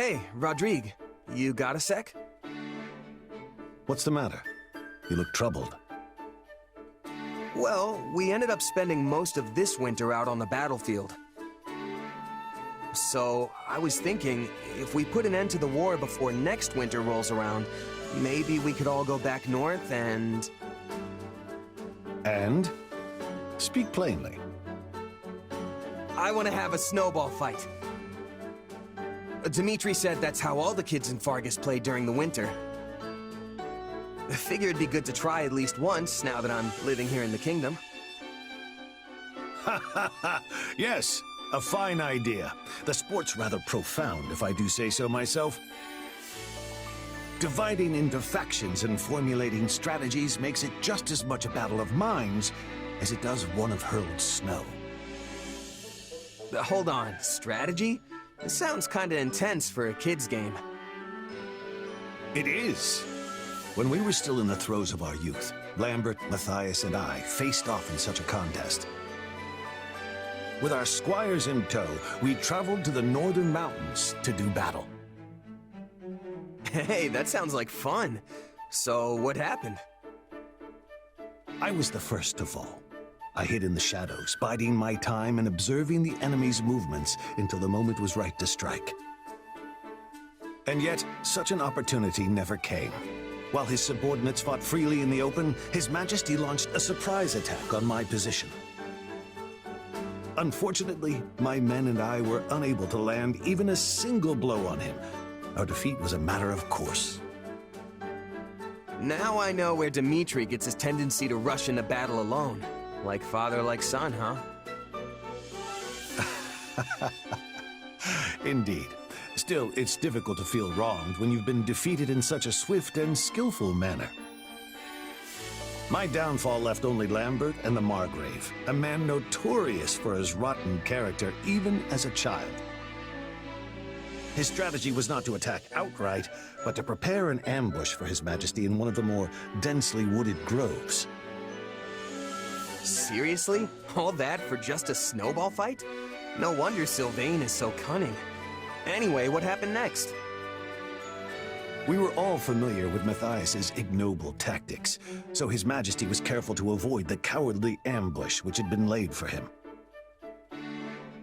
Hey, Rodrigue, you got a sec? What's the matter? You look troubled. Well, we ended up spending most of this winter out on the battlefield. So, I was thinking, if we put an end to the war before next winter rolls around, maybe we could all go back north and... And? Speak plainly. I want to have a snowball fight. Dimitri said that's how all the kids in Fargus played during the winter. I figured it'd be good to try at least once, now that I'm living here in the kingdom. Ha ha ha! Yes, a fine idea. The sport's rather profound, if I do say so myself. Dividing into factions and formulating strategies makes it just as much a battle of minds as it does one of hurled snow. Hold on, strategy? This sounds kinda intense for a kid's game. It is. When we were still in the throes of our youth, Lambert, Matthias, and I faced off in such a contest. With our squires in tow, we traveled to the northern mountains to do battle. Hey, that sounds like fun. So, what happened? I was the first to fall. I hid in the shadows, biding my time and observing the enemy's movements until the moment was right to strike. And yet, such an opportunity never came. While his subordinates fought freely in the open, His Majesty launched a surprise attack on my position. Unfortunately, my men and I were unable to land even a single blow on him. Our defeat was a matter of course. Now I know where Dimitri gets his tendency to rush into battle alone. Like father, like son, huh? Indeed. Still, it's difficult to feel wronged when you've been defeated in such a swift and skillful manner. My downfall left only Lambert and the Margrave, a man notorious for his rotten character even as a child. His strategy was not to attack outright, but to prepare an ambush for His Majesty in one of the more densely wooded groves. Seriously? All that for just a snowball fight? No wonder Sylvain is so cunning. Anyway, what happened next? We were all familiar with Matthias's ignoble tactics, so His Majesty was careful to avoid the cowardly ambush which had been laid for him.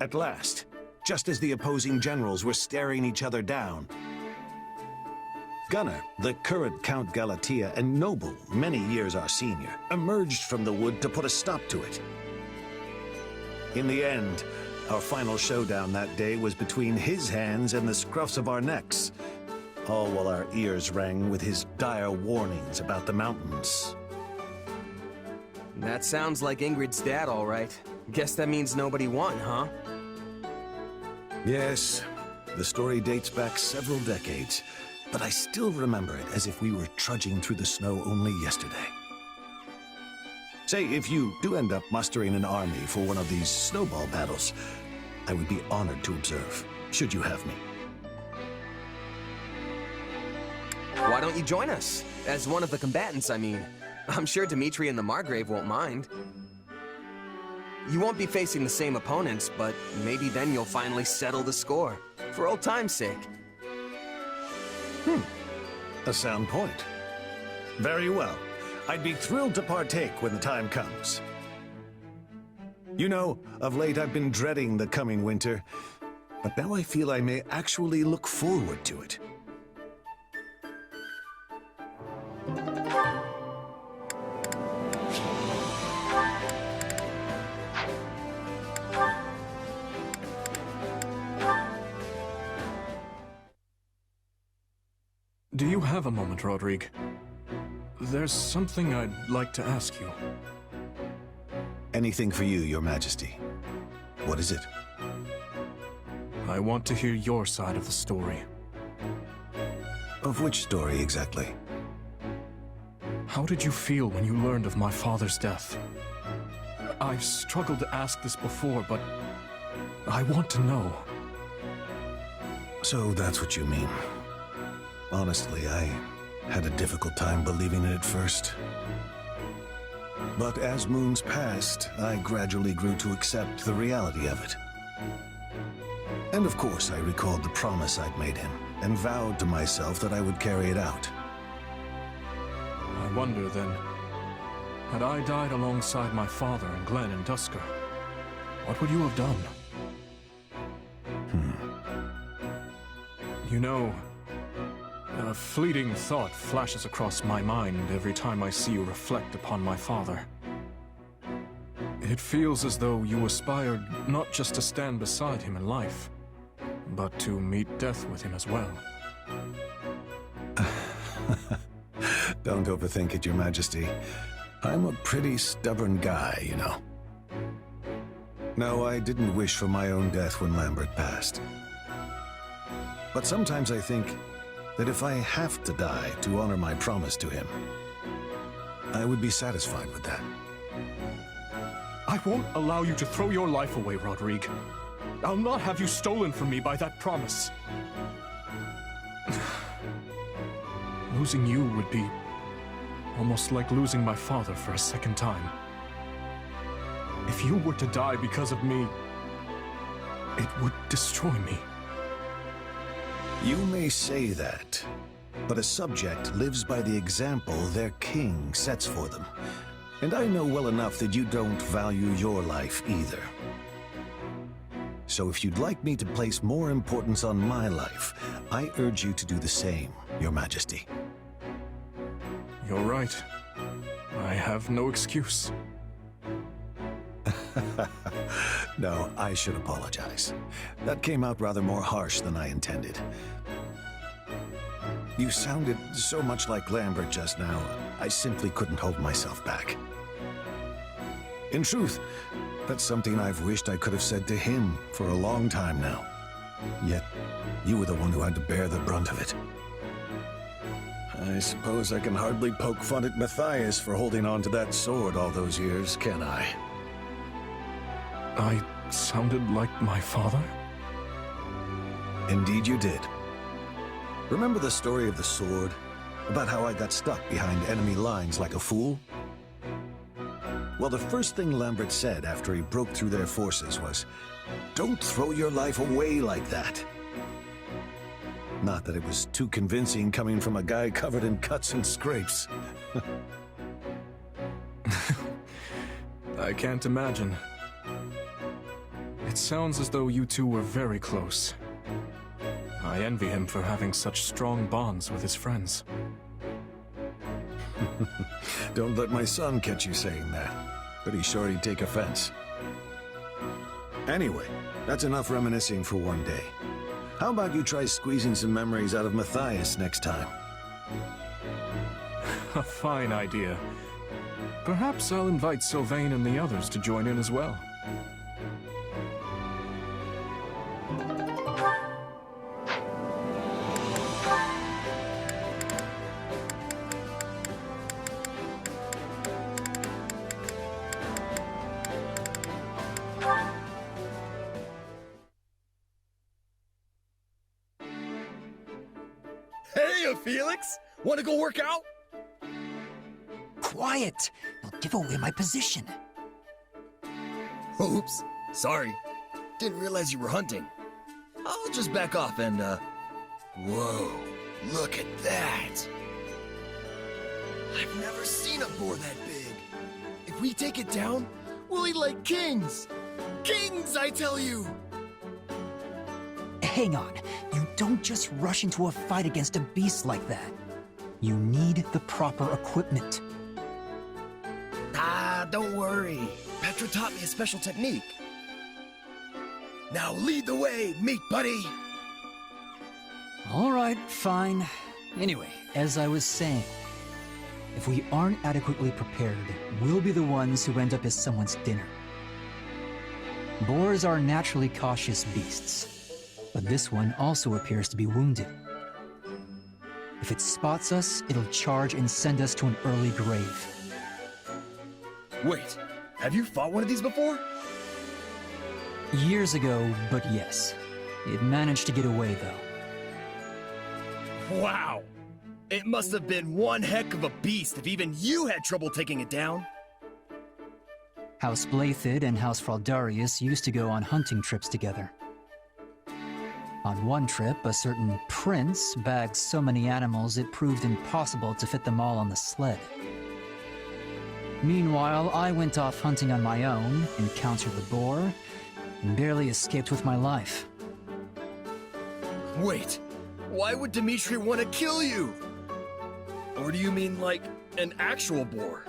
At last, just as the opposing generals were staring each other down, Gunnar, the current Count Galatea and noble, many years our senior, emerged from the wood to put a stop to it. In the end, our final showdown that day was between his hands and the scruffs of our necks, all while our ears rang with his dire warnings about the mountains. That sounds like Ingrid's dad, all right. Guess that means nobody won, huh? Yes, the story dates back several decades, but I still remember it as if we were trudging through the snow only yesterday. Say, if you do end up mustering an army for one of these snowball battles, I would be honored to observe, should you have me. Why don't you join us? As one of the combatants, I mean. I'm sure Dimitri and the Margrave won't mind. You won't be facing the same opponents, but maybe then you'll finally settle the score. For old time's sake. A sound point. Very well. I'd be thrilled to partake when the time comes. You know, of late I've been dreading the coming winter, but now I feel I may actually look forward to it. Do you have a moment, Rodrigue? There's something I'd like to ask you. Anything for you, Your Majesty. What is it? I want to hear your side of the story. Of which story exactly? How did you feel when you learned of my father's death? I've struggled to ask this before, but I want to know. So that's what you mean. Honestly, I had a difficult time believing it at first. But as moons passed, I gradually grew to accept the reality of it. And of course, I recalled the promise I'd made him. and vowed to myself that I would carry it out. I wonder then, had I died alongside my father and Glenn and Dusker, what would you have done? You know, a fleeting thought flashes across my mind every time I see you reflect upon my father. It feels as though you aspired not just to stand beside him in life, but to meet death with him as well. Don't overthink it, Your Majesty. I'm a pretty stubborn guy, you know. No, I didn't wish for my own death when Lambert passed. But sometimes I think that if I have to die to honor my promise to him, I would be satisfied with that. I won't allow you to throw your life away, Rodrigue. I'll not have you stolen from me by that promise. Losing you would be almost like losing my father for a second time. If you were to die because of me, it would destroy me. You may say that, but a subject lives by the example their king sets for them. And I know well enough that you don't value your life either. So if you'd like me to place more importance on my life, I urge you to do the same, Your Majesty. You're right. I have no excuse. No, I should apologize. That came out rather more harsh than I intended. You sounded so much like Lambert just now, I simply couldn't hold myself back. In truth, that's something I've wished I could have said to him for a long time now. Yet, you were the one who had to bear the brunt of it. I suppose I can hardly poke fun at Matthias for holding on to that sword all those years, can I? I sounded like my father? Indeed you did. Remember the story of the sword? About how I got stuck behind enemy lines like a fool? Well, the first thing Lambert said after he broke through their forces was, "Don't throw your life away like that." Not that it was too convincing coming from a guy covered in cuts and scrapes. I can't imagine. It sounds as though you two were very close. I envy him for having such strong bonds with his friends. Don't let my son catch you saying that. Pretty sure he'd take offense. Anyway, that's enough reminiscing for one day. How about you try squeezing some memories out of Matthias next time? A fine idea. Perhaps I'll invite Sylvain and the others to join in as well. Hey, Felix! Want to go work out? Quiet! You'll give away my position. Oops. Sorry. Didn't realize you were hunting. I'll just back off and, Whoa. Look at that. I've never seen a boar that big. If we take it down, we'll eat like kings. Kings, I tell you! Hang on. You don't just rush into a fight against a beast like that. You need the proper equipment. Ah, don't worry. Petra taught me a special technique. Now lead the way, meat buddy! All right, fine. Anyway, as I was saying, if we aren't adequately prepared, we'll be the ones who end up as someone's dinner. Boars are naturally cautious beasts. But this one also appears to be wounded. If it spots us, it'll charge and send us to an early grave. Wait, have you fought one of these before? Years ago, but yes. It managed to get away, though. Wow! It must have been one heck of a beast if even you had trouble taking it down. House Blathid and House Fraldarius used to go on hunting trips together. On one trip, a certain prince bagged so many animals it proved impossible to fit them all on the sled. Meanwhile, I went off hunting on my own, encountered the boar, and barely escaped with my life. Wait, why would Dimitri want to kill you? Or do you mean like an actual boar?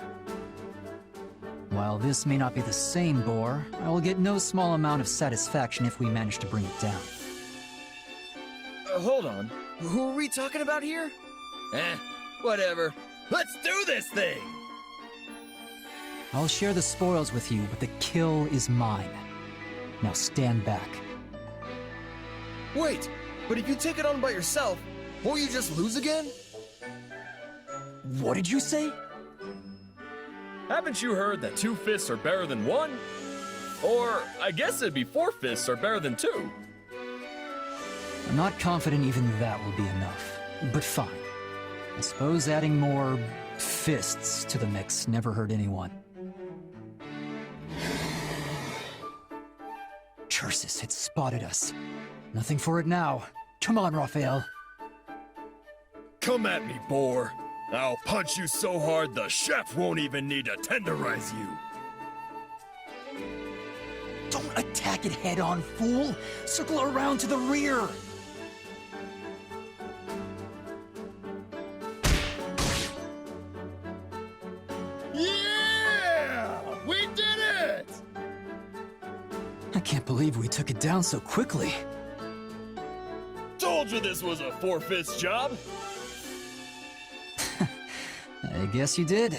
While this may not be the same boar, I will get no small amount of satisfaction if we manage to bring it down. Hold on, who are we talking about here? Whatever. Let's do this thing! I'll share the spoils with you, but the kill is mine. Now stand back. Wait, but if you take it on by yourself, won't you just lose again? What did you say? Haven't you heard that 2 fists are better than 1? Or, I guess it'd be 4 fists are better than 2. I'm not confident even that will be enough. But fine. I suppose adding more fists to the mix never hurt anyone. Chersis had spotted us. Nothing for it now. Come on, Raphael. Come at me, boar. I'll punch you so hard the chef won't even need to tenderize you. Don't attack it head on, fool! Circle around to the rear! Yeah! We did it! I can't believe we took it down so quickly. Told you this was a 4-fist job. I guess you did.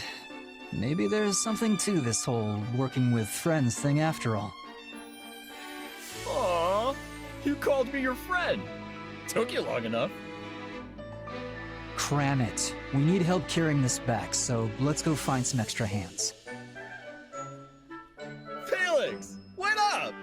Maybe there's something to this whole working with friends thing after all. Aww, you called me your friend. Took you long enough. Cram it. We need help carrying this back, so let's go find some extra hands. Felix, wait up!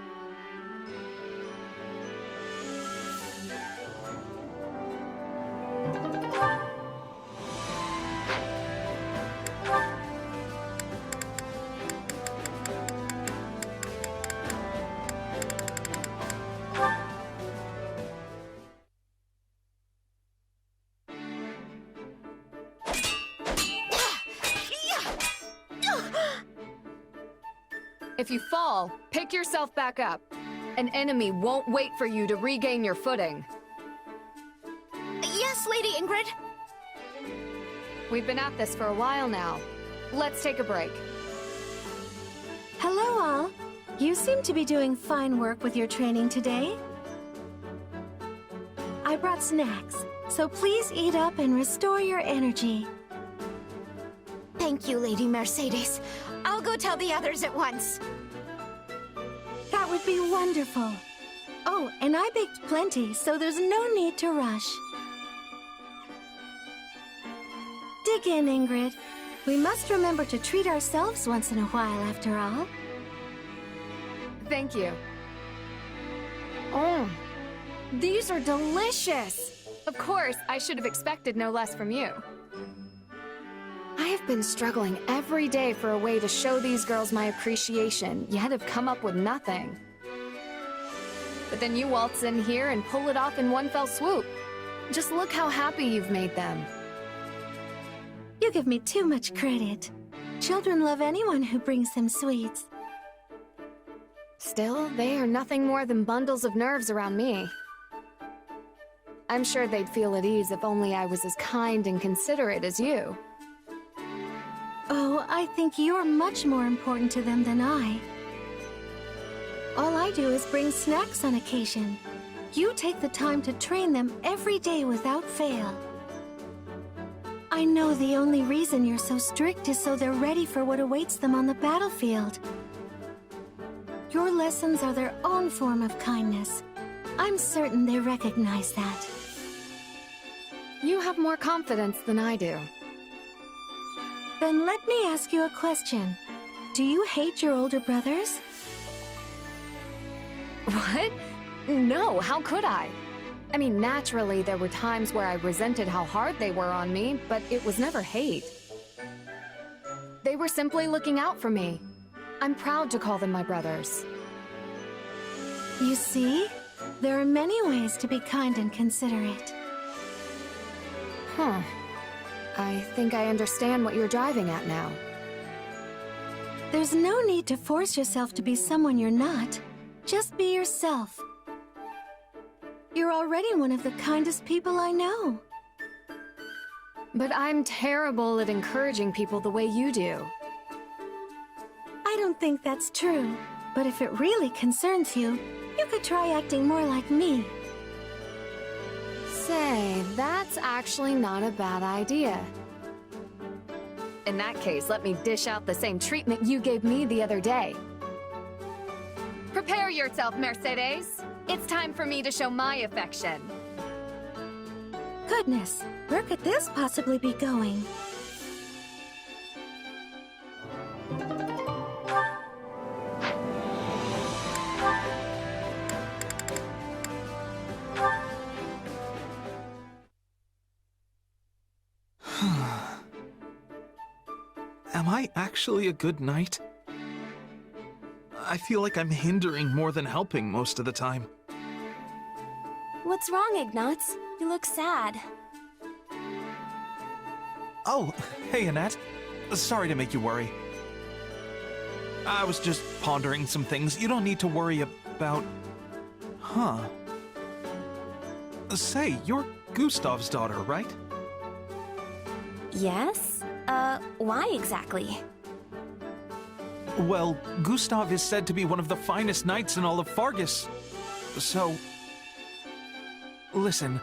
If you fall, pick yourself back up. An enemy won't wait for you to regain your footing. Yes, Lady Ingrid. We've been at this for a while now. Let's take a break. Hello, all. You seem to be doing fine work with your training today. I brought snacks, so please eat up and restore your energy. Thank you, Lady Mercedes. I'll go tell the others at once. That would be wonderful. Oh, and I baked plenty, so there's no need to rush. Dig in, Ingrid. We must remember to treat ourselves once in a while, after all. Thank you. Oh, these are delicious! Of course, I should have expected no less from you. I have been struggling every day for a way to show these girls my appreciation, yet have come up with nothing. But then you waltz in here and pull it off in one fell swoop. Just look how happy you've made them. You give me too much credit. Children love anyone who brings them sweets. Still, they are nothing more than bundles of nerves around me. I'm sure they'd feel at ease if only I was as kind and considerate as you. Oh, I think you're much more important to them than I. All I do is bring snacks on occasion. You take the time to train them every day without fail. I know the only reason you're so strict is so they're ready for what awaits them on the battlefield. Your lessons are their own form of kindness. I'm certain they recognize that. You have more confidence than I do. Then let me ask you a question. Do you hate your older brothers? What? No, how could I? I mean, naturally, there were times where I resented how hard they were on me, but it was never hate. They were simply looking out for me. I'm proud to call them my brothers. You see? There are many ways to be kind and considerate. Huh. I think I understand what you're driving at now. There's no need to force yourself to be someone you're not. Just be yourself. You're already one of the kindest people I know. But I'm terrible at encouraging people the way you do. I don't think that's true. But if it really concerns you, you could try acting more like me. Say, that's actually not a bad idea. In that case, let me dish out the same treatment you gave me the other day. Prepare yourself, Mercedes. It's time for me to show my affection. Goodness, where could this possibly be going? Am I actually a good knight? I feel like I'm hindering more than helping most of the time. What's wrong, Ignatz? You look sad. Oh, hey, Annette. Sorry to make you worry. I was just pondering some things you don't need to worry about. Huh. Say, you're Gustav's daughter, right? Yes? Why exactly? Well, Gustav is said to be one of the finest knights in all of Fargus. So... Listen,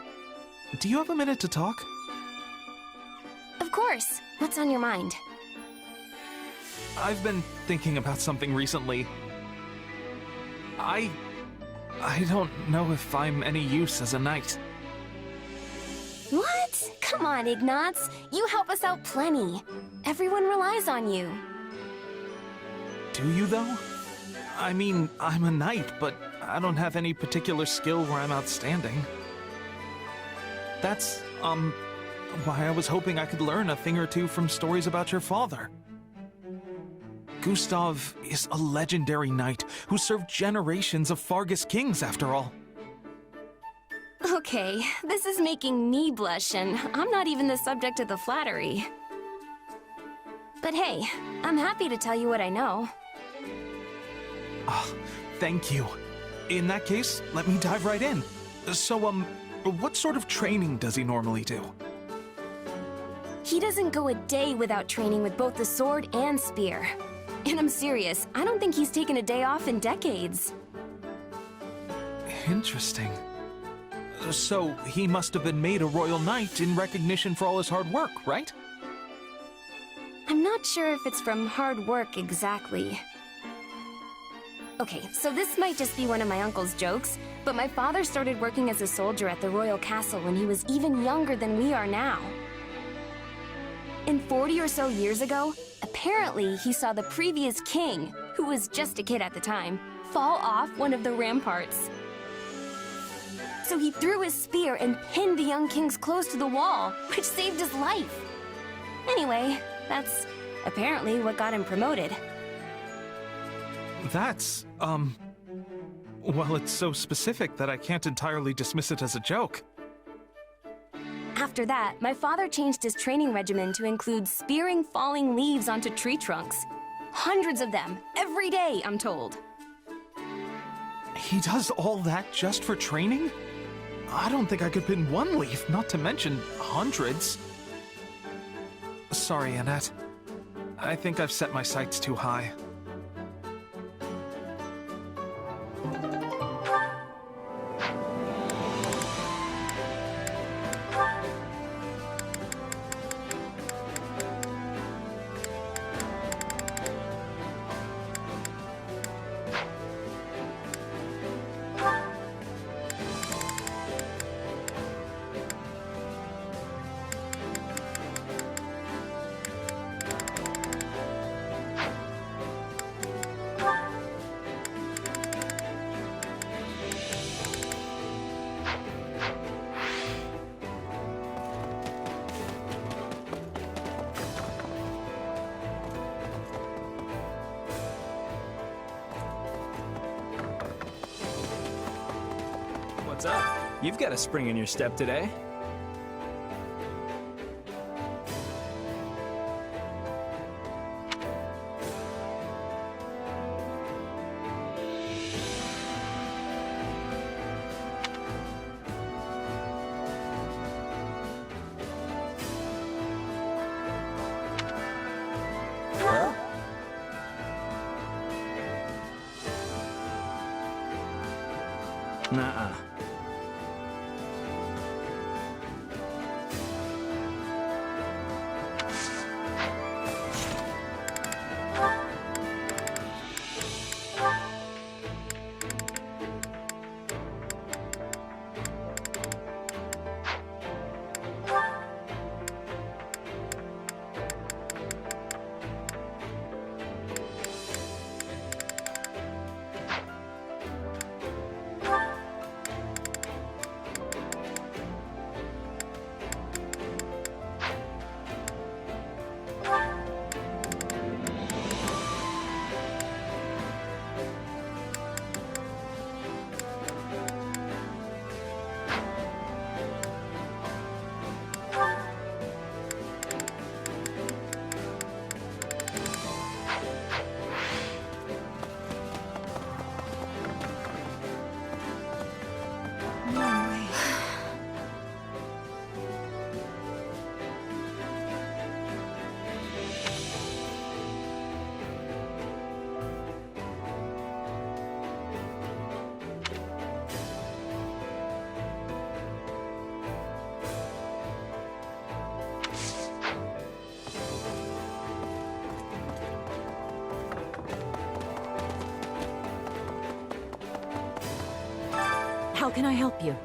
do you have a minute to talk? Of course. What's on your mind? I've been thinking about something recently. I don't know if I'm any use as a knight. What? Come on, Ignatz. You help us out plenty. Everyone relies on you. Do you, though? I mean, I'm a knight, but I don't have any particular skill where I'm outstanding. That's, why I was hoping I could learn a thing or two from stories about your father. Gustav is a legendary knight who served generations of Fargus kings, after all. Okay, this is making me blush, and I'm not even the subject of the flattery. But hey, I'm happy to tell you what I know. Thank you. In that case, let me dive right in. So, what sort of training does he normally do? He doesn't go a day without training with both the sword and spear. And I'm serious, I don't think he's taken a day off in decades. Interesting. So, he must have been made a royal knight in recognition for all his hard work, right? I'm not sure if it's from hard work exactly. Okay, so this might just be one of my uncle's jokes, but my father started working as a soldier at the royal castle when he was even younger than we are now. And 40 or so years ago, apparently he saw the previous king, who was just a kid at the time, fall off one of the ramparts. So he threw his spear and pinned the young king's clothes to the wall, which saved his life. Anyway, that's apparently what got him promoted. That's, well, it's so specific that I can't entirely dismiss it as a joke. After that, my father changed his training regimen to include spearing falling leaves onto tree trunks. Hundreds of them, every day, I'm told. He does all that just for training? I don't think I could pin one leaf, not to mention hundreds. Sorry, Annette. I think I've set my sights too high. What's up? You've got a spring in your step today. Nuh-uh. How can I help you?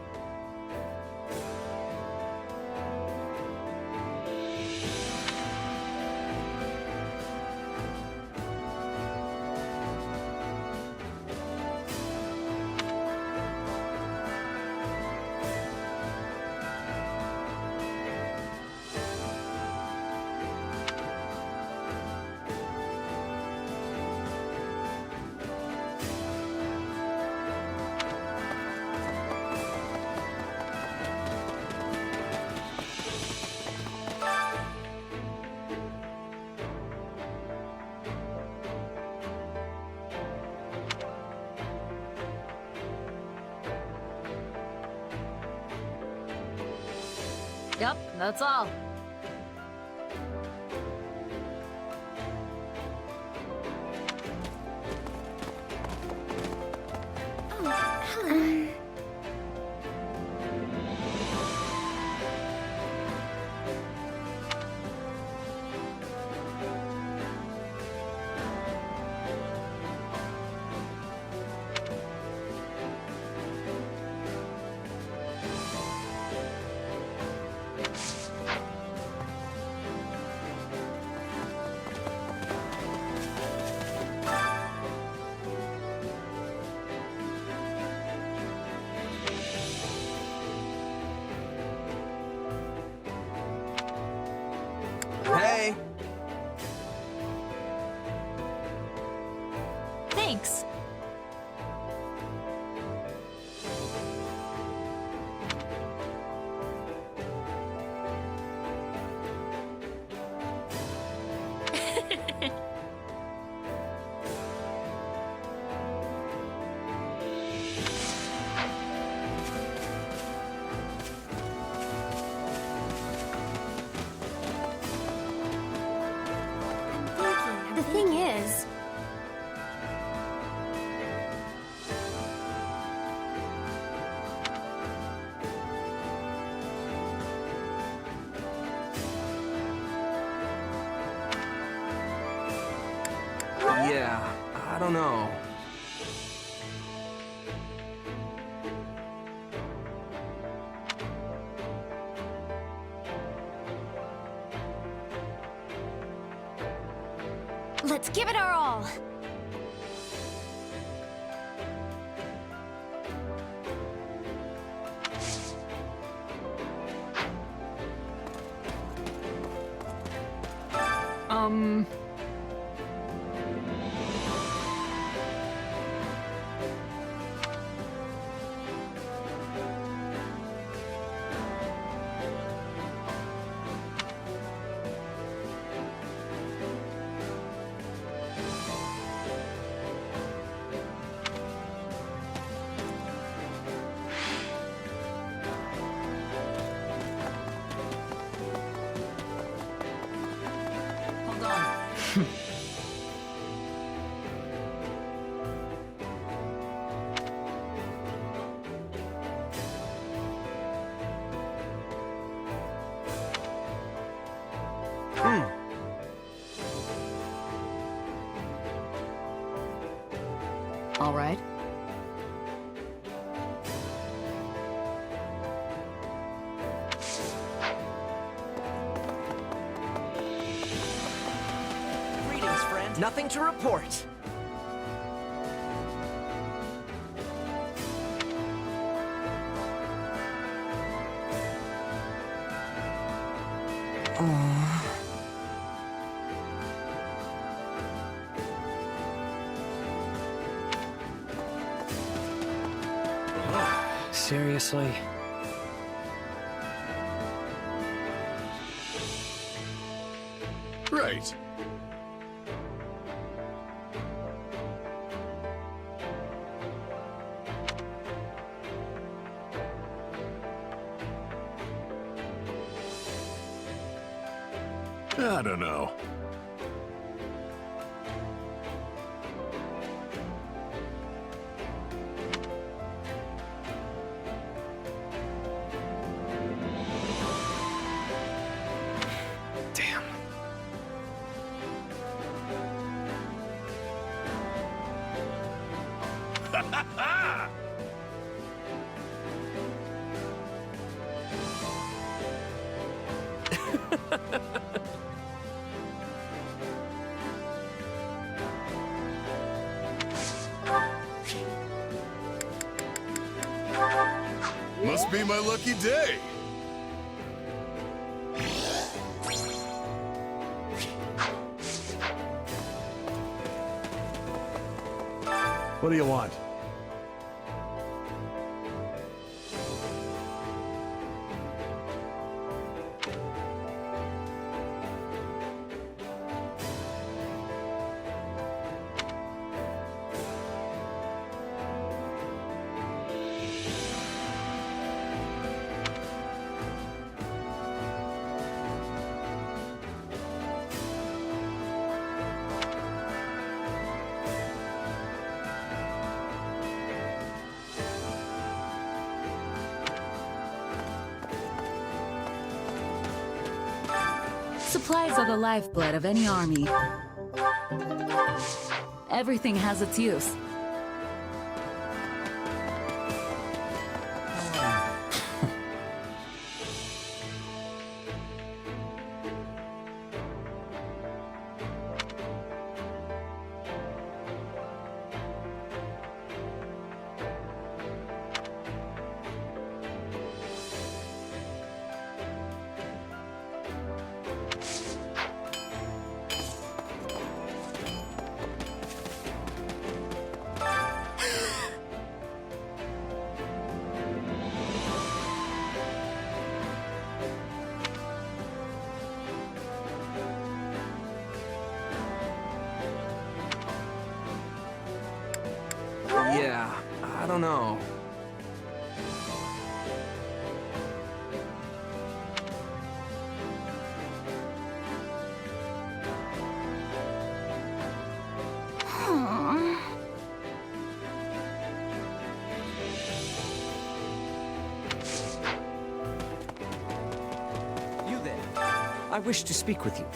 Yep, that's all. Hey! Thanks. The thing is, Yeah, I don't know. let's give it our all. All right. Greetings, friend. Nothing to report. Seriously? Right. I don't know. Damn. Must be my lucky day. What do you want? Supplies are the lifeblood of any army. Everything has its use. Yeah, I don't know. You there. I wish to speak with you.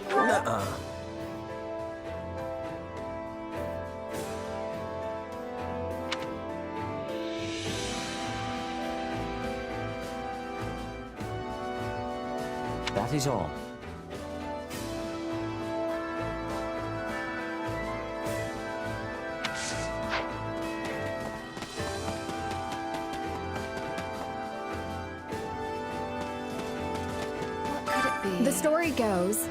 Nuh-uh. That is all. What could it be? The story goes,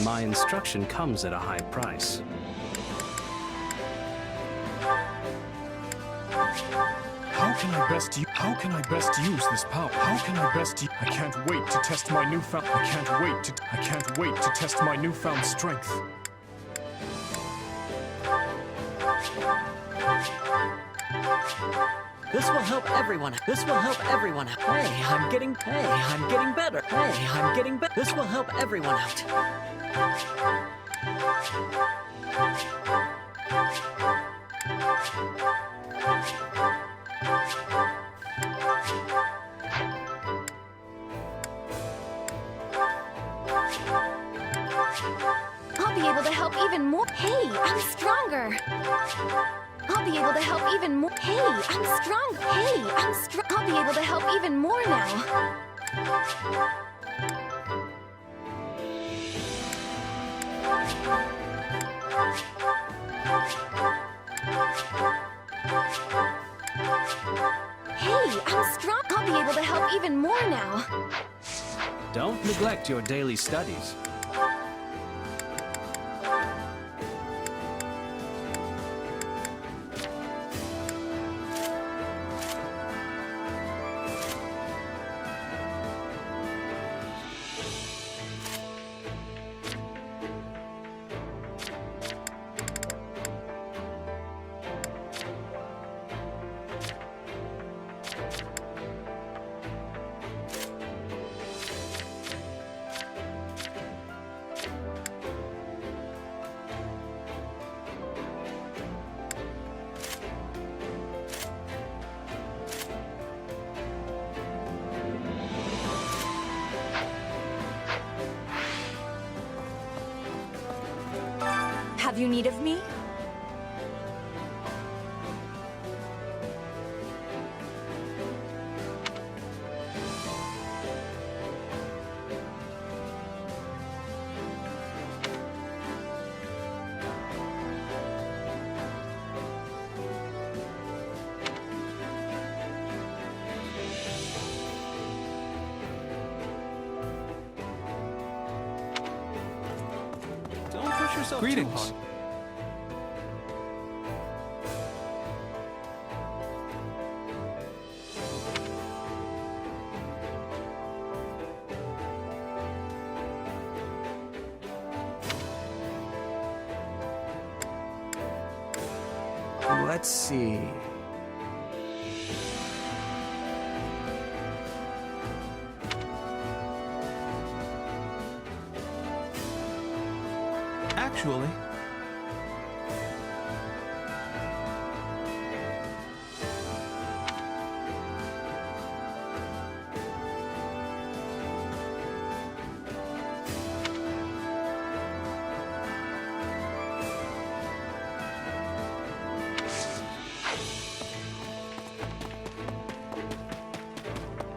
My instruction comes at a high price. How can I best use this power? How can I best I can't wait to test my newfound I can't wait to test my newfound strength. This will help everyone. This will help everyone out. Hey, I'm getting better. Hey, I'm getting better. This will help everyone out. I'll be able to help even more. Hey, I'm stronger. I'll be able to help even more. Hey, I'm strong. Hey, I'm strong. I'll be able to help even more now. Hey, I'm strong. I'll be able to help even more now. Don't neglect your daily studies. Have you need of me? Don't push yourself Greetings. too hard. Let's see. Actually,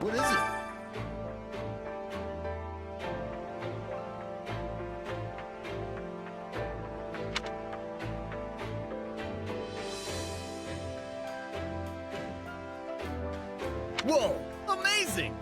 What is it? Whoa! Amazing!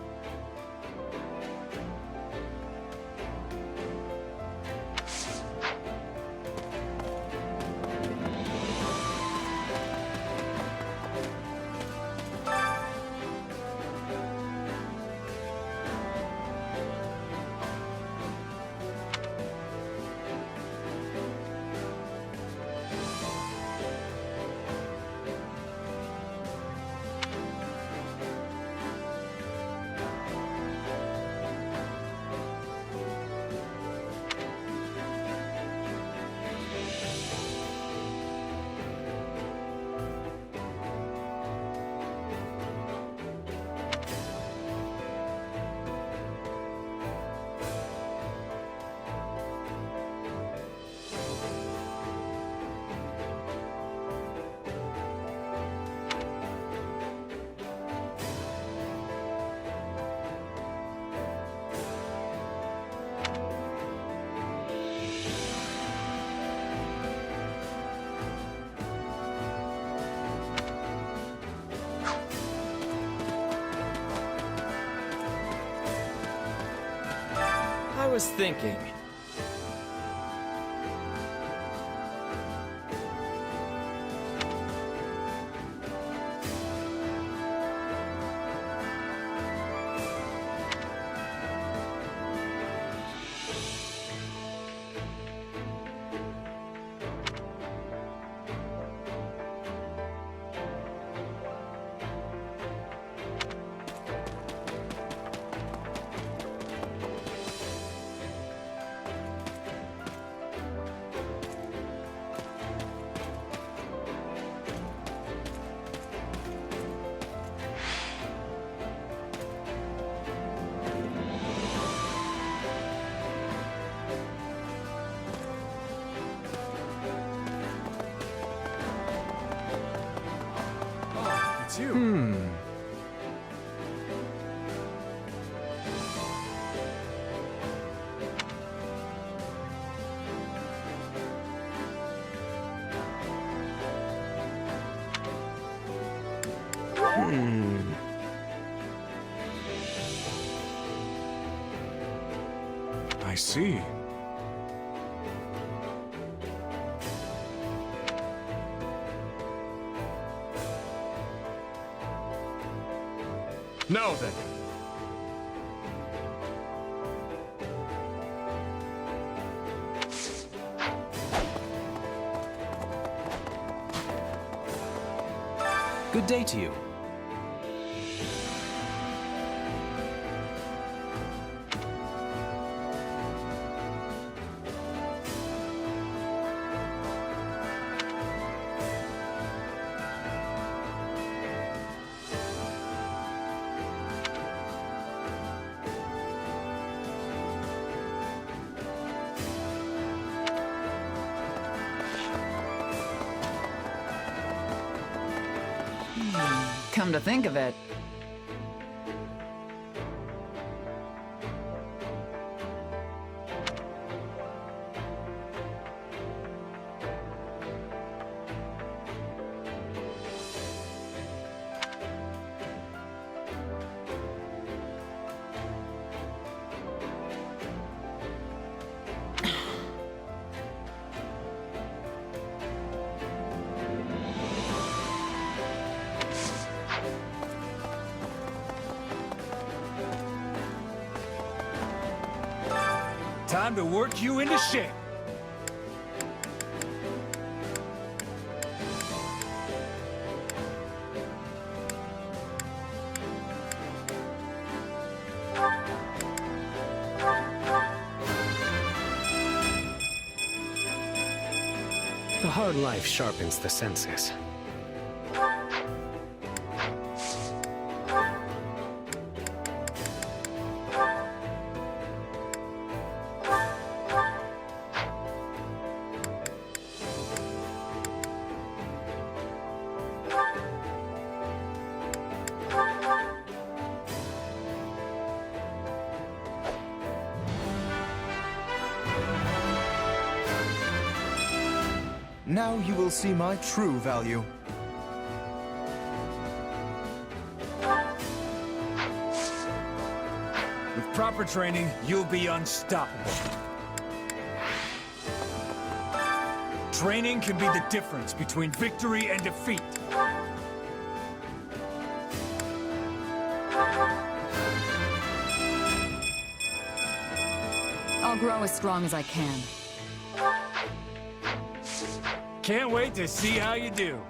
I was thinking. Hmm. I see. Now then. Good day to you. Come to think of it. Time to work you into shape. The hard life sharpens the senses. Now you will see my true value. With proper training, you'll be unstoppable. Training can be the difference between victory and defeat. I'll grow as strong as I can. Can't wait to see how you do.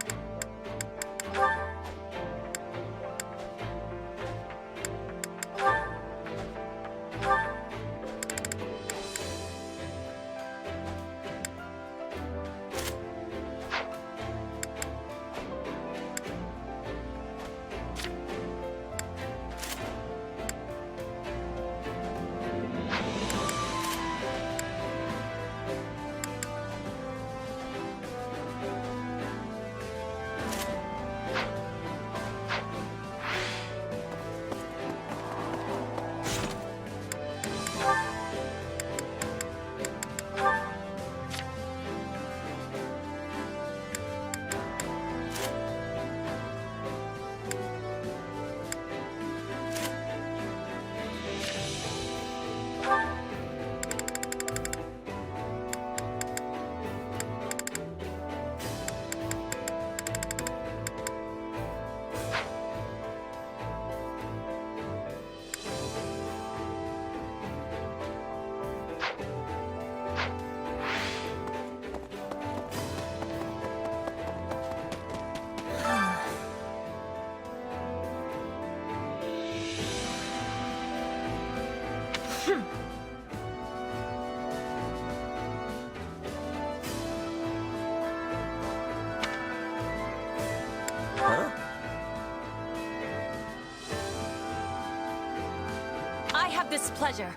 I have this pleasure.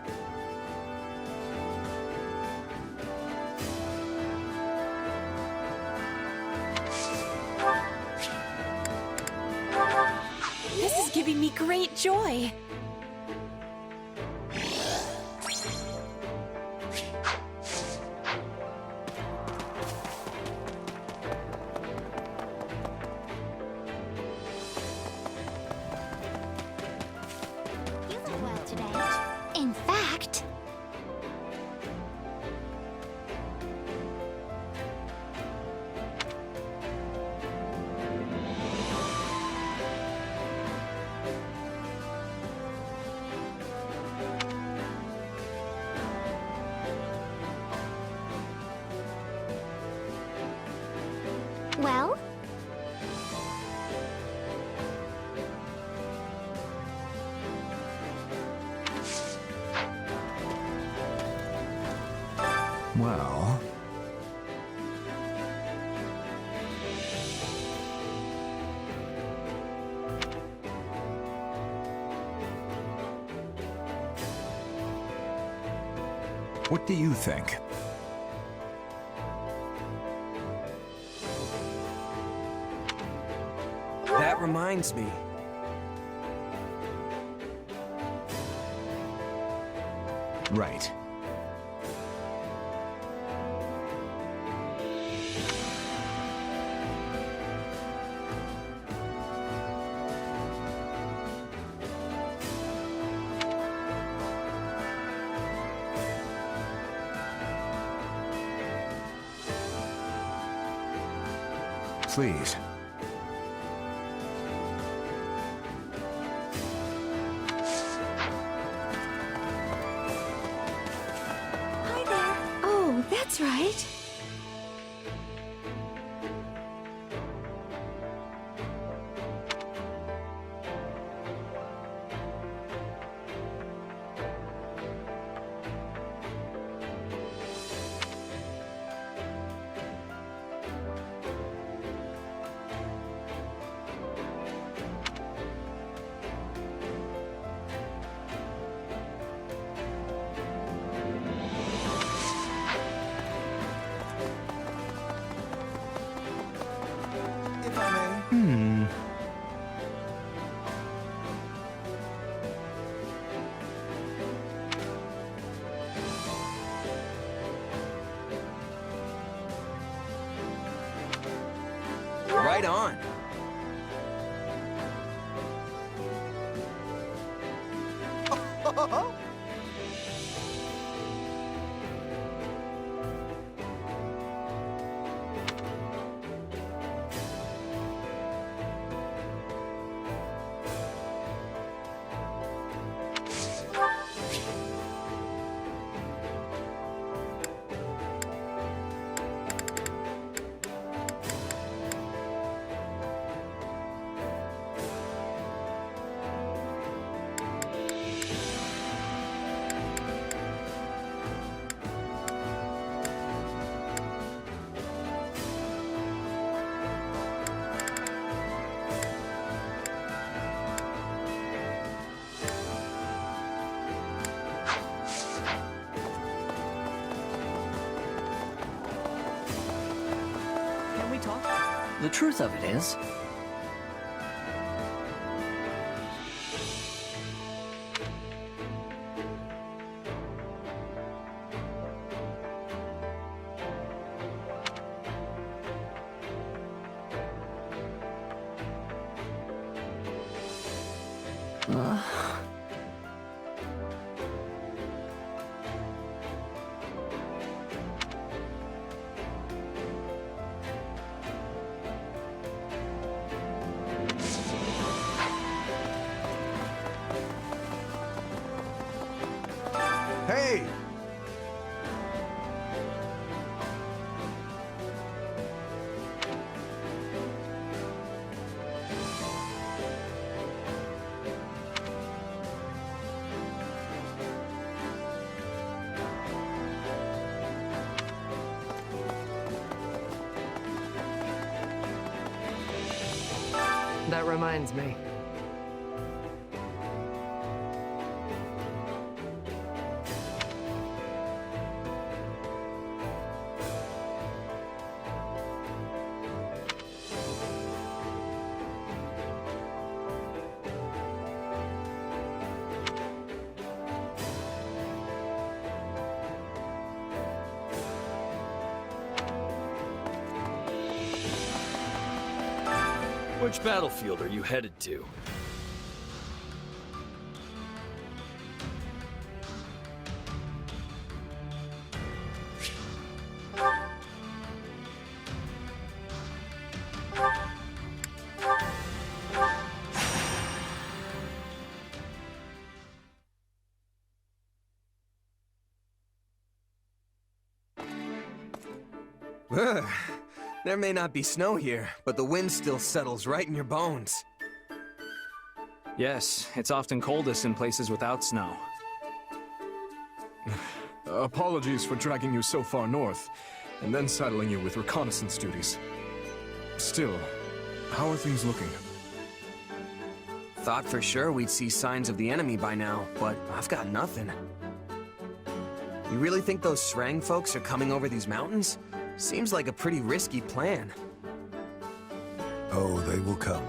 giving me great joy. You did well today. In fact, well, Well. What do you think? That reminds me. Right. Please. hi there. Oh, that's right. If I may. Right on. Can we talk? The truth of it is, Hey! That reminds me. Which battlefield are you headed to? Ugh. There may not be snow here, but the wind still settles right in your bones. Yes, it's often coldest in places without snow. Apologies for dragging you so far north, and then saddling you with reconnaissance duties. Still, how are things looking? Thought for sure we'd see signs of the enemy by now, but I've got nothing. You really think those Sreng folks are coming over these mountains? Seems like a pretty risky plan. Oh, they will come.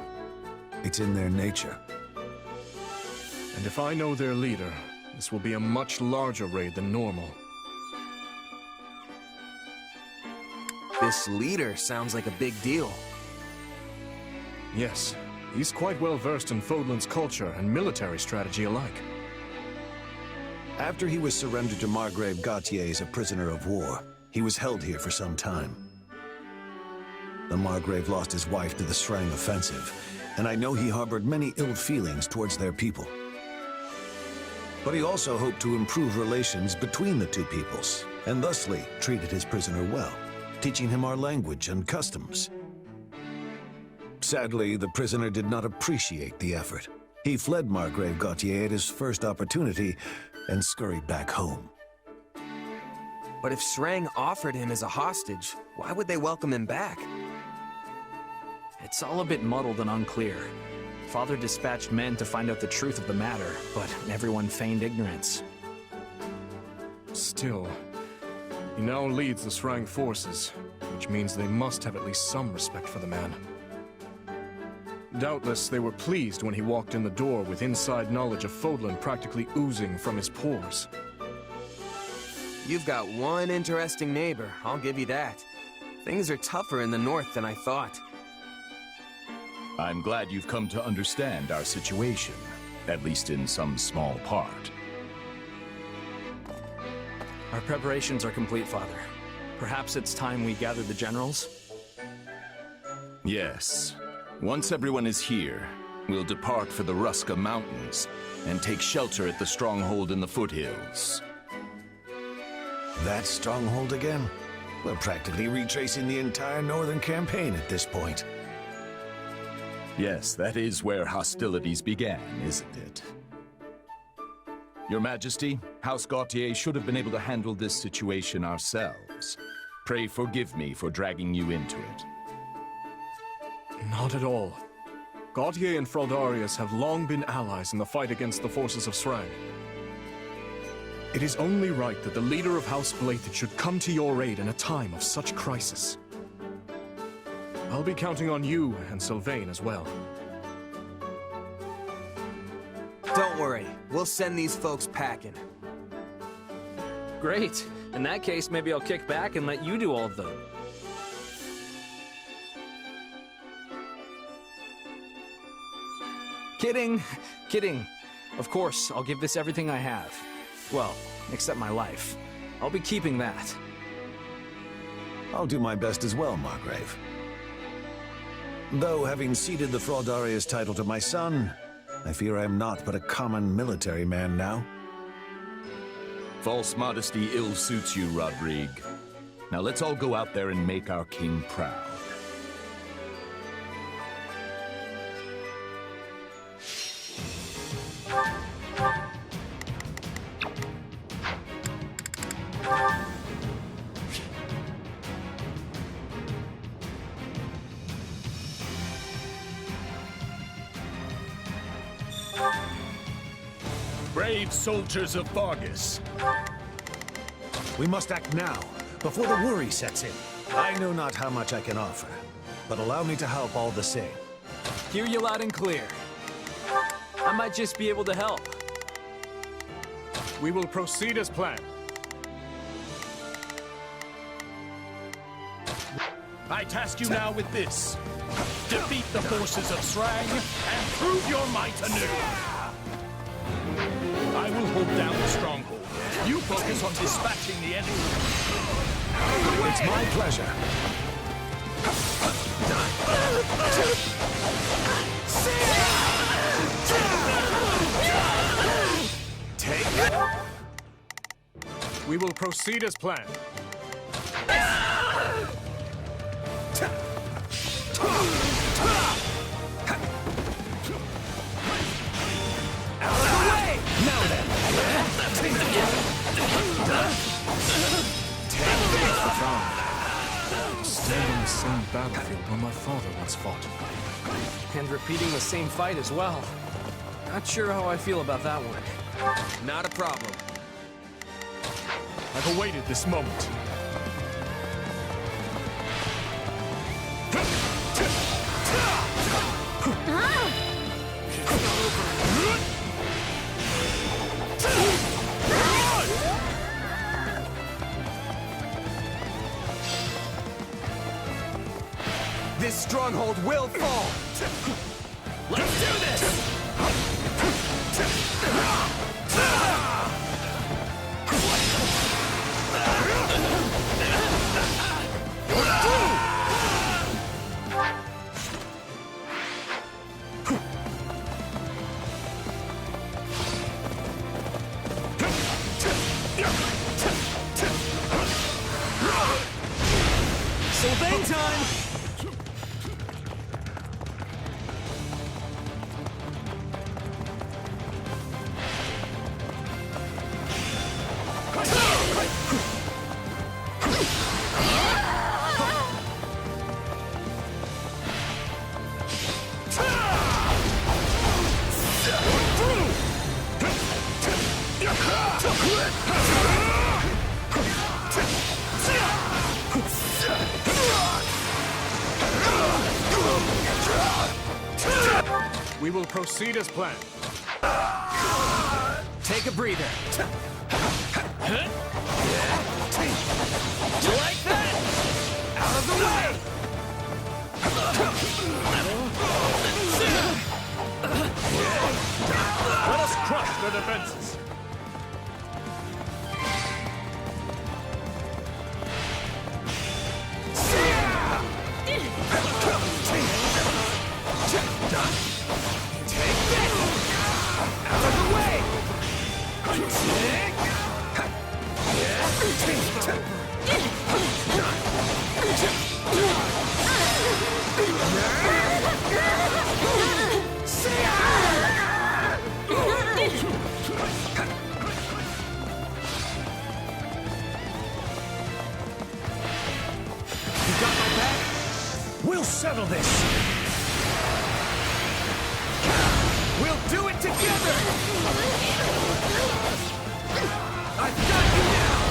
It's in their nature. And if I know their leader, this will be a much larger raid than normal. This leader sounds like a big deal. Yes, he's quite well versed in Fodlan's culture and military strategy alike. After he was surrendered to Margrave Gautier as a prisoner of war, he was held here for some time. The Margrave lost his wife to the Sreng offensive, and I know he harbored many ill feelings towards their people. But he also hoped to improve relations between the two peoples, and thusly treated his prisoner well, teaching him our language and customs. Sadly, the prisoner did not appreciate the effort. He fled Margrave Gautier at his first opportunity and scurried back home. But if Sreng offered him as a hostage, why would they welcome him back? It's all a bit muddled and unclear. Father dispatched men to find out the truth of the matter, but everyone feigned ignorance. Still, he now leads the Sreng forces, which means they must have at least some respect for the man. Doubtless they were pleased when he walked in the door with inside knowledge of Fodlan practically oozing from his pores. You've got one interesting neighbor, I'll give you that. Things are tougher in the north than I thought. I'm glad you've come to understand our situation, at least in some small part. Our preparations are complete, Father. Perhaps it's time we gather the generals? Yes. Once everyone is here, we'll depart for the Ruska Mountains and take shelter at the stronghold in the foothills. That stronghold again? We're practically retracing the entire northern campaign at this point. Yes, that is where hostilities began, isn't it? Your Majesty, House Gautier should have been able to handle this situation ourselves. Pray forgive me for dragging you into it. Not at all. Gautier and Fraldarius have long been allies in the fight against the forces of Sreng. It is only right that the leader of House Blathed should come to your aid in a time of such crisis. I'll be counting on you and Sylvain as well. Don't worry, we'll send these folks packing. Great. In that case, maybe I'll kick back and let you do all of the... Kidding. Kidding. Of course, I'll give this everything I have. Well, except my life. I'll be keeping that. I'll do my best as well, Margrave. Though, having ceded the Fraldarius title to my son, I fear I am not but a common military man now. False modesty ill suits you, Rodrigue. Now let's all go out there and make our king proud. Brave soldiers of Vargas. We must act now, before the worry sets in. I know not how much I can offer, but allow me to help all the same. Hear you loud and clear. I might just be able to help. We will proceed as planned. I task you now with this. Defeat the forces of Sreng and prove your might anew. I will hold down the stronghold. You focus on dispatching the enemy. It's my pleasure. Take it. We will proceed as planned. Stand on the same battlefield where my father once fought. And repeating the same fight as well. Not sure how I feel about that one. Not a problem. I've awaited this moment. This stronghold will fall! Let's do this! Sylvain time! We will proceed as planned. Take a breather. You like that? Out of the way! Let us crush their defenses. We'll settle this. We'll do it together! I've got you now!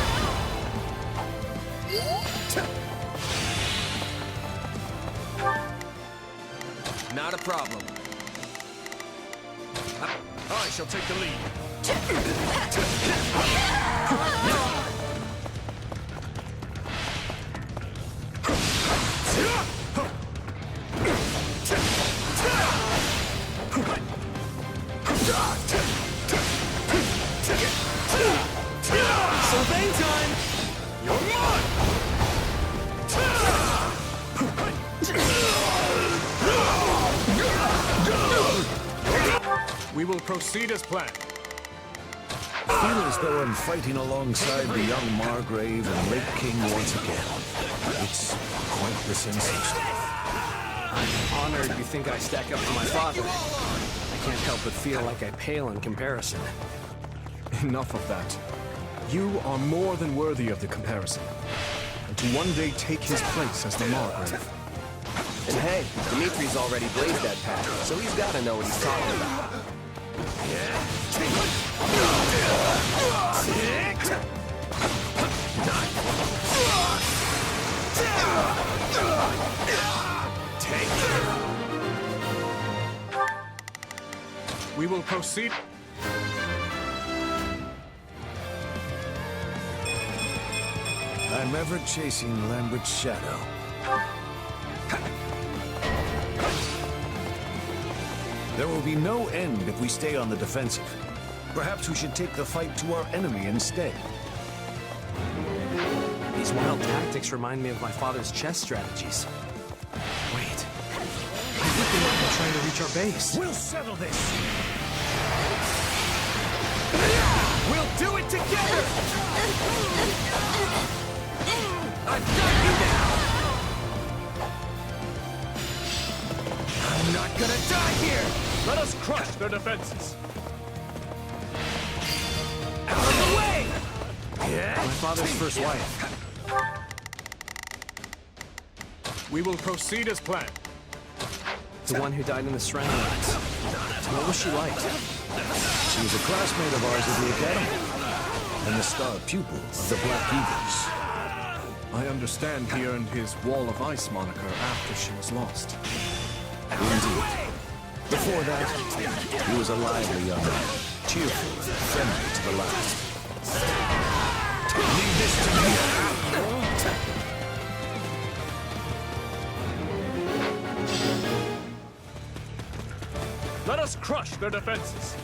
Not a problem. I shall take the lead. Sylvain time! You're on! We will proceed as planned. I feel as though I'm fighting alongside the young Margrave and Lake King once again. It's quite the sensation. I'm honored you think I stack up to my father. I can't help but feel like I pale in comparison. Enough of that. You are more than worthy of the comparison. And to one day take his place as the Margrave. And hey, Dimitri's already blazed that path, so he's gotta know what he's talking about. We will proceed. I'm ever chasing Lambert's shadow. There will be no end if we stay on the defensive. Perhaps we should take the fight to our enemy instead. These wild tactics remind me of my father's chess strategies. Wait. I think they might be trying to reach our base. We'll settle this! We'll do it together! I've got you now! I'm not gonna die here! Let us crush their defenses! Out of the way! My father's first wife. We will proceed as planned. The one who died in the Sreng riots. What was she like? She was a classmate of ours at the Academy, and the star pupil of the Black Eagles. I understand he earned his Wall of Ice moniker after she was lost. Indeed. Before that, he was a lively young man, cheerful and friendly to the last. Leave this to me. Let us crush their defenses!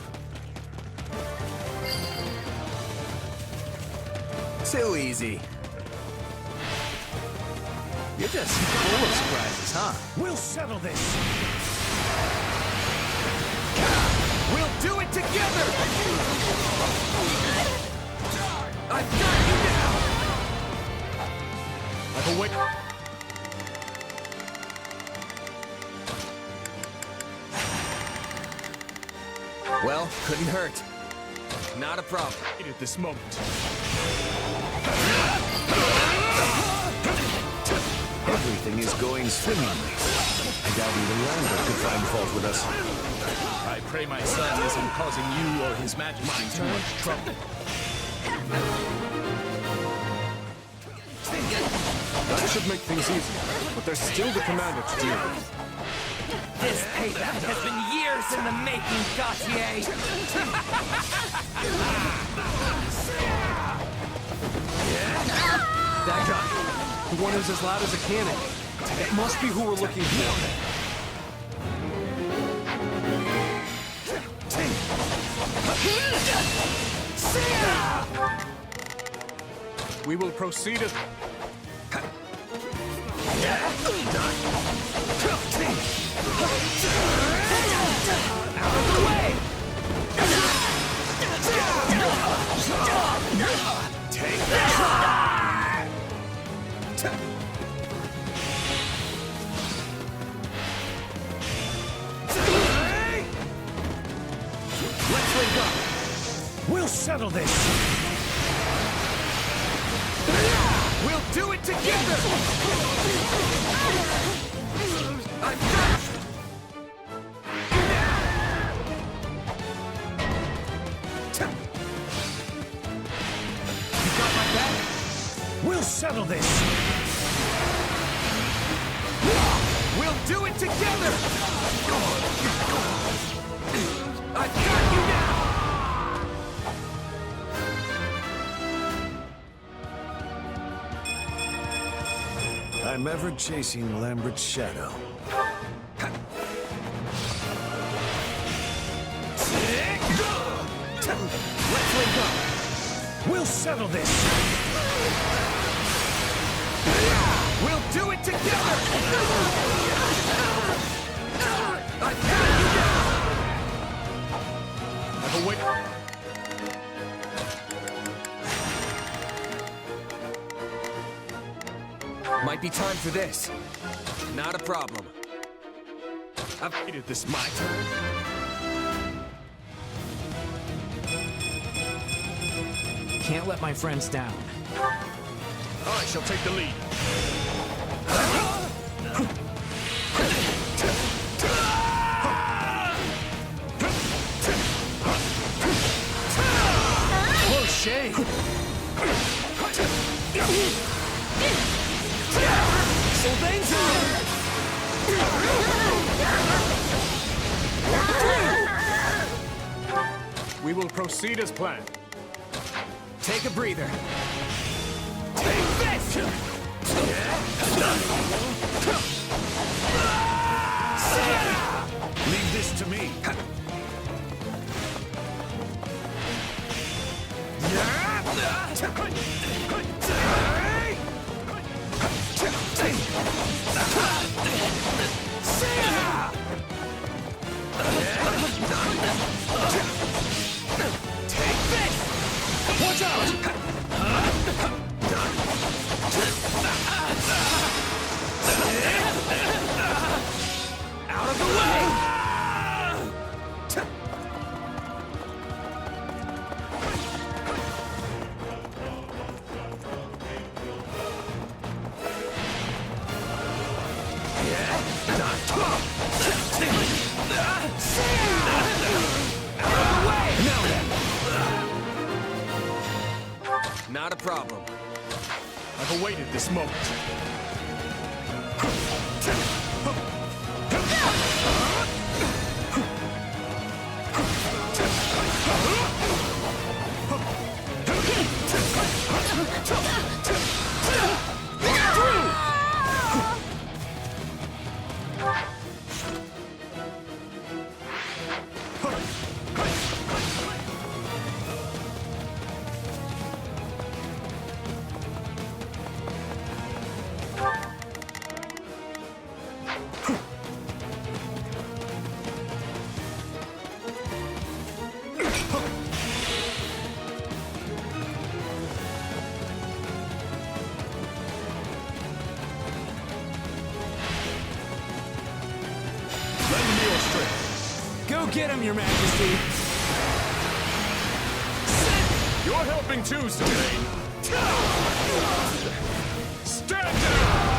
Too easy. You're just full of surprises, huh? We'll settle this! We'll do it together! I've got you now! I've awake. Well, couldn't hurt. Not a problem. At this moment. Everything is going swimmingly. I doubt even Lambert could find fault with us. I pray my son isn't causing you or his majesty too much trouble. That should make things easier, but there's still the commander to deal with. This payback has been years in the making, Gautier! That guy. The one who's as loud as a cannon. It must be who we're looking for. We will proceed as... Out of the way! Take that! Let's link up! We'll settle this! We'll do it together! I've got... You got my back? We'll settle this! We'll do it together! I've got you now! I'm ever chasing Lambert's shadow. Let's link up! We'll settle this! We'll do it together! I've got you now! I've awake. Might be time for this. Not a problem. I've hated this my turn. Can't let my friends down. I shall take the lead. Close shave. We will proceed as planned. Take a breather. Take this! Leave this to me. Take this! Watch out! Out of the way! Not a problem. I've awaited this moment. Go get him, Your Majesty! You're helping too, Sreng. Stand down!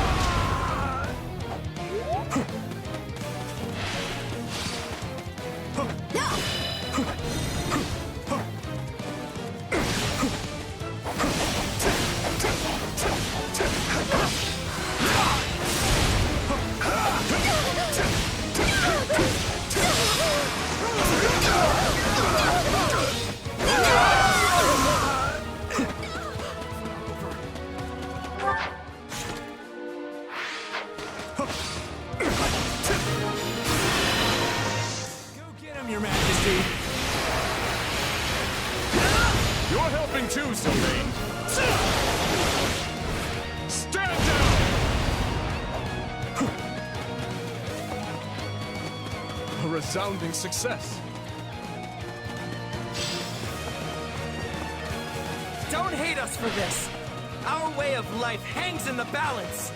Your Majesty! You're helping too, Sreng. Stand down! A resounding success. Don't hate us for this. Our way of life hangs in the balance.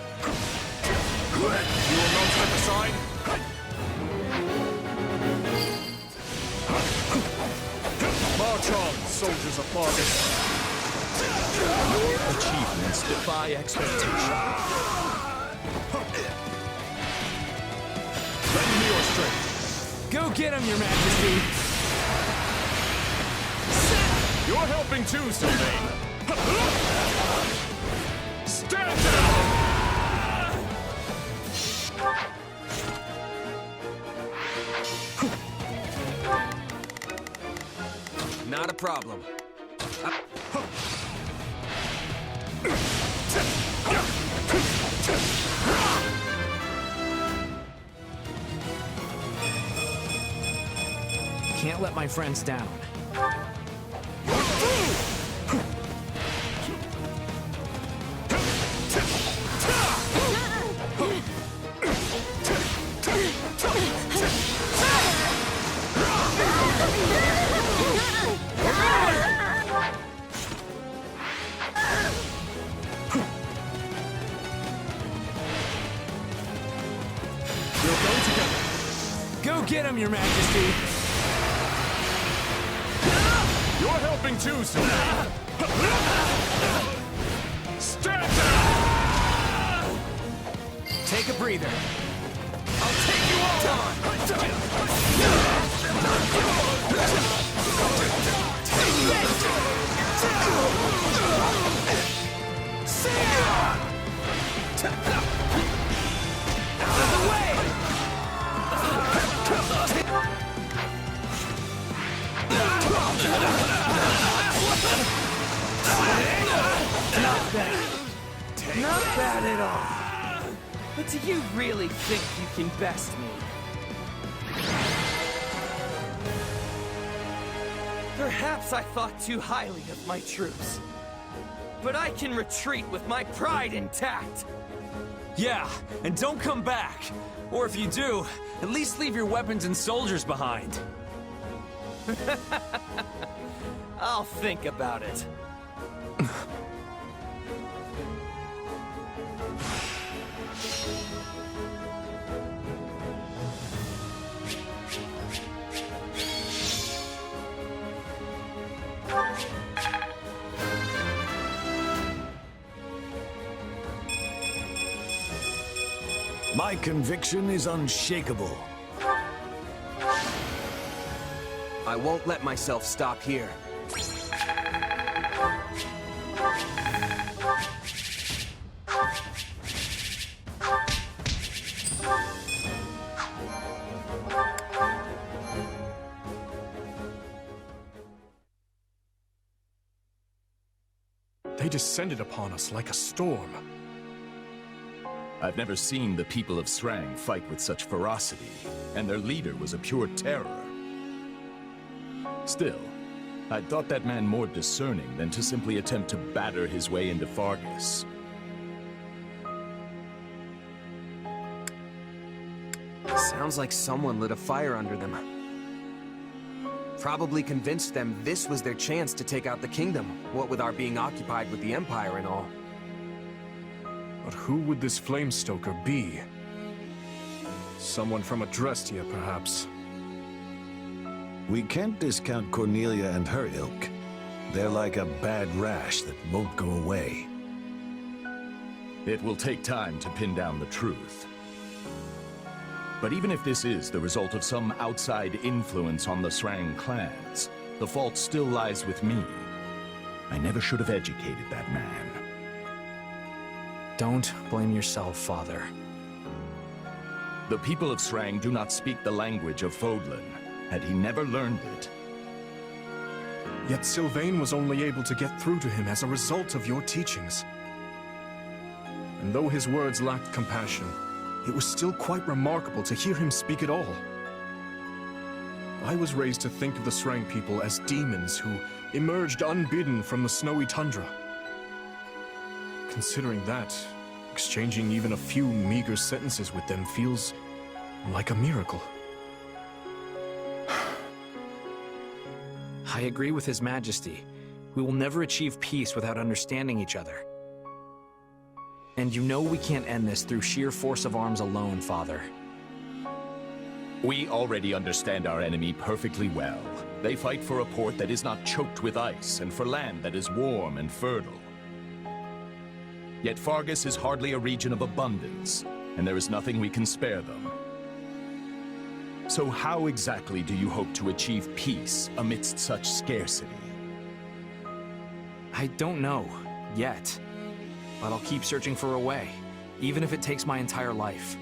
You will not step aside. March on, soldiers of Margus. Your achievements defy expectation. Lend me your strength. Go get him, Your Majesty! You're helping too, Sreng. Stand down! Not a problem. Can't let my friends down. Go get him, Your Majesty! You're helping too, Sreng. Stand down! Take a breather. I'll take you all on. Take this! Out of the way! Not bad. Not bad at all. But do you really think you can best me? Perhaps I thought too highly of my troops. But I can retreat with my pride intact. Yeah, and don't come back. Or if you do, at least leave your weapons and soldiers behind. I'll think about it. My conviction is unshakable. I won't let myself stop here. They descended upon us like a storm. I've never seen the people of Sreng fight with such ferocity, and their leader was a pure terror. Still, I thought that man more discerning than to simply attempt to batter his way into Fargus. Sounds like someone lit a fire under them. Probably convinced them this was their chance to take out the kingdom, what with our being occupied with the Empire and all. But who would this Flamestoker be? Someone from Adrestia, perhaps. We can't discount Cornelia and her ilk. They're like a bad rash that won't go away. It will take time to pin down the truth. But even if this is the result of some outside influence on the Sreng clans, the fault still lies with me. I never should have educated that man. Don't blame yourself, Father. The people of Sreng do not speak the language of Fodlan. Had he never learned it? Yet Sylvain was only able to get through to him as a result of your teachings. And though his words lacked compassion, it was still quite remarkable to hear him speak at all. I was raised to think of the Sreng people as demons who emerged unbidden from the snowy tundra. Considering that, exchanging even a few meager sentences with them feels like a miracle. I agree with His Majesty. We will never achieve peace without understanding each other. And you know we can't end this through sheer force of arms alone, Father. We already understand our enemy perfectly well. They fight for a port that is not choked with ice, and for land that is warm and fertile. Yet Fargus is hardly a region of abundance, and there is nothing we can spare them. So how exactly do you hope to achieve peace amidst such scarcity? I don't know, yet. But I'll keep searching for a way, even if it takes my entire life.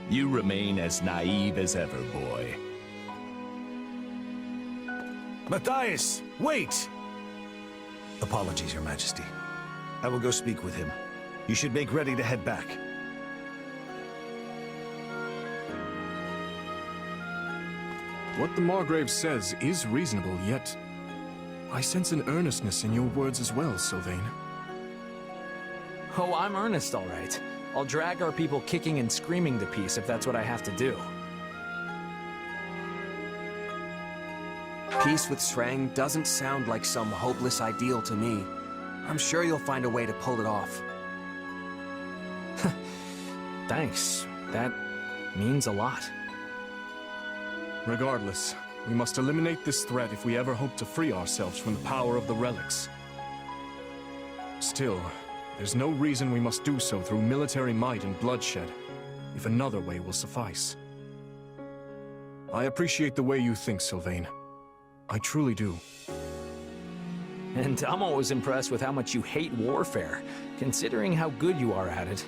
You remain as naive as ever, boy. Matthias, wait! Apologies, Your Majesty. I will go speak with him. You should make ready to head back. What the Margrave says is reasonable, yet I sense an earnestness in your words as well, Sylvain. Oh, I'm earnest, all right. I'll drag our people kicking and screaming to peace if that's what I have to do. Peace with Sreng doesn't sound like some hopeless ideal to me. I'm sure you'll find a way to pull it off. Thanks. That means a lot. Regardless, we must eliminate this threat if we ever hope to free ourselves from the power of the relics. Still, there's no reason we must do so through military might and bloodshed, if another way will suffice. I appreciate the way you think, Sylvain. I truly do. And I'm always impressed with how much you hate warfare, considering how good you are at it.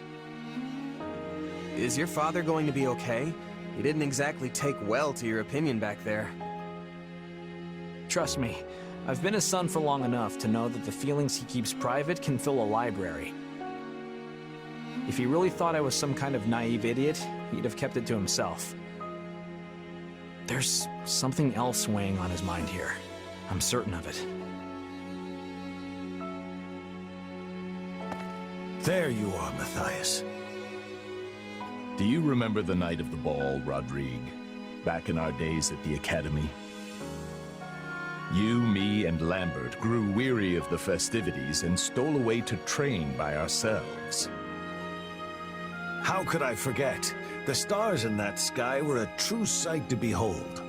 Is your father going to be okay? He didn't exactly take well to your opinion back there. Trust me, I've been his son for long enough to know that the feelings he keeps private can fill a library. If he really thought I was some kind of naive idiot, he'd have kept it to himself. There's something else weighing on his mind here. I'm certain of it. There you are, Matthias. Do you remember the night of the ball, Rodrigue? Back in our days at the Academy? You, me, and Lambert grew weary of the festivities and stole away to train by ourselves. How could I forget? The stars in that sky were a true sight to behold.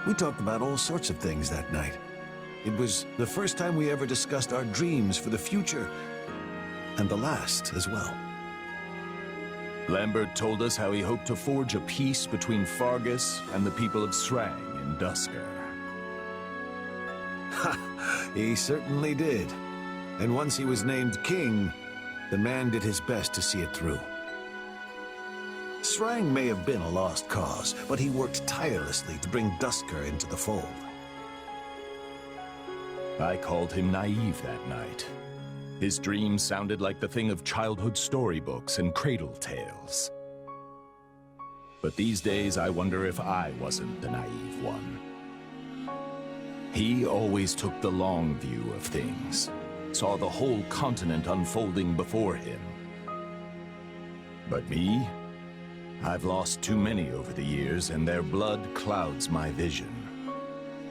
We talked about all sorts of things that night. It was the first time we ever discussed our dreams for the future, and the last as well. Lambert told us how he hoped to forge a peace between Fargus and the people of Sreng in Dusker. Ha! He certainly did. And once he was named king, the man did his best to see it through. Sreng may have been a lost cause, but he worked tirelessly to bring Dusker into the fold. I called him naive that night. His dreams sounded like the thing of childhood storybooks and cradle tales. But these days, I wonder if I wasn't the naive one. He always took the long view of things, saw the whole continent unfolding before him. But me? I've lost too many over the years, and their blood clouds my vision.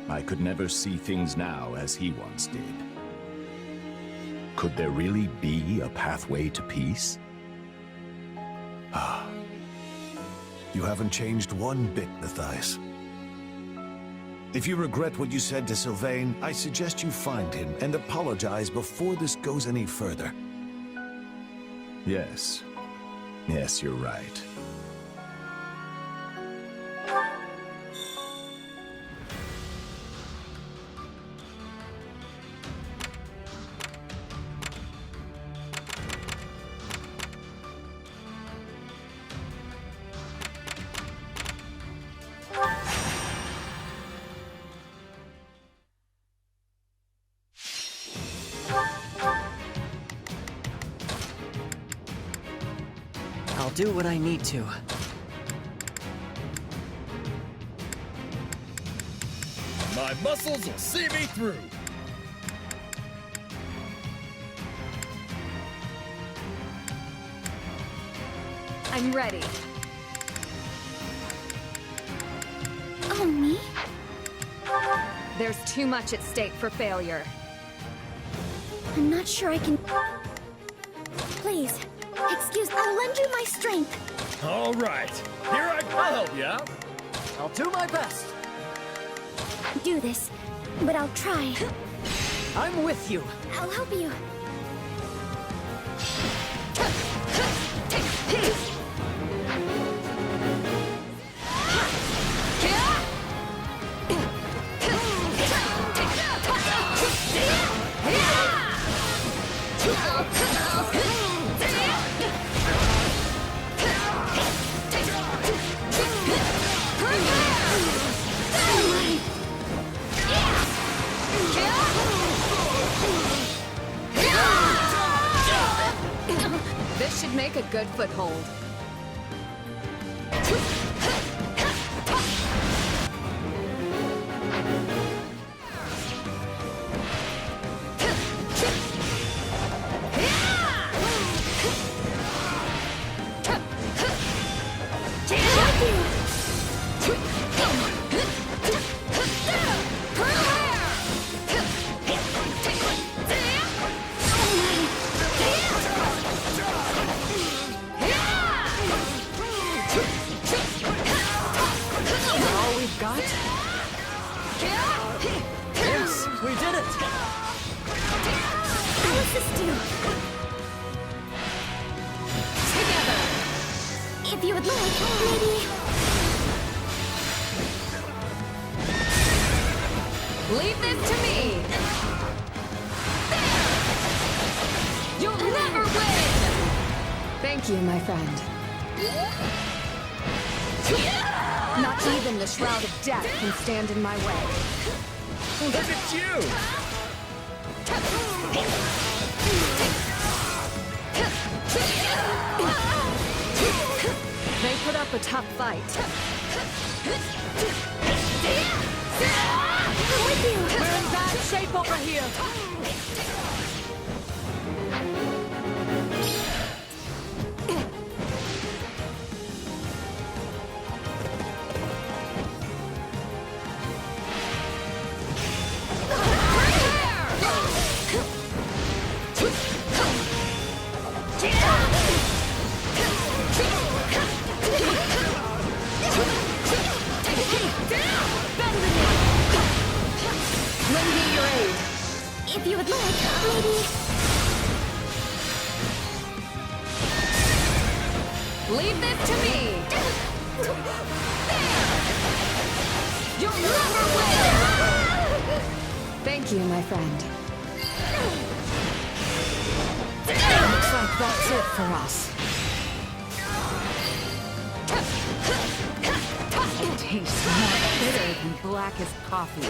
I could never see things now as he once did. Could there really be a pathway to peace? Ah. You haven't changed one bit, Matthias. If you regret what you said to Sylvain, I suggest you find him and apologize before this goes any further. Yes. Yes, you're right. I'll do what I need to. My muscles will see me through. I'm ready. Oh, me? There's too much at stake for failure. I'm not sure I can... Please, excuse me. I'll lend you my strength. All right. I'll help you out. I'll do my best. Do this, but I'll try. I'm with you. I'll help you. This should make a good foothold. If you would like, maybe... Leave this to me! There! You'll never win! Thank you, my friend. Not even the Shroud of Death can stand in my way. Look at you! Thank put up a tough fight. We're in bad shape over here. If you would like, maybe... Leave this to me! You'll never win! Thank you, my friend. Looks like that's it for us. It tastes more bitter than blackest coffee.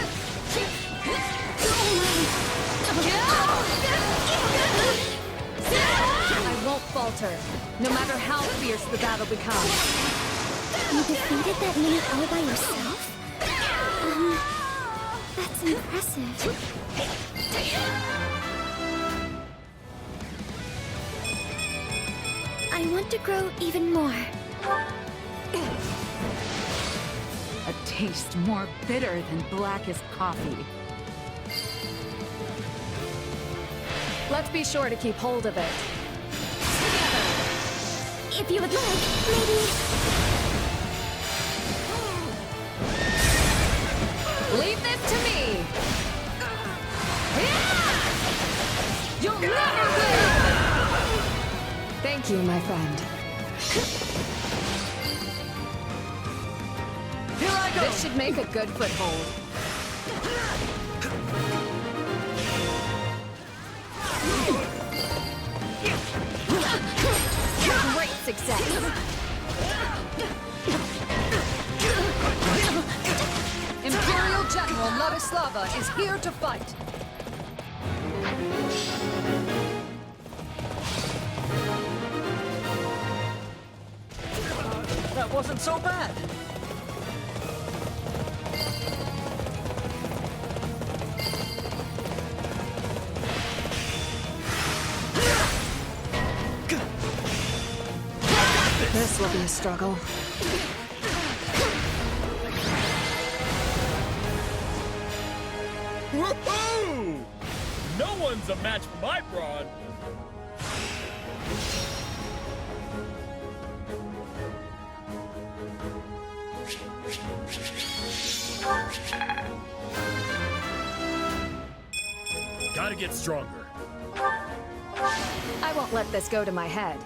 I won't falter, no matter how fierce the battle becomes. You defeated that mini all by yourself? That's impressive. I want to grow even more. A taste more bitter than blackest coffee. Let's be sure to keep hold of it. If you would like, maybe... Leave this to me! You'll never win! Thank you, my friend. Here I go! This should make a good foothold. Great success! Imperial General Vladislava is here to fight! That wasn't so bad. This will be a struggle. Woohoo! No one's a match for my brawn. Gotta get stronger. I won't let this go to my head.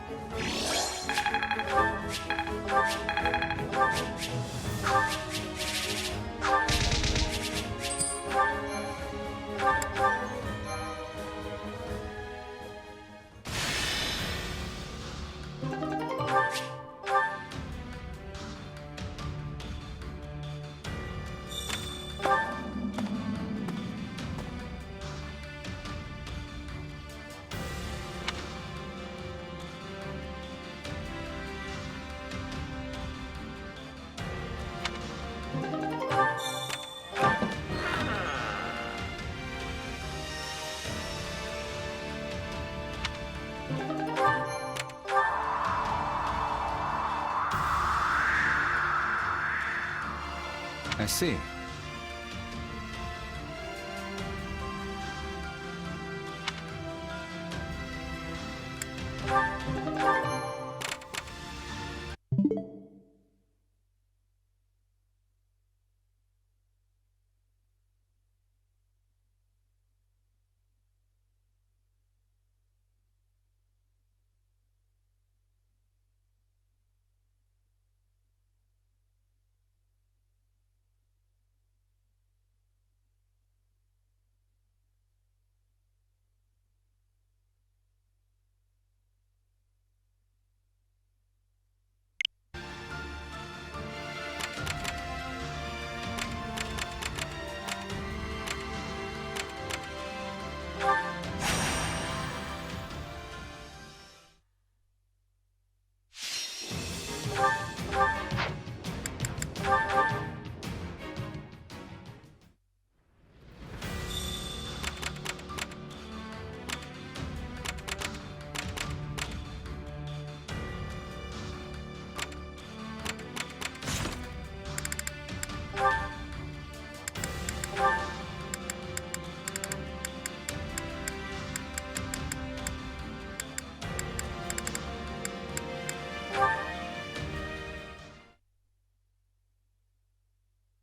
I see.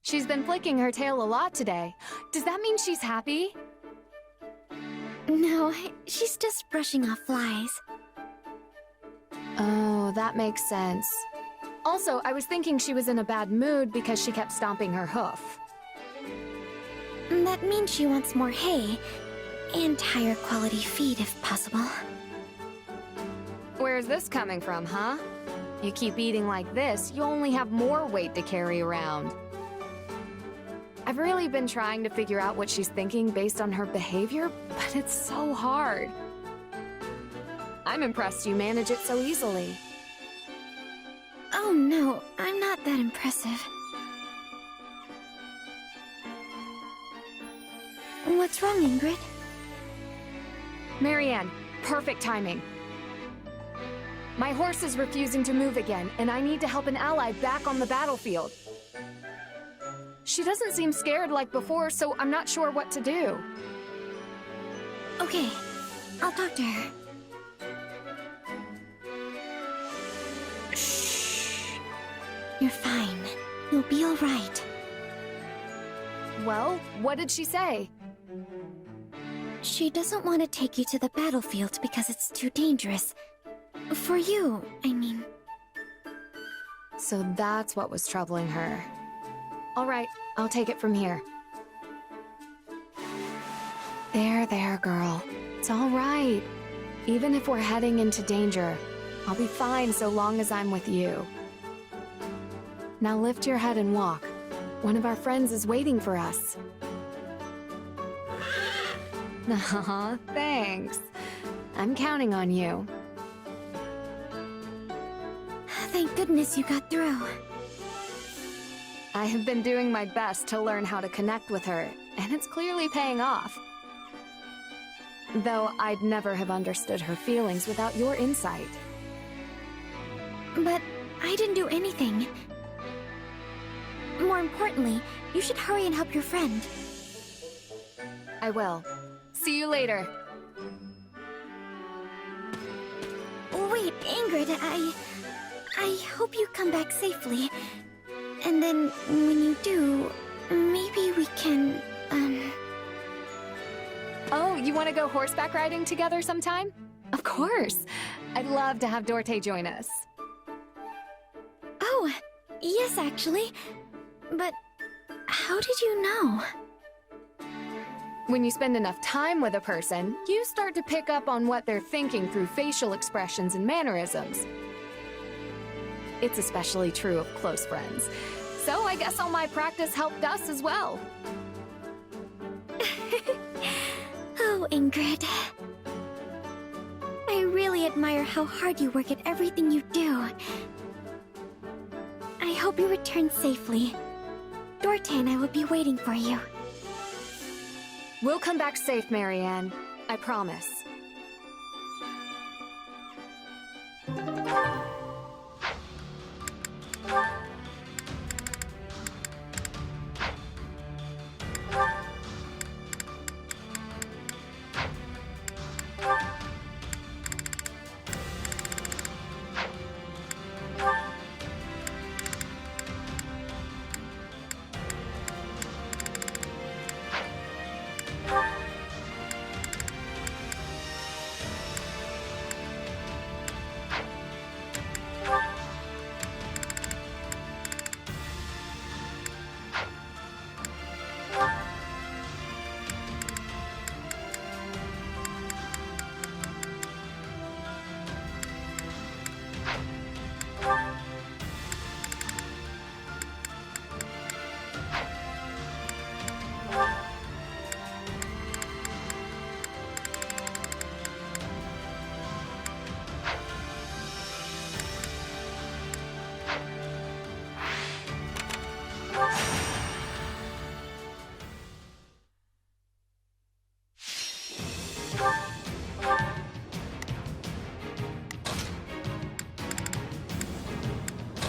She's been flicking her tail a lot today. Does that mean she's happy? No, she's just brushing off flies. Oh, that makes sense. Also, I was thinking she was in a bad mood because she kept stomping her hoof. That means she wants more hay, and higher quality feed if possible. Where's this coming from, huh? You keep eating like this, you only have more weight to carry around. I've really been trying to figure out what she's thinking based on her behavior, but it's so hard. I'm impressed you manage it so easily. Oh no, I'm not that impressive. What's wrong, Ingrid? Marianne, perfect timing. My horse is refusing to move again, and I need to help an ally back on the battlefield. She doesn't seem scared like before, so I'm not sure what to do. Okay, I'll talk to her. Shh. You're fine. You'll be all right. Well, what did she say? She doesn't want to take you to the battlefield because it's too dangerous. For you, I mean. So that's what was troubling her. All right, I'll take it from here. There, girl. It's all right. Even if we're heading into danger, I'll be fine so long as I'm with you. Now lift your head and walk. One of our friends is waiting for us. Aw, thanks. I'm counting on you. Thank goodness you got through. I have been doing my best to learn how to connect with her, and it's clearly paying off. Though I'd never have understood her feelings without your insight. But I didn't do anything. More importantly, you should hurry and help your friend. I will. See you later. Wait, Ingrid, I hope you come back safely. And then, when you do, maybe we can, Oh, you want to go horseback riding together sometime? Of course. I'd love to have Dorte join us. Oh, yes, actually. But how did you know? When you spend enough time with a person, you start to pick up on what they're thinking through facial expressions and mannerisms. It's especially true of close friends. So I guess all my practice helped us as well. Oh, Ingrid. I really admire how hard you work at everything you do. I hope you return safely. Dorte and I will be waiting for you. We'll come back safe, Marianne. I promise.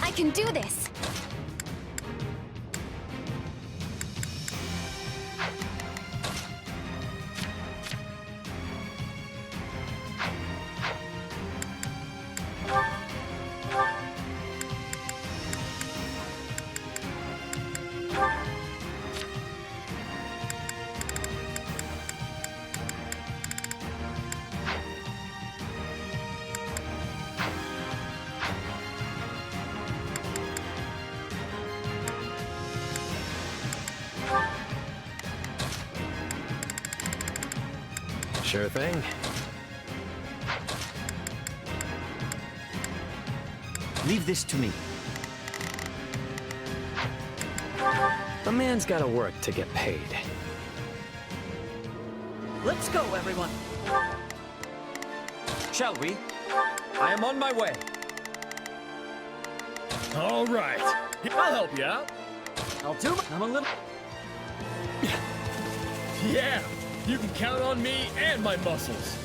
I can do this! Sure thing. Leave this to me. A man's gotta work to get paid. Let's go, everyone. Shall we? I am on my way. All right. I'll help you out. I'll do my... I'm a little... Yeah, you can count on me and my muscles.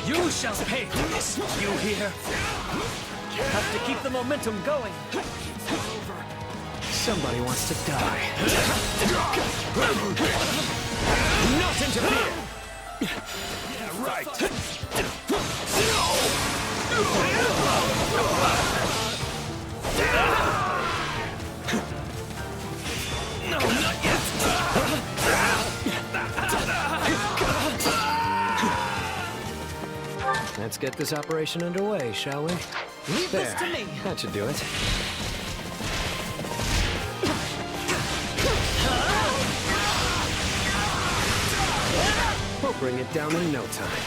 You shall pay for this, you hear? Have to keep the momentum going. Somebody wants to die. Not interfere! Yeah, right. No, not yet! Let's get this operation underway, shall we? Leave this to me. That should do it. We'll bring it down in no time.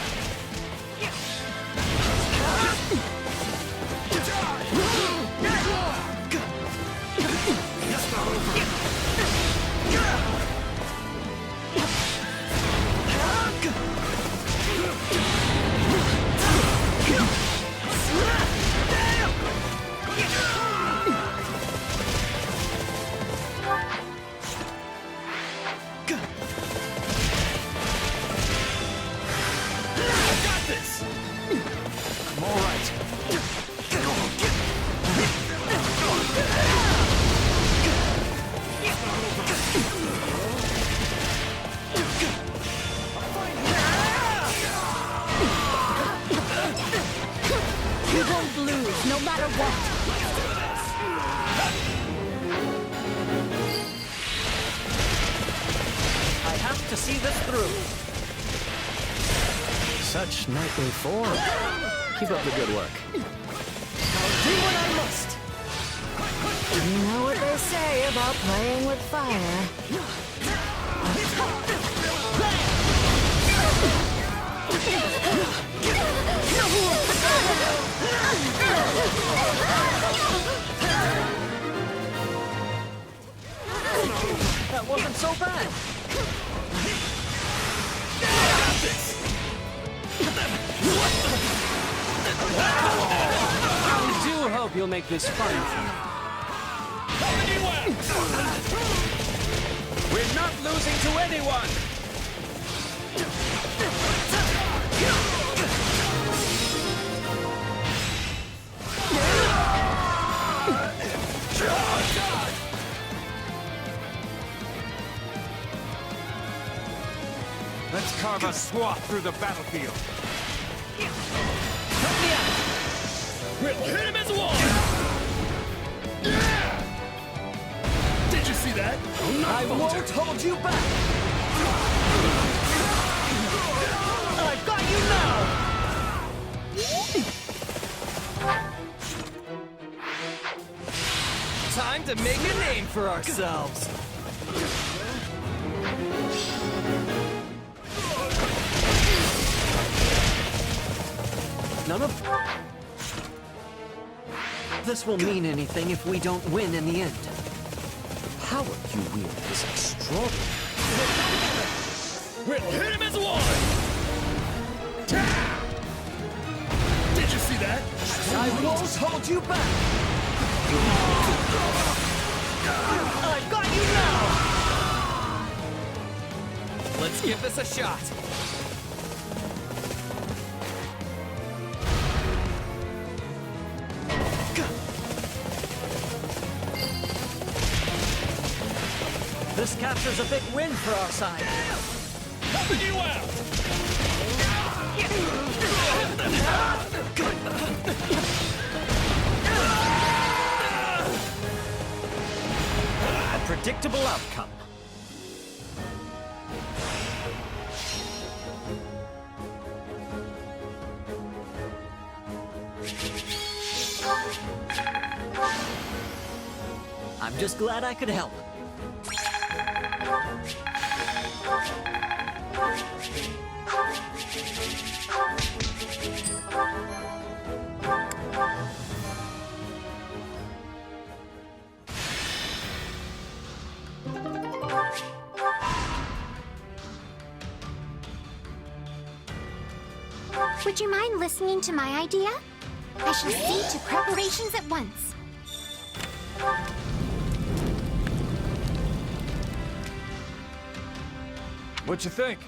You won't lose, no matter what. I have to see this through. Such knightly form. Keep up the good work. I'll do what I must. You know what they say about playing with fire. That wasn't so bad. I do hope you'll make this fun for me. We're not losing to anyone! Let's carve a swath through the battlefield. We'll hit him as one! Did you see that? I won't hold you back. I've got you now. Time to make a name for ourselves. None of this will mean anything if we don't win in the end. The power you wield is extraordinary. We'll hit him as one! Did you see that? I won't hold you back. I've got you now. Let's give this a shot. This captures a big win for our side. Helping you out! A predictable outcome. I'm just glad I could help. Would you mind listening to my idea? I shall see to preparations at once. What you think?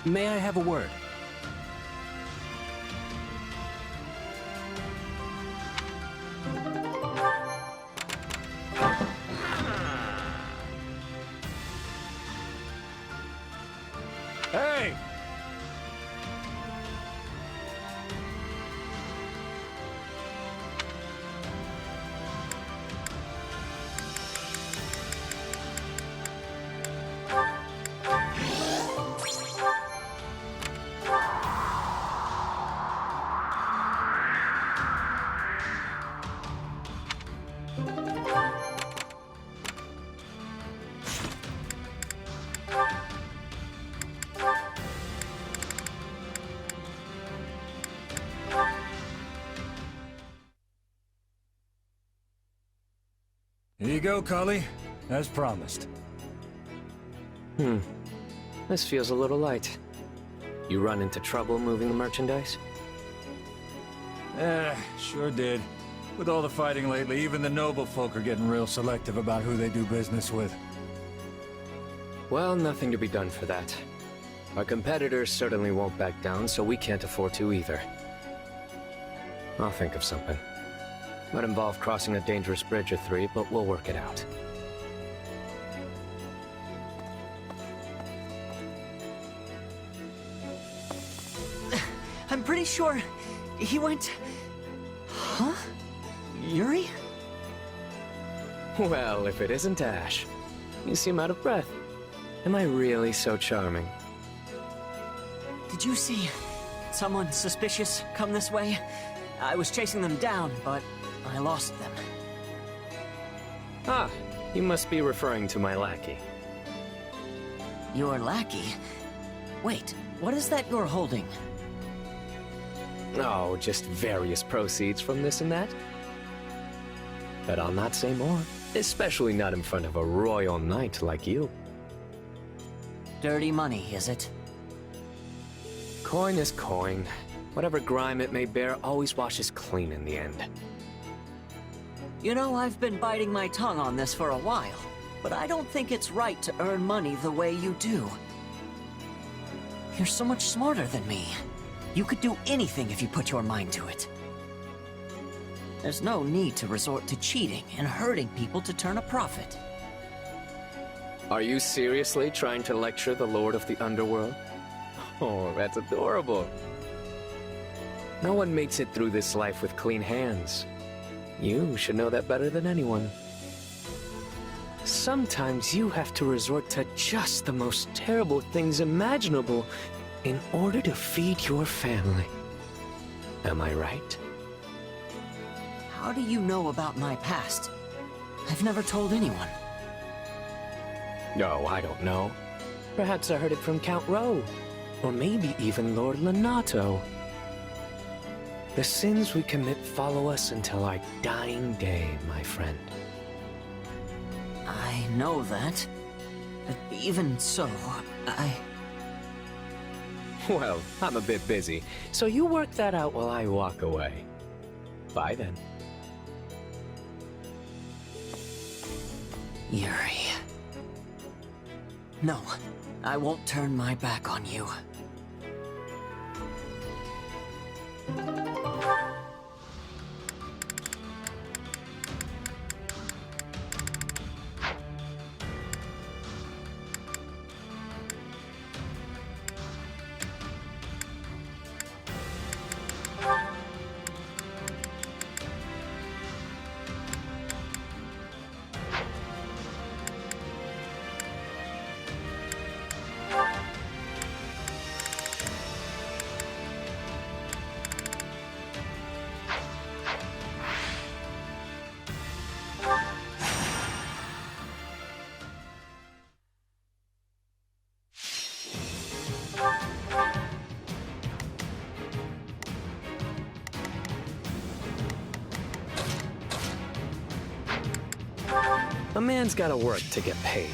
May I have a word? Hey! Here you go, Cully. As promised. This feels a little light. You run into trouble moving the merchandise? Sure did. With all the fighting lately, even the noble folk are getting real selective about who they do business with. Well, nothing to be done for that. Our competitors certainly won't back down, so we can't afford to either. I'll think of something. Might involve crossing a dangerous bridge or three, but we'll work it out. I'm pretty sure he went... Huh? Yuri? Well, if it isn't Ash. You seem out of breath. Am I really so charming? Did you see someone suspicious come this way? I was chasing them down, but I lost them. Ah, you must be referring to my lackey. Your lackey? Wait, what is that you're holding? Oh, just various proceeds from this and that. But I'll not say more, especially not in front of a royal knight like you. Dirty money, is it? Coin is coin. Whatever grime it may bear always washes clean in the end. You know, I've been biting my tongue on this for a while, but I don't think it's right to earn money the way you do. You're so much smarter than me. You could do anything if you put your mind to it. There's no need to resort to cheating and hurting people to turn a profit. Are you seriously trying to lecture the Lord of the Underworld? Oh, that's adorable. No one makes it through this life with clean hands. You should know that better than anyone. Sometimes you have to resort to just the most terrible things imaginable in order to feed your family. Am I right? How do you know about my past? I've never told anyone. No, I don't know. Perhaps I heard it from Count Rowe. Or maybe even Lord Lenato. The sins we commit follow us until our dying day, my friend. I know that. But even so, Well, I'm a bit busy, so you work that out while I walk away. Bye then. Yuri. No, I won't turn my back on you. A man's gotta work to get paid.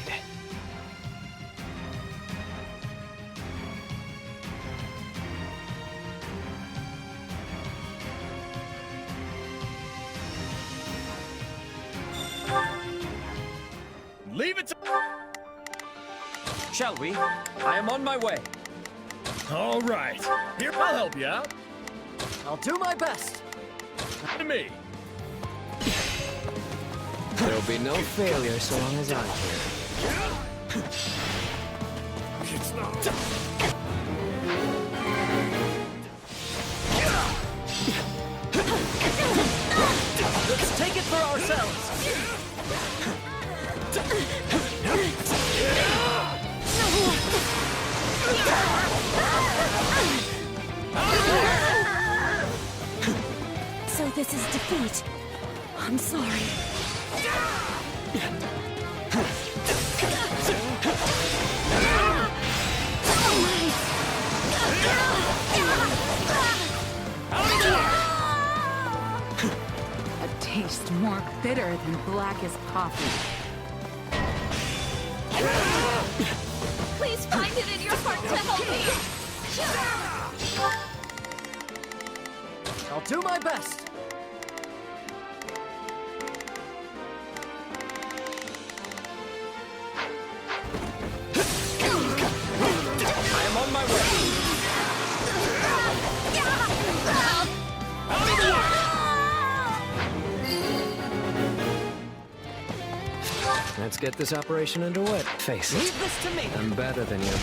Leave it to... Shall we? I am on my way. All right. Here, I'll help you out. I'll do my best. To me. There'll be no failure so long as I'm here. Let's take it for ourselves. So this is defeat. I'm sorry. A taste more bitter than blackest coffee. Please find it in your heart to help me. I'll do my best. I am on my way. Let's get this operation underway. Face it. Leave this to me. I'm better than you.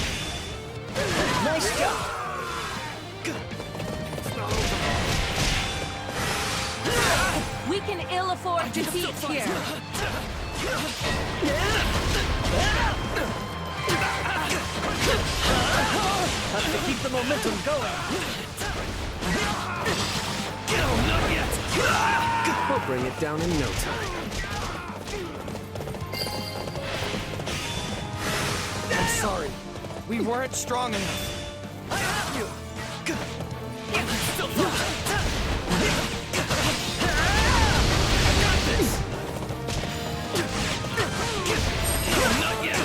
Nice job. We can ill afford defeat here. Have to keep the momentum going. Not yet. We'll bring it down in no time. I'm sorry. We weren't strong enough. I have you. Not yet.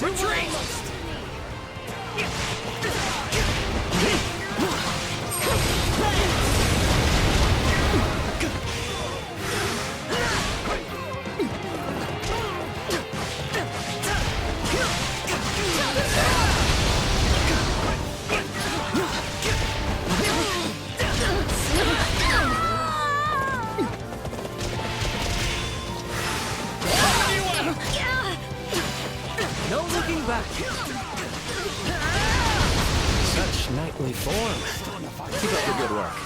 Retreat! No looking back. Such knightly form. Keep up the good work.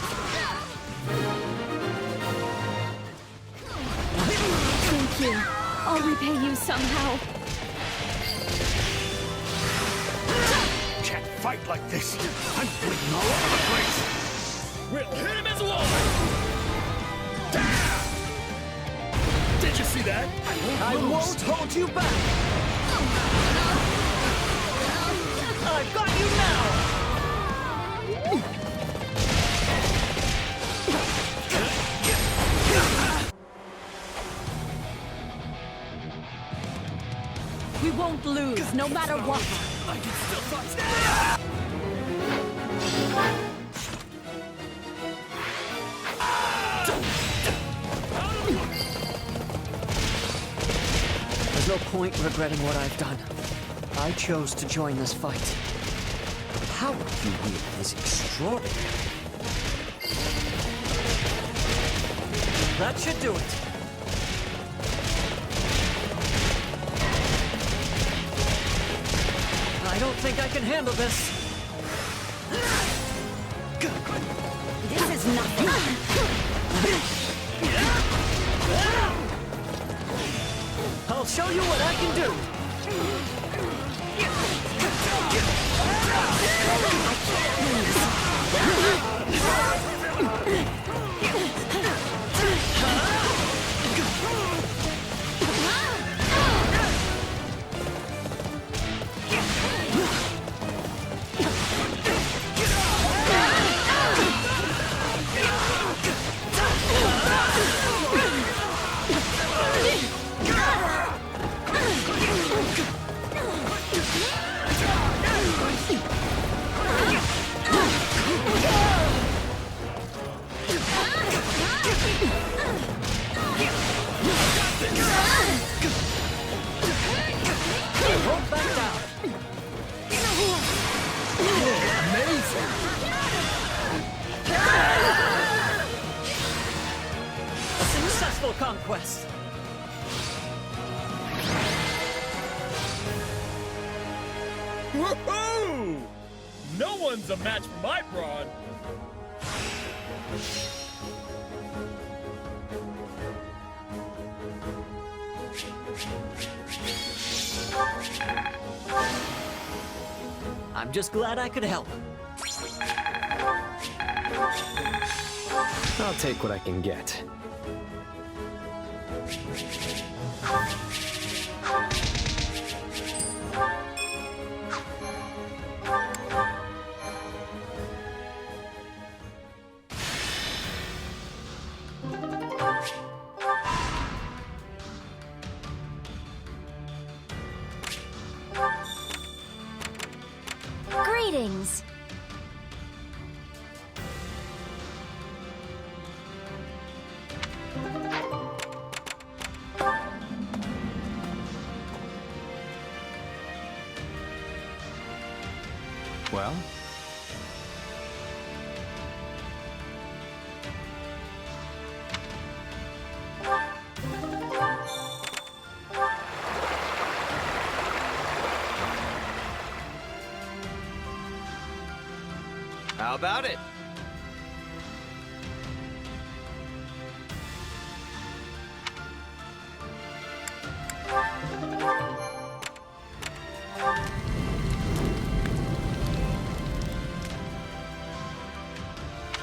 Thank you. I'll repay you somehow. Can't fight like this. I'm bleeding all over the place. We'll hit him as one. Did you see that? I won't hold you back. I've got you now. We won't lose, no matter what. I can still fight. There's no point regretting what I've done. I chose to join this fight. The power you wield is extraordinary. That should do it. I don't think I can handle this. This is nothing. I'll show you what I can do. Conquest. Woohoo! No one's a match for my brawn. I'm just glad I could help. I'll take what I can get. Greetings. Well? How about it?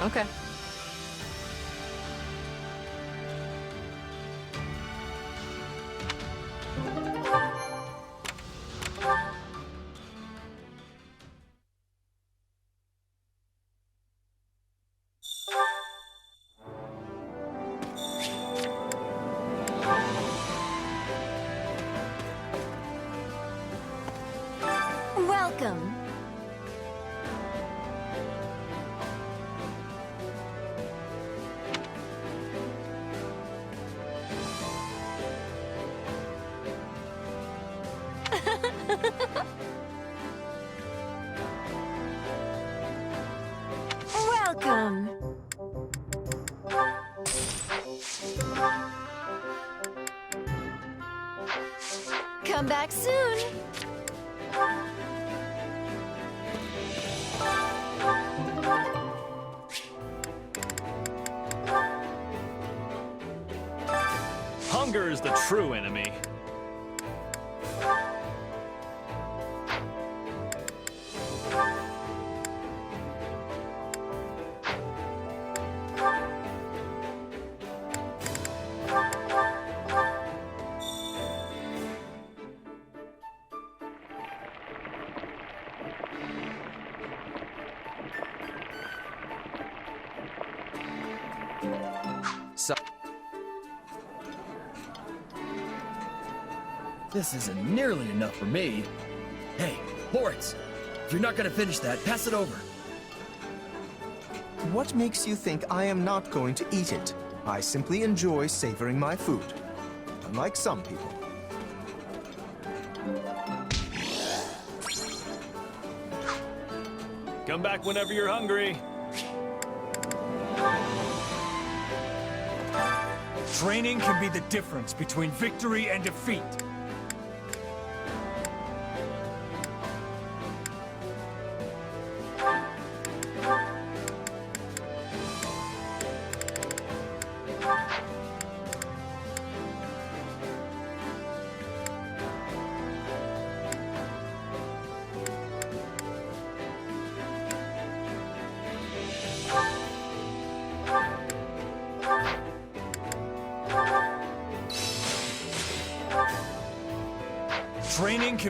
Okay. Welcome. Welcome. Come back soon. Hunger is the true enemy. So This isn't nearly enough for me. Hey, Lawrence, if you're not gonna finish that, pass it over. What makes you think I am not going to eat it? I simply enjoy savoring my food. Unlike some people. come back whenever you're hungry. Training can be the difference between victory and defeat.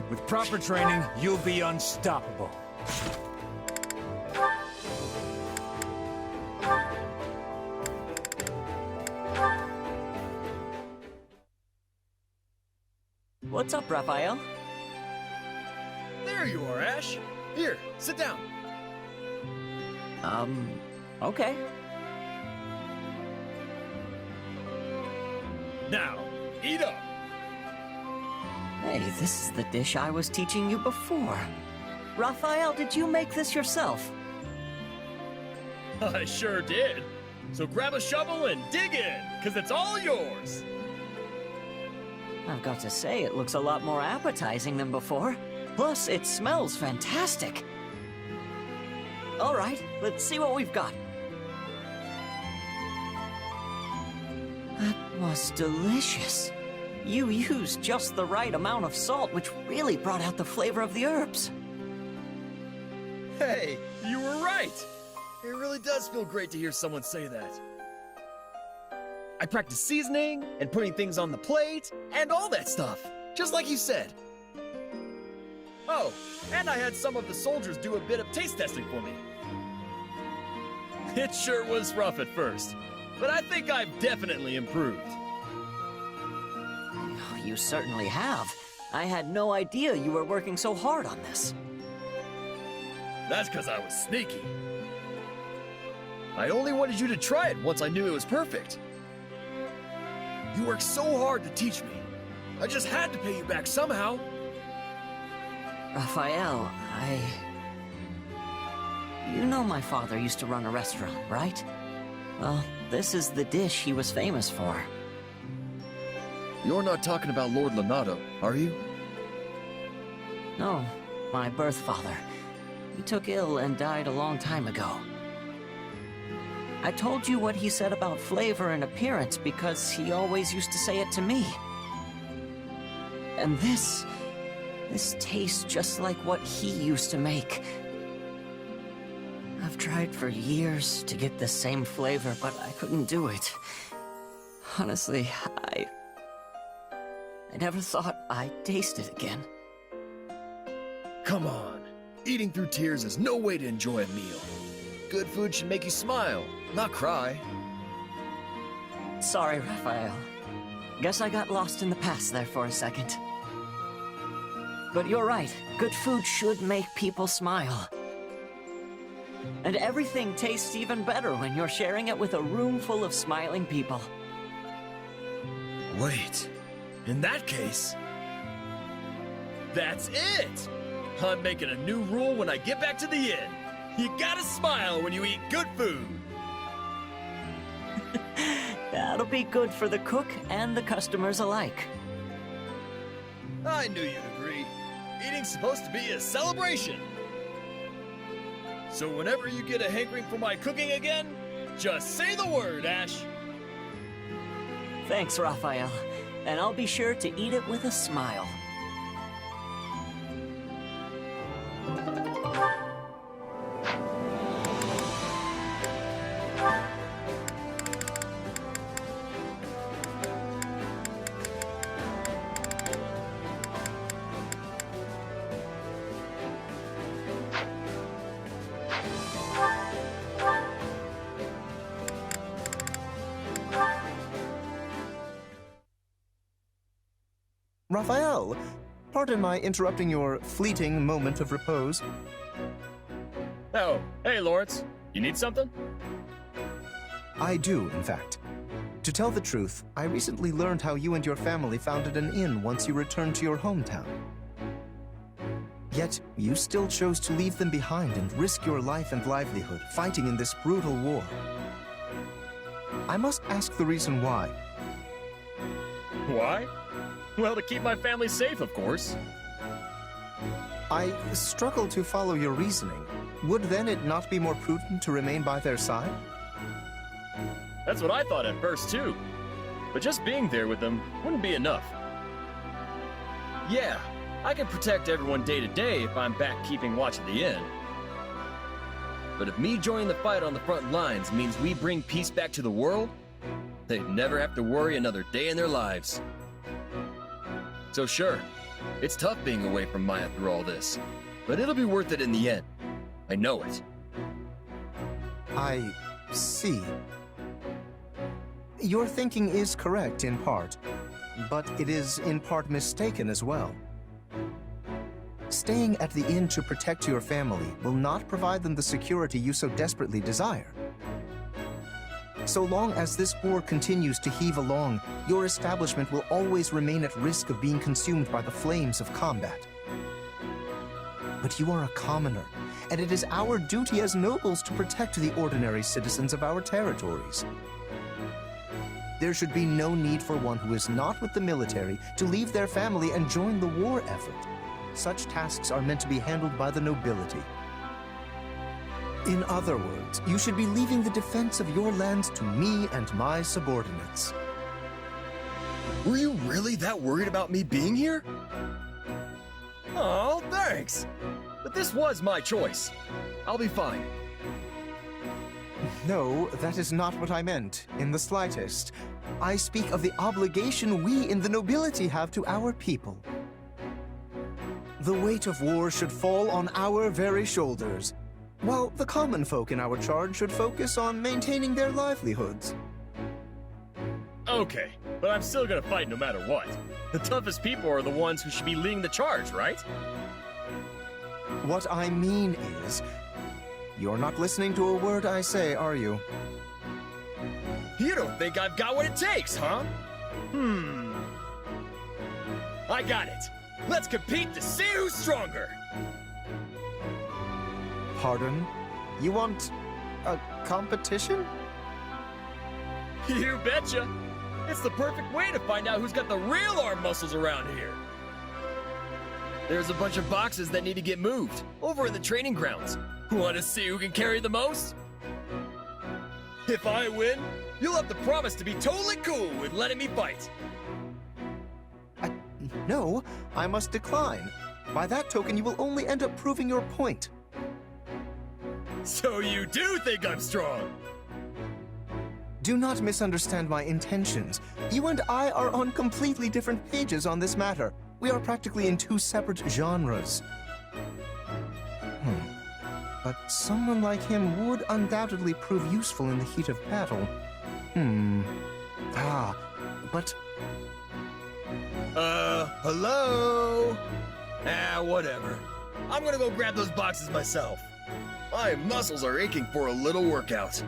With proper training, you'll be unstoppable. What's up, Raphael? There you are, Ash. Here, sit down. Okay. Now, eat up. Hey, this is the dish I was teaching you before. Raphael, did you make this yourself? I sure did. So grab a shovel and dig in, because it's all yours. I've got to say, it looks a lot more appetizing than before. Plus, it smells fantastic. All right, let's see what we've got. That was delicious. You used just the right amount of salt, which really brought out the flavor of the herbs. Hey, you were right. It really does feel great to hear someone say that. I practiced seasoning and putting things on the plate and all that stuff, just like you said. Oh, and I had some of the soldiers do a bit of taste testing for me. It sure was rough at first, but I think I've definitely improved. You certainly have. I had no idea you were working so hard on this. That's because I was sneaky. I only wanted you to try it once I knew it was perfect. You worked so hard to teach me. I just had to pay you back somehow. Raphael, You know my father used to run a restaurant, right? Well, this is the dish he was famous for. You're not talking about Lord Leonardo, are you? No, my birth father. He took ill and died a long time ago. I told you what he said about flavor and appearance because he always used to say it to me. And this tastes just like what he used to make. I've tried for years to get the same flavor, but I couldn't do it. Honestly, I never thought I'd taste it again. Come on. Eating through tears is no way to enjoy a meal. Good food should make you smile, not cry. Sorry, Raphael. Guess I got lost in the past there for a second. But you're right. Good food should make people smile. And everything tastes even better when you're sharing it with a room full of smiling people. Wait. In that case... That's it! I'm making a new rule when I get back to the inn. You gotta smile when you eat good food. That'll be good for the cook and the customers alike. I knew you'd agree. Eating's supposed to be a celebration. So whenever you get a hankering for my cooking again, just say the word, Ash. Thanks, Raphael. And I'll be sure to eat it with a smile. Raphael, pardon my interrupting your fleeting moment of repose. Oh, hey, Lawrence. You need something? I do, in fact. To tell the truth, I recently learned how you and your family founded an inn once you returned to your hometown. Yet, you still chose to leave them behind and risk your life and livelihood fighting in this brutal war. I must ask the reason why. Why? Well, to keep my family safe, of course. I struggle to follow your reasoning. Would then it not be more prudent to remain by their side? That's what I thought at first, too. But just being there with them wouldn't be enough. Yeah, I can protect everyone day to day if I'm back keeping watch at the inn. But if me joining the fight on the front lines means we bring peace back to the world, they'd never have to worry another day in their lives. So sure, it's tough being away from Maya through all this, but it'll be worth it in the end. I know it. I see. Your thinking is correct in part, but it is in part mistaken as well. Staying at the inn to protect your family will not provide them the security you so desperately desire. So long as this war continues to heave along, your establishment will always remain at risk of being consumed by the flames of combat. But you are a commoner, and it is our duty as nobles to protect the ordinary citizens of our territories. There should be no need for one who is not with the military to leave their family and join the war effort. Such tasks are meant to be handled by the nobility. In other words, you should be leaving the defense of your lands to me and my subordinates. Were you really that worried about me being here? Oh, thanks. But this was my choice. I'll be fine. No, that is not what I meant, in the slightest. I speak of the obligation we in the nobility have to our people. The weight of war should fall on our very shoulders, while the common folk in our charge should focus on maintaining their livelihoods. Okay, but I'm still gonna fight no matter what. The toughest people are the ones who should be leading the charge, right? What I mean is, you're not listening to a word I say, are you? You don't think I've got what it takes, huh? I got it. Let's compete to see who's stronger. Pardon? You want a competition? You betcha. It's the perfect way to find out who's got the real arm muscles around here. There's a bunch of boxes that need to get moved over in the training grounds. Want to see who can carry the most? If I win, you'll have to promise to be totally cool with letting me fight. No, I must decline. By that token, you will only end up proving your point. So you do think I'm strong? Do not misunderstand my intentions. You and I are on completely different pages on this matter. We are practically in two separate genres. But someone like him would undoubtedly prove useful in the heat of battle. But... hello? Whatever. I'm gonna go grab those boxes myself. My muscles are aching for a little workout.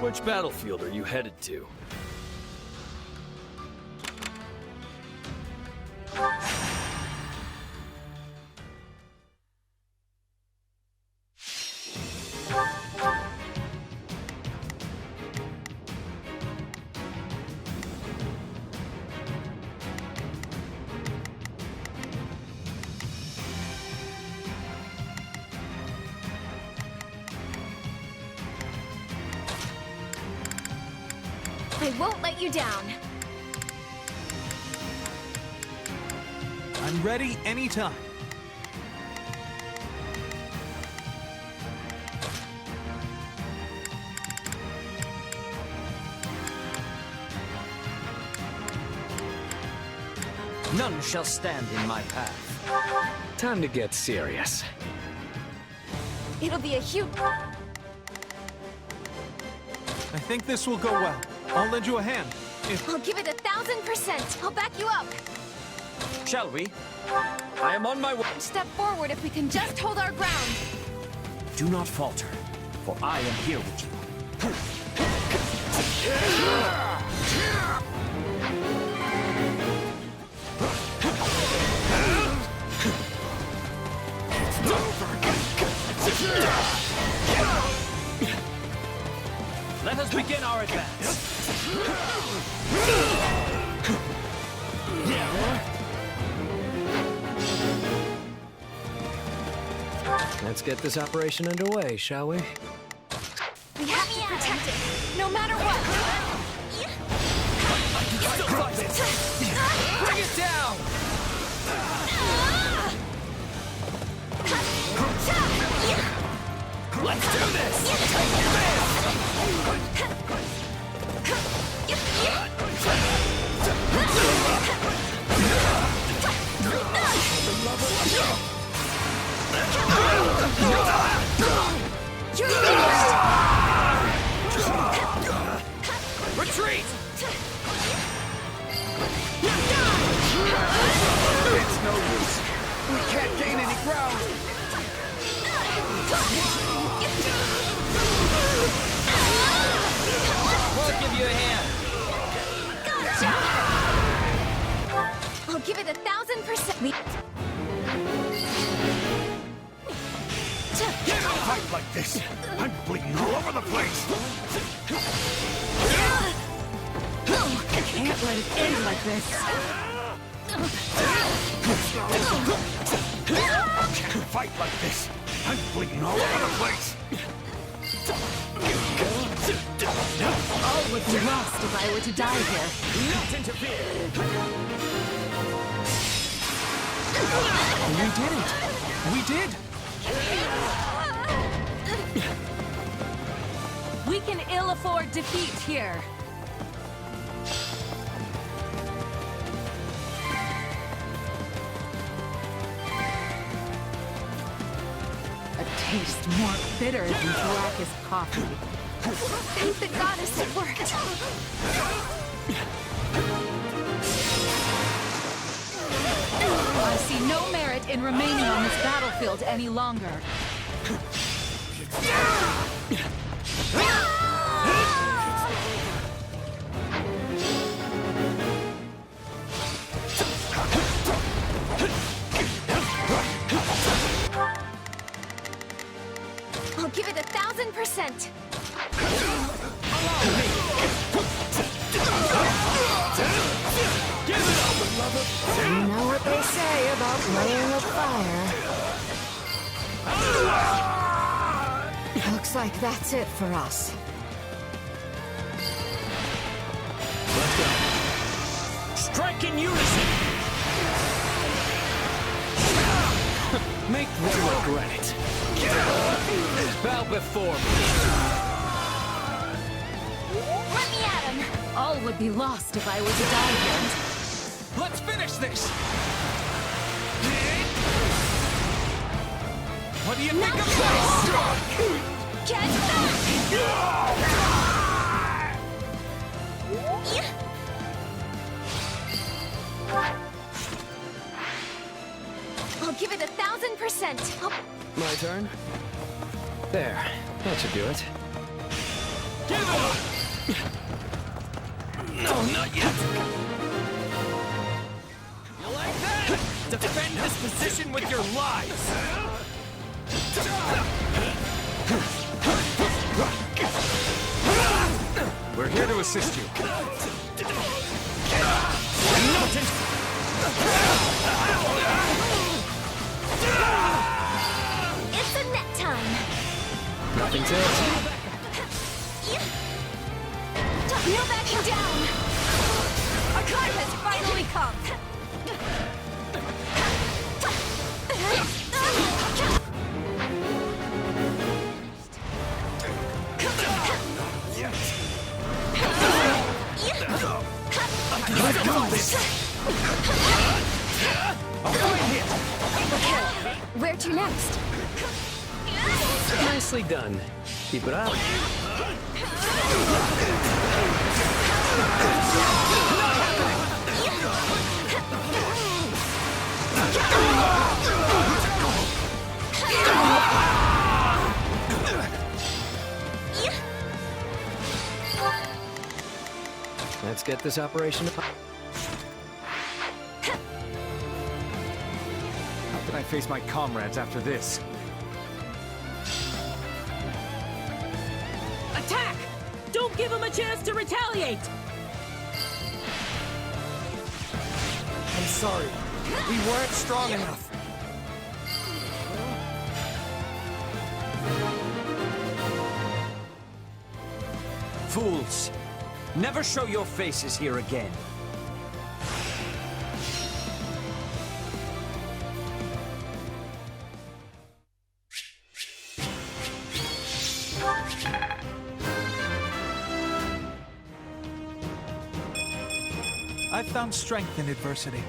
Which battlefield are you headed to? I won't let you down. I'm ready anytime. None shall stand in my path. Time to get serious. It'll be a huge... I think this will go well. I'll lend you a hand. I'll give it 1,000%. I'll back you up. Shall we? I am on my way. Step forward if we can just hold our ground. Do not falter, for I am here with you. Let us begin our advance. Let's get this operation underway, shall we? We have to protect it, no matter what. Bring it down! Let's do this! Retreat! It's no use. We can't gain any ground. We'll give you a hand. I'll give it 1,000%. Fight like this. I'm bleeding all over the place. I can't let it end like this. Fight like this. I'm bleeding all over the place. All would be lost if I were to die here. Not interfere. We did it! We did! We can ill afford defeat here. A taste more bitter than blackest coffee. Thank the goddess it worked. I see no merit in remaining on this battlefield any longer. I'll give it 1,000%. You know what they say about playing with fire. Looks like that's it for us. Let's go. Strike in unison. Make them regret it. Bow before me. Let me at him. All would be lost if I were to die here. Let's finish this! What do you think of this? Get back! I'll give it 1,000%. My turn? There. That should do it. Give it up! No, not yet! You like that? Defend this position with your lives! We're here to assist you. It's a net time. Nothing to it. No backing down! Our time has finally come! Where to next? Nicely done. Keep it up. Let's get this operation. How can I face my comrades after this? Attack! Don't give him a chance to retaliate! I'm sorry. We weren't strong enough. Fools! Never show your faces here again. I've found strength in adversity.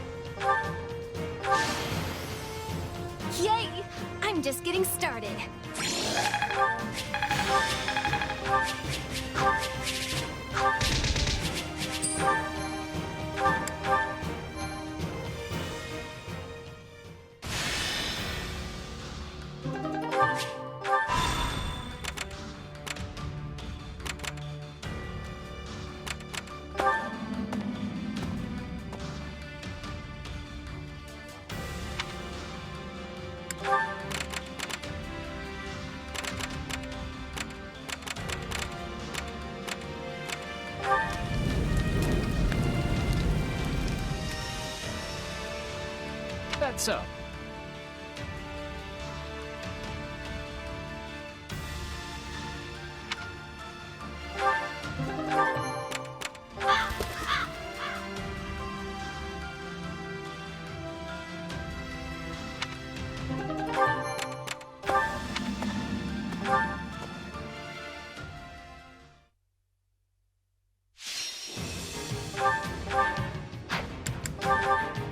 Yay! I'm just getting started. That's so.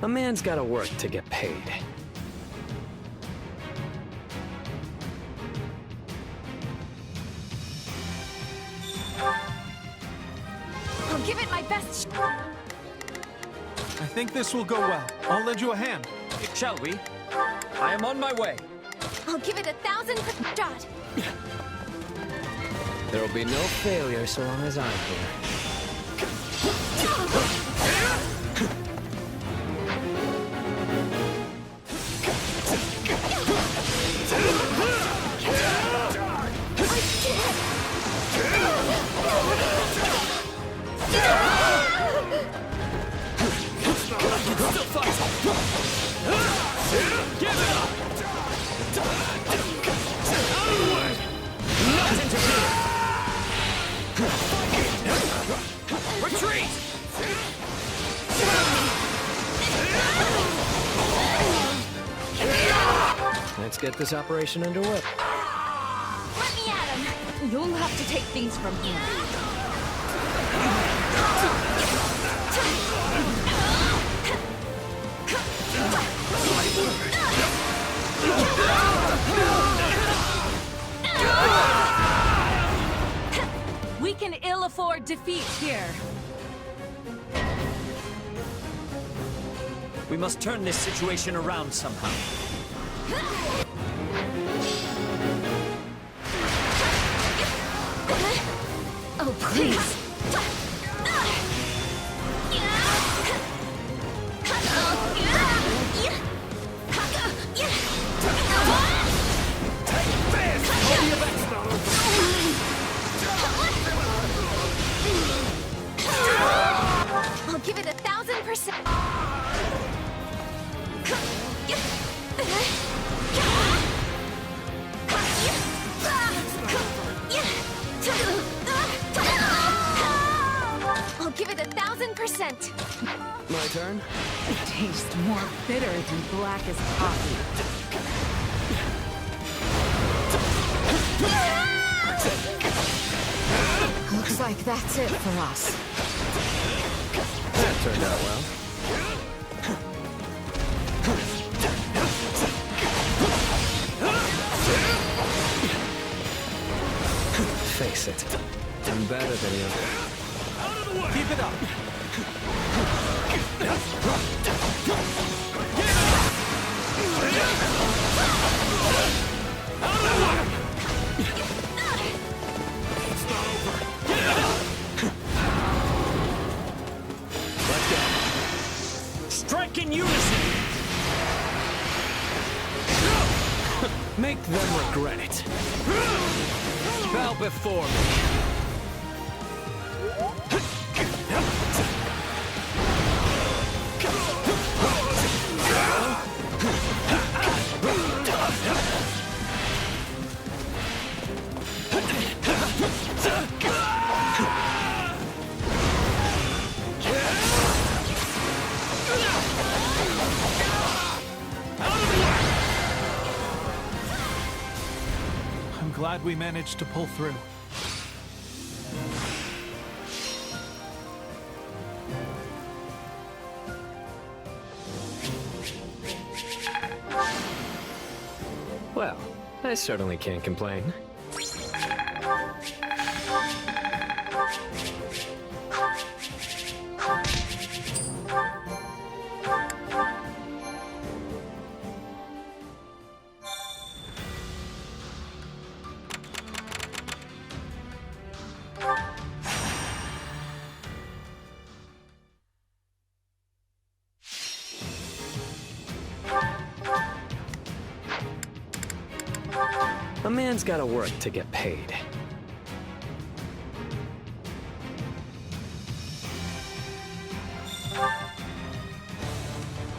A man's gotta work to get paid. I'll give it my best I think this will go well. I'll lend you a hand. Shall we? I am on my way. I'll give it 1,000% shot. There'll be no failure so long as I'm here. Give it up! Onward! Not interfere! Retreat! Let's get this operation underway. Let me at him! You'll have to take things from here. We can ill afford defeat here. We must turn this situation around somehow. Oh, please. I'll give it 1,000%. give it 1,000%. My turn? It tastes more bitter than black as coffee. Looks like that's it for us. That turned out well. Face it, I'm better than you. Keep it up. Let's go. Strike in unison! Make them regret it. Bow before me. I'm glad we managed to pull through. Well, I certainly can't complain. A man's gotta work to get paid.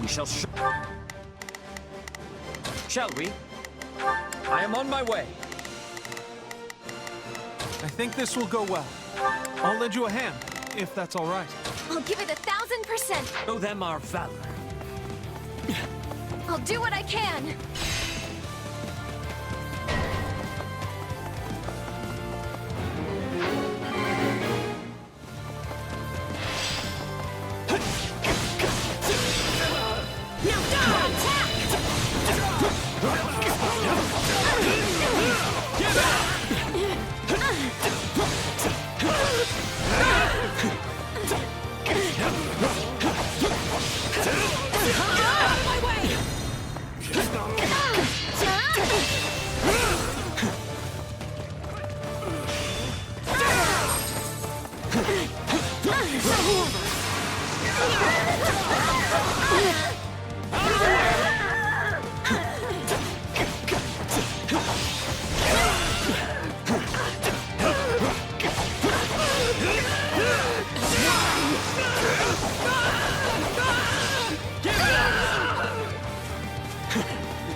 We shall Shall we? I am on my way. I think this will go well. I'll lend you a hand, if that's all right. I'll give it 1,000%. Show them our valor. I'll do what I can.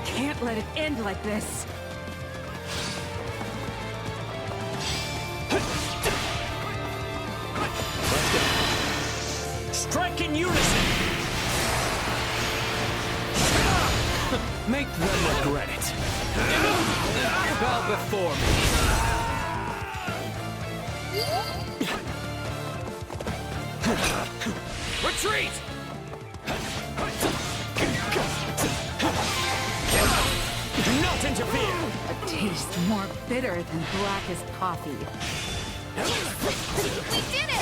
Can't let it end like this. Strike in unison! Make them regret it. Bow before me. Retreat! Do not interfere! A taste more bitter than black as coffee. We did it!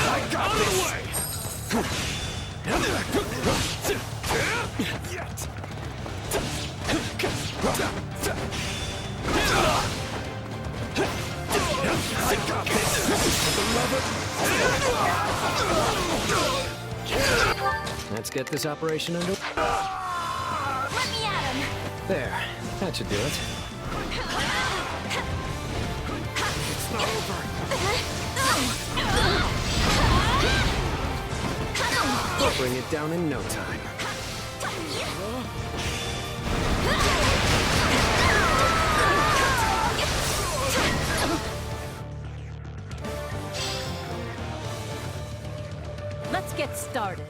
I got this! I got this! Let's get this operation under. Let me at him! There, that should do it. It's not over. We'll bring it down in no time. started.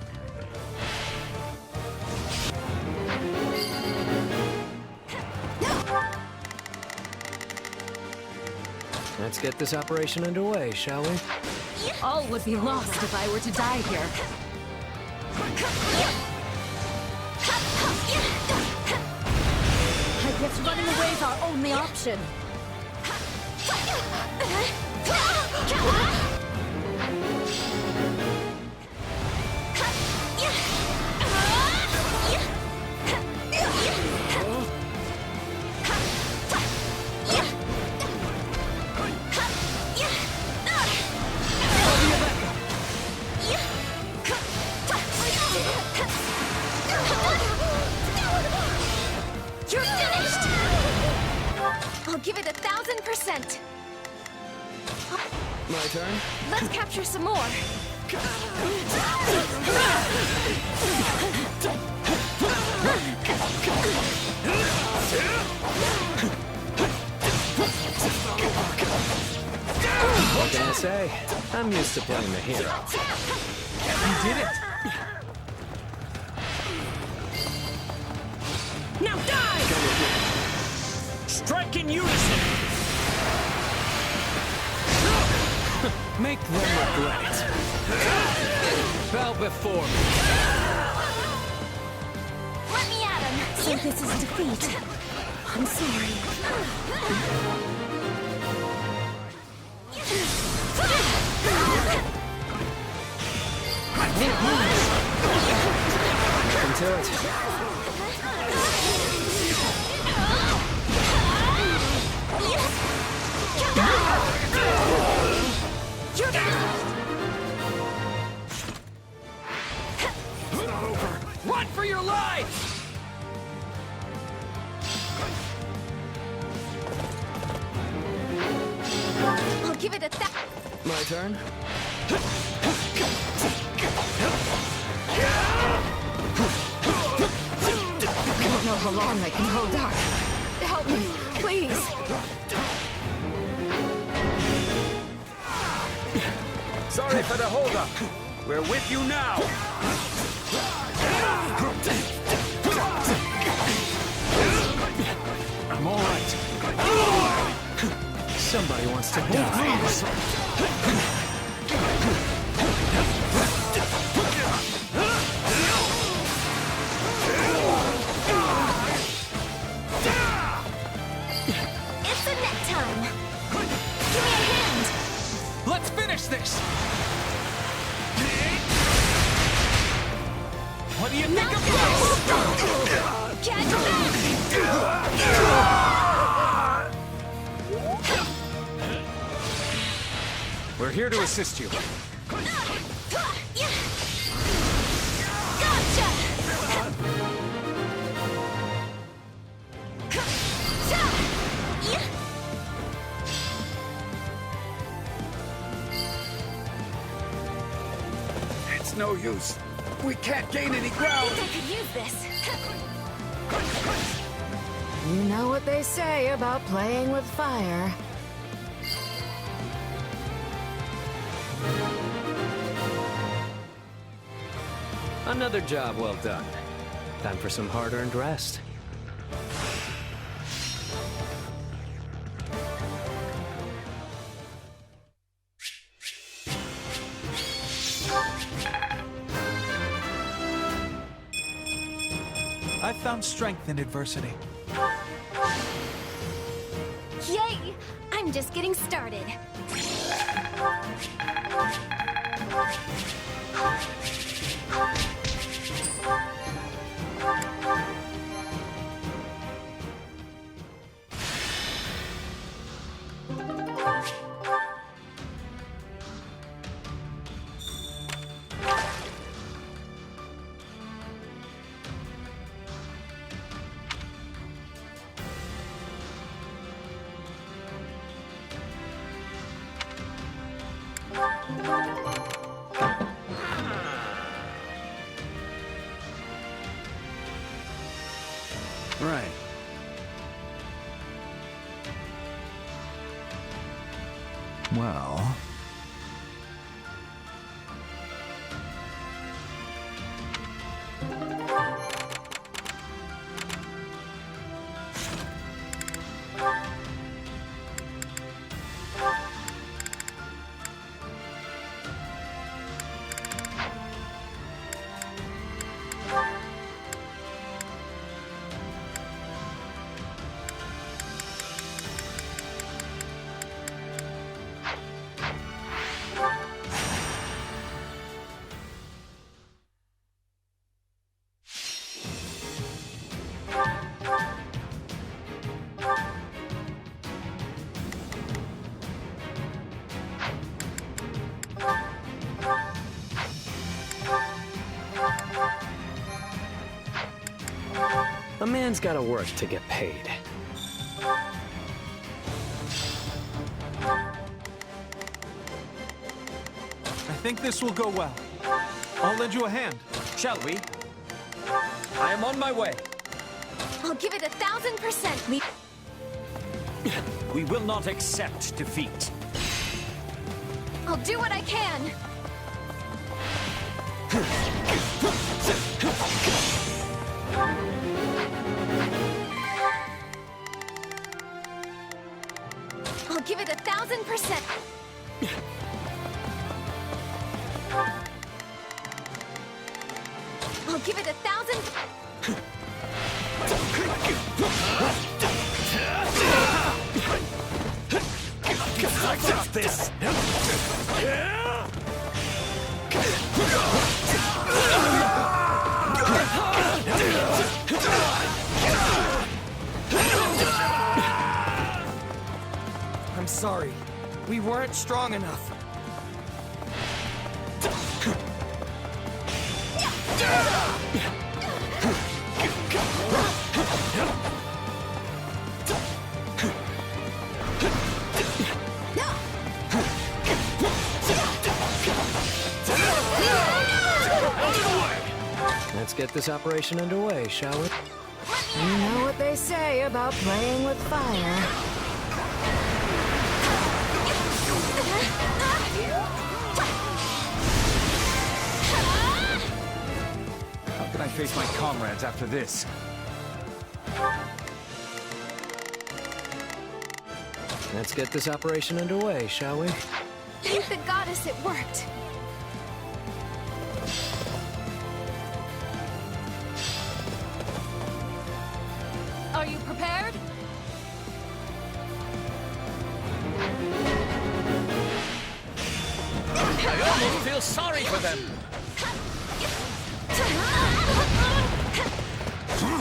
Let's get this operation underway, shall we? All would be lost if I were to die here. I guess running away is our only option. You're finished! I'll give it 1,000%. My turn? Let's capture some more. What can I say? I'm used to playing the hero. You did it! Now die! Strike in unison! Make them regret it. Bow before me. Let me at him. So this is defeat. I'm sorry. Into it. Run for your lives! I'll give it My turn? I don't know how long I can hold out. Help me, please. Sorry for the holdup. We're with you now. I'm all right. Somebody wants to die. It's a net time. Give me a hand. Let's finish this! What do you think of this? Catch back! We're here to assist you. It's no use. We can't gain any ground. I could use this. You know what they say about playing with fire. Another job well done. Time for some hard-earned rest. I found strength in adversity. Yay! I'm just getting started. Right. Well... A man's gotta work to get paid. I think this will go well. I'll lend you a hand. Shall we? I am on my way. I'll give it 1000%. We will not accept defeat. I'll do what I can. I'll give it 1000%. I'll give it 1000. I got this. I'm sorry. We weren't strong enough. Let's get this operation underway, shall we? You know what they say about playing with fire. How can I face my comrades after this? Let's get this operation underway, shall we? Thank the goddess it worked. Are you prepared? I almost feel sorry for them.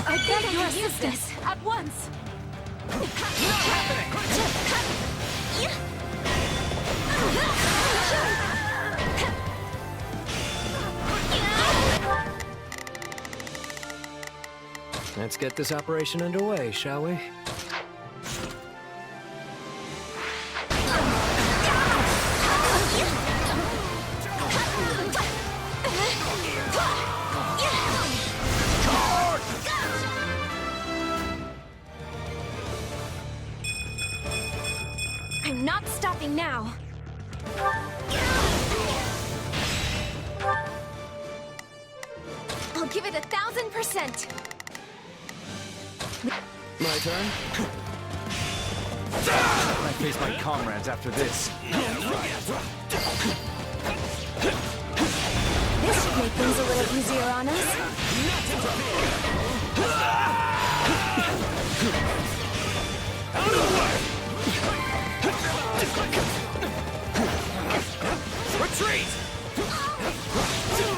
I beg your assistance at once. Let's get this operation underway, shall we? I'm not stopping now. I'll give it 1000%. My turn? How can I face my comrades after this? This should make things a little easier on us. Retreat!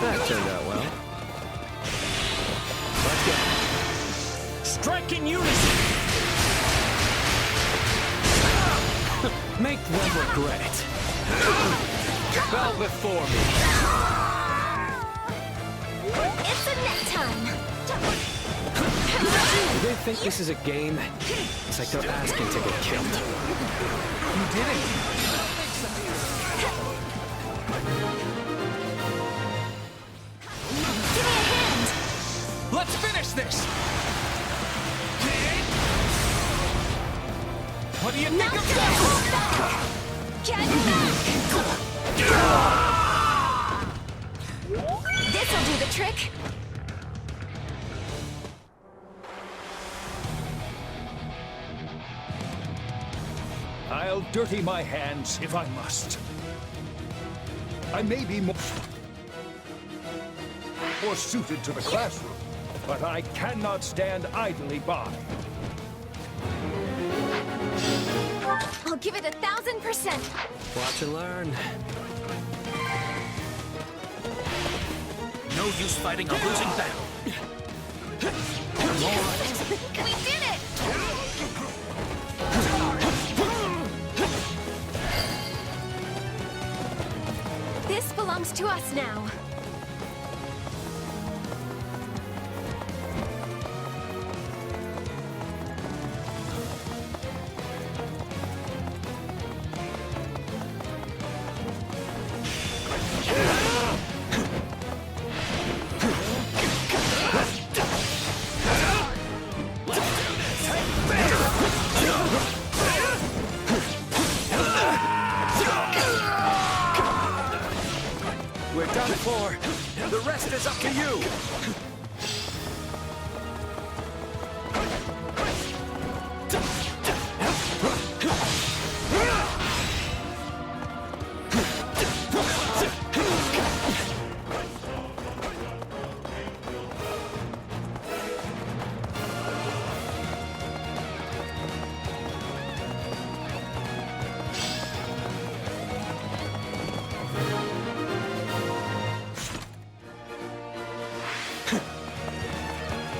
That turned out well. Let's go. Strike in unison! Make them regret it. Bow before me. It's a net time. Do they think this is a game? It's like they're asking to get killed. You did it. Give me a hand. Let's finish this! What do you think of that? Get back! This'll do the trick. I'll dirty my hands if I must. I may be more suited to the classroom, but I cannot stand idly by. I'll give it 1000%. Watch and learn. No use fighting a losing battle. We did it! This belongs to us now.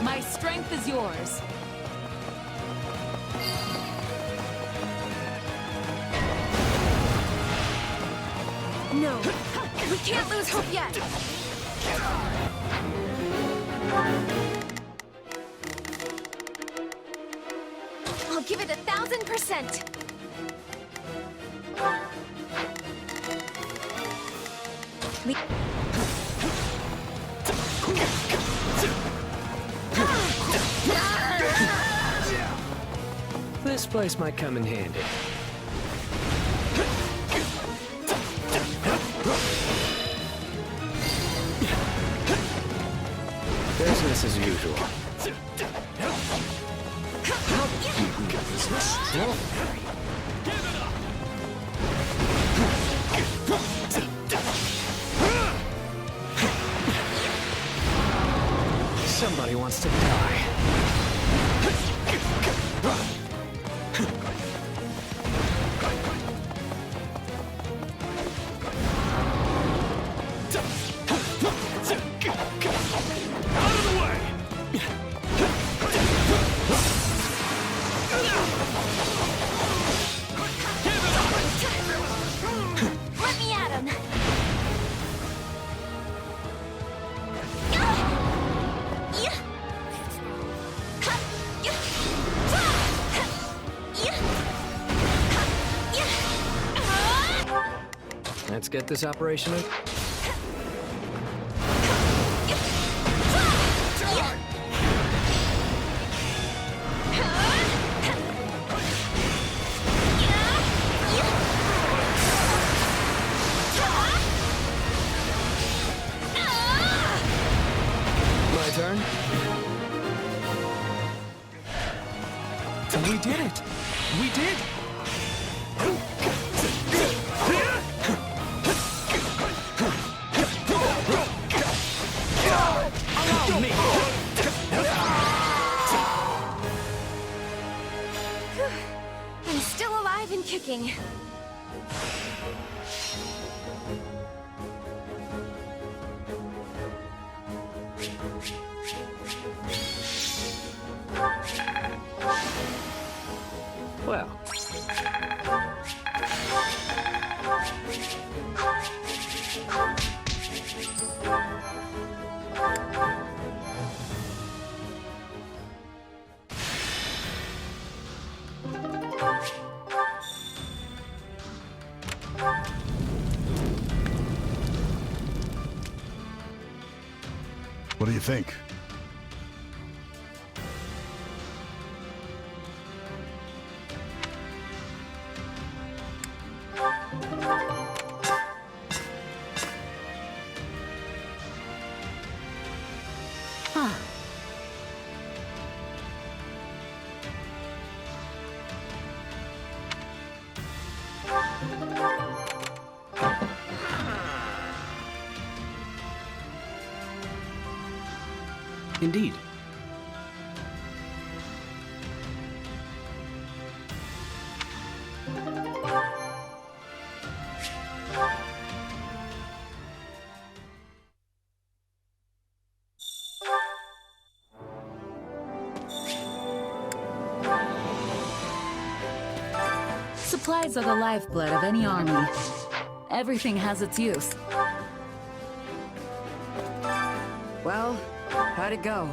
My strength is yours. No, we can't lose hope yet. I'll give it 1,000%. This place might come in handy. Business as usual. Somebody wants to die. Let me at him. Let's get this operation in. My turn? We did it! We did! Allow me! I'm still alive and kicking. Well. What do you think? Indeed. Supplies are the lifeblood of any army. Everything has its use. Well, how'd it go?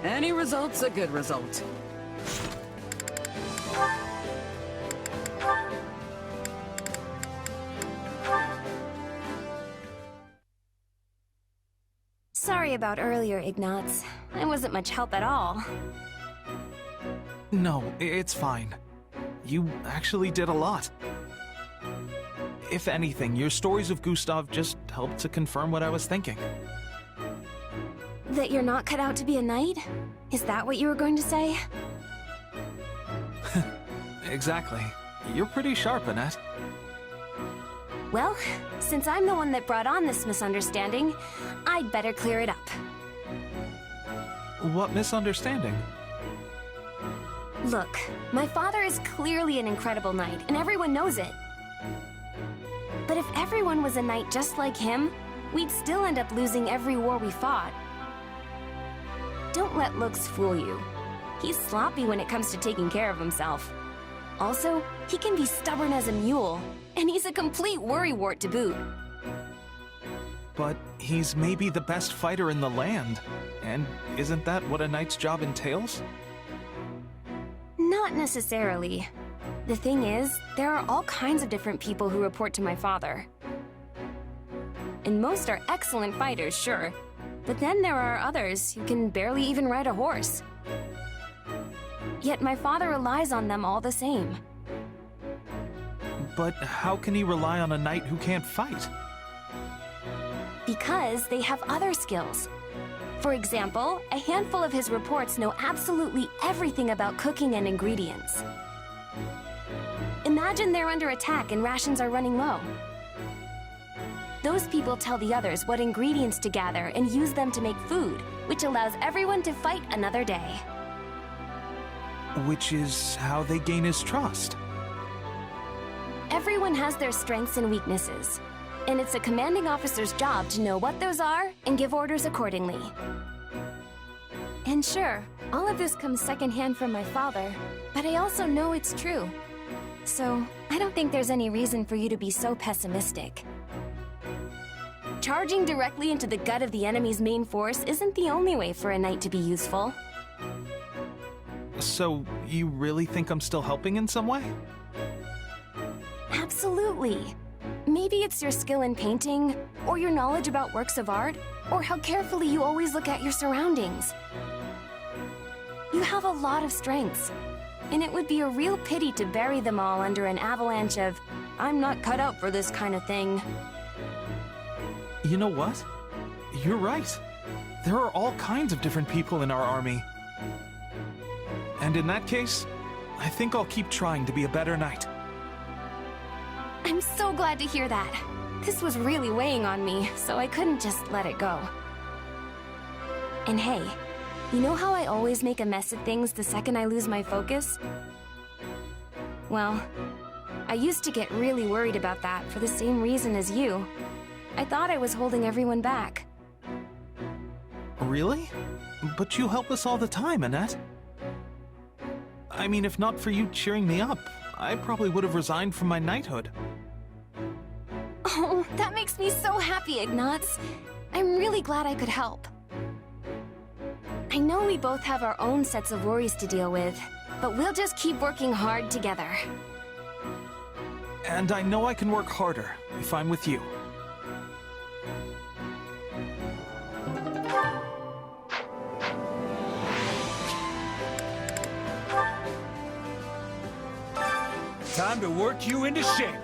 Any result's a good result. Sorry about earlier, Ignatz. I wasn't much help at all. No, it's fine. You actually did a lot. If anything, your stories of Gustav just helped to confirm what I was thinking. That you're not cut out to be a knight? Is that what you were going to say? Exactly. You're pretty sharp, Annette. Well, since I'm the one that brought on this misunderstanding, I'd better clear it up. What misunderstanding? Look, my father is clearly an incredible knight, and everyone knows it. But if everyone was a knight just like him, we'd still end up losing every war we fought, don't let looks fool you. He's sloppy when it comes to taking care of himself. Also, he can be stubborn as a mule, and he's a complete worrywart to boot. But he's maybe the best fighter in the land. And isn't that what a knight's job entails? Not necessarily. The thing is, there are all kinds of different people who report to my father. And most are excellent fighters, sure. But then there are others who can barely even ride a horse. Yet my father relies on them all the same. But how can he rely on a knight who can't fight? Because they have other skills. For example, a handful of his reports know absolutely everything about cooking and ingredients. Imagine they're under attack and rations are running low. Those people tell the others what ingredients to gather and use them to make food, which allows everyone to fight another day. Which is how they gain his trust. Everyone has their strengths and weaknesses, and it's a commanding officer's job to know what those are and give orders accordingly. And sure, all of this comes secondhand from my father, but I also know it's true. So, I don't think there's any reason for you to be so pessimistic. Charging directly into the gut of the enemy's main force isn't the only way for a knight to be useful. So, you really think I'm still helping in some way? Absolutely. Maybe it's your skill in painting, or your knowledge about works of art, or how carefully you always look at your surroundings. You have a lot of strengths, and it would be a real pity to bury them all under an avalanche of, "I'm not cut out for this kind of thing." You know what? You're right. There are all kinds of different people in our army. And in that case, I think I'll keep trying to be a better knight. I'm so glad to hear that. This was really weighing on me, so I couldn't just let it go. And hey, you know how I always make a mess of things the second I lose my focus? Well, I used to get really worried about that for the same reason as you. I thought I was holding everyone back. Really? But you help us all the time, Annette. I mean, if not for you cheering me up, I probably would have resigned from my knighthood. Oh, that makes me so happy, Ignatz. I'm really glad I could help. I know we both have our own sets of worries to deal with, but we'll just keep working hard together. And I know I can work harder if I'm with you. Time to work you into shape.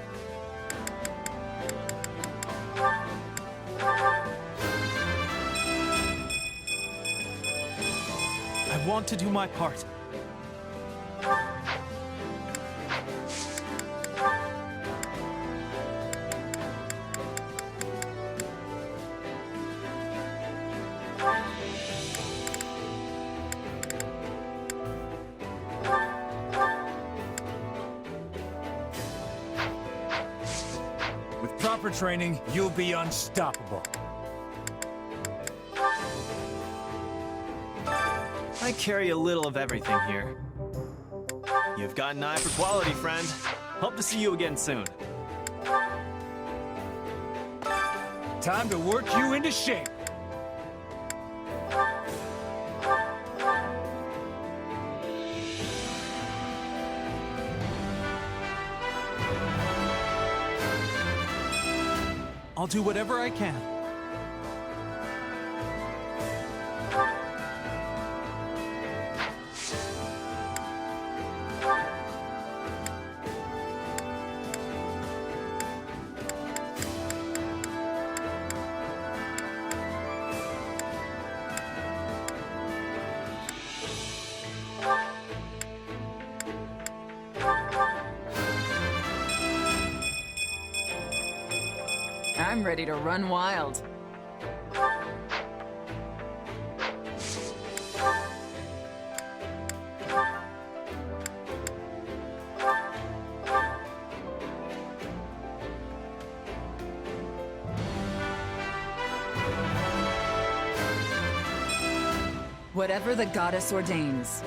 I want to do my part. With proper training, you'll be unstoppable. I carry a little of everything here. You've got an eye for quality, friend. Hope to see you again soon. Time to work you into shape. I'll do whatever I can. I'm ready to run wild. Whatever the goddess ordains.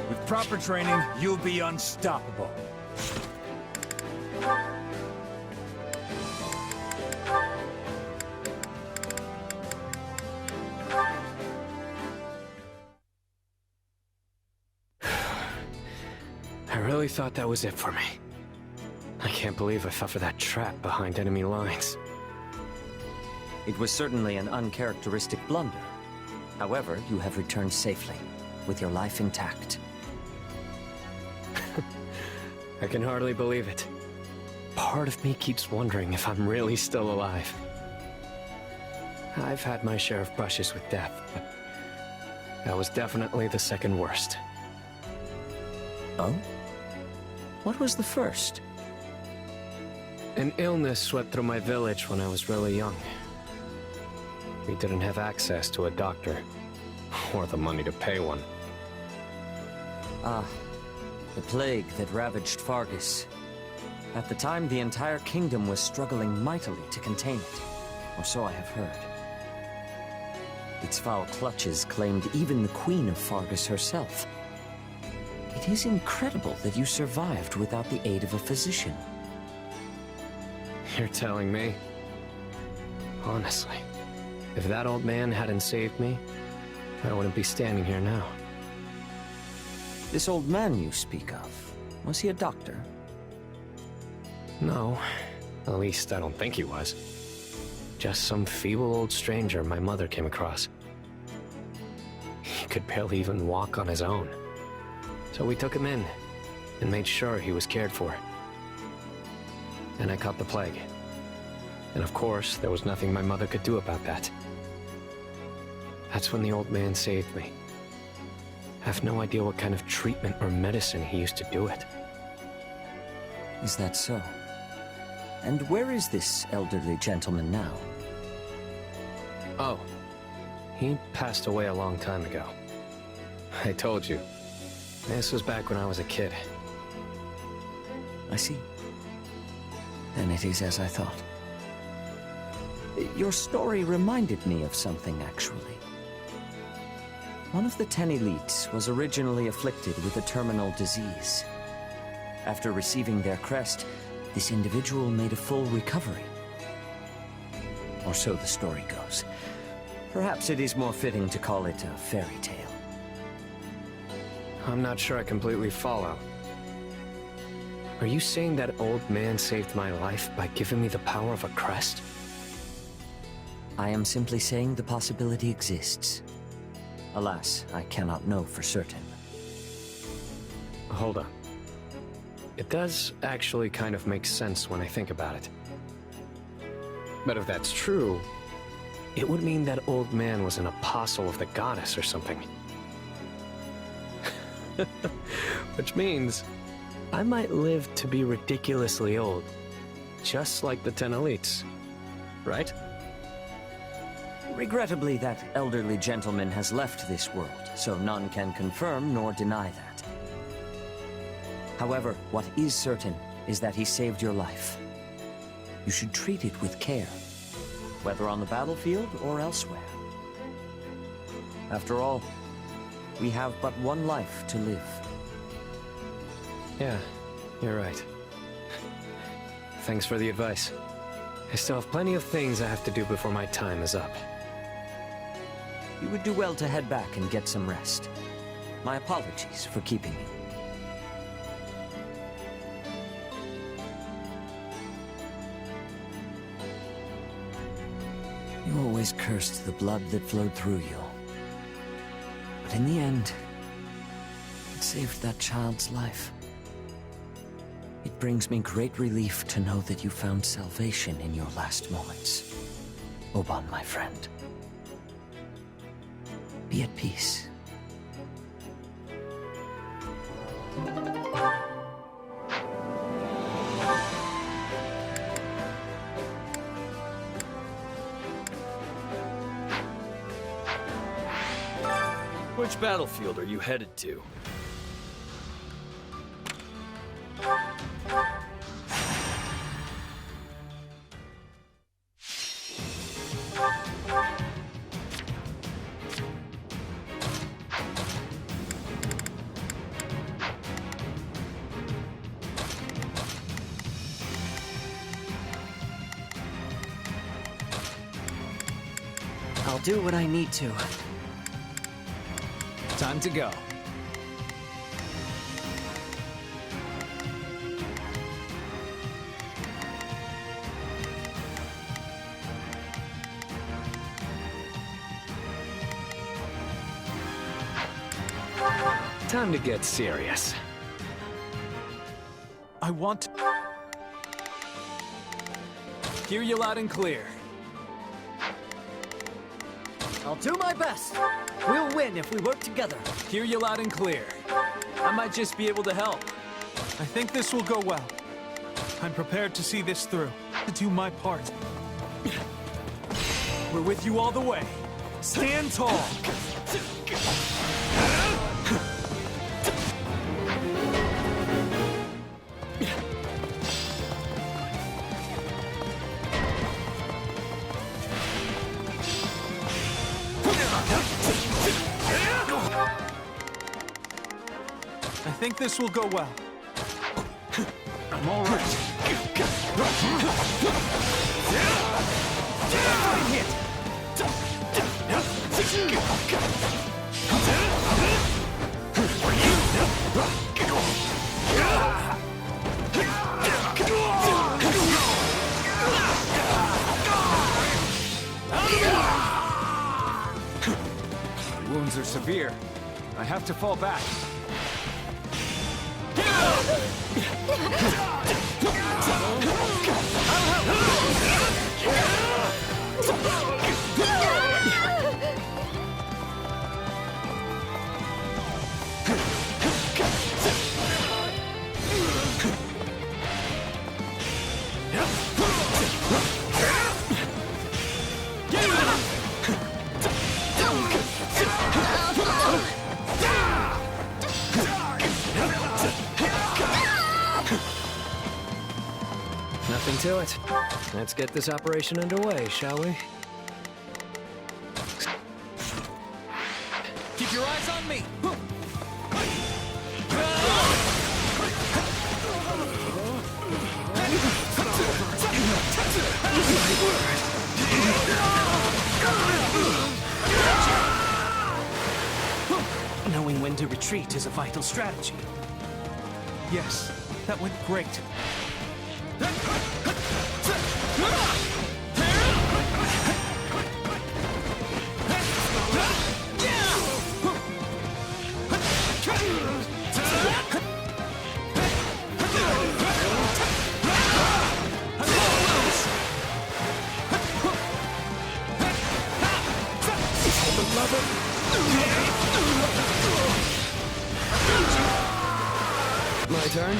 With proper training, you'll be unstoppable. I really thought that was it for me. I can't believe I fell for that trap behind enemy lines. It was certainly an uncharacteristic blunder. However, you have returned safely, with your life intact. I can hardly believe it. Part of me keeps wondering if I'm really still alive. I've had my share of brushes with death, but that was definitely the second worst. Oh? What was the first? An illness swept through my village when I was really young. We didn't have access to a doctor, or the money to pay one. Ah, the plague that ravaged Fargus. At the time, the entire kingdom was struggling mightily to contain it, or so I have heard. Its foul clutches claimed even the Queen of Fargus herself. It is incredible that you survived without the aid of a physician. You're telling me? Honestly, if that old man hadn't saved me, I wouldn't be standing here now. This old man you speak of, was he a doctor? No, at least I don't think he was. Just some feeble old stranger my mother came across. He could barely even walk on his own. So we took him in, and made sure he was cared for. And I caught the plague. And of course, there was nothing my mother could do about that. That's when the old man saved me. I have no idea what kind of treatment or medicine he used to do it. Is that so? And where is this elderly gentleman now? Oh, he passed away a long time ago. I told you. This was back when I was a kid. I see. Then it is as I thought. Your story reminded me of something, actually. One of the 10 elites was originally afflicted with a terminal disease. After receiving their crest, this individual made a full recovery. Or so the story goes. Perhaps it is more fitting to call it a fairy tale. I'm not sure I completely follow. Are you saying that old man saved my life by giving me the power of a crest? I am simply saying the possibility exists. Alas, I cannot know for certain. Hold on. It does actually kind of make sense when I think about it. But if that's true, it would mean that old man was an apostle of the goddess or something. Which means I might live to be ridiculously old, just like the 10 elites, right? Regrettably, that elderly gentleman has left this world, so none can confirm nor deny that. However, what is certain is that he saved your life. You should treat it with care, whether on the battlefield or elsewhere. After all, we have but one life to live. Yeah, you're right. Thanks for the advice. I still have plenty of things I have to do before my time is up. You would do well to head back and get some rest. My apologies for keeping you. You always cursed the blood that flowed through you. But in the end, it saved that child's life. It brings me great relief to know that you found salvation in your last moments. Oban, my friend. Be at peace. Which battlefield are you headed to? I'll do what I need to. Time to go. Time to get serious. I want to hear you loud and clear. I'll do my best. We'll win if we work together. Hear you loud and clear. I might just be able to help. I think this will go well. I'm prepared to see this through, to do my part. We're with you all the way. Stand tall. I think this will go well. I'm all right. Wounds are severe. I have to fall back. Nothing to it. Let's get this operation underway, shall we? Keep your eyes on me. Knowing when to retreat is a vital strategy. Yes, that went great. My turn?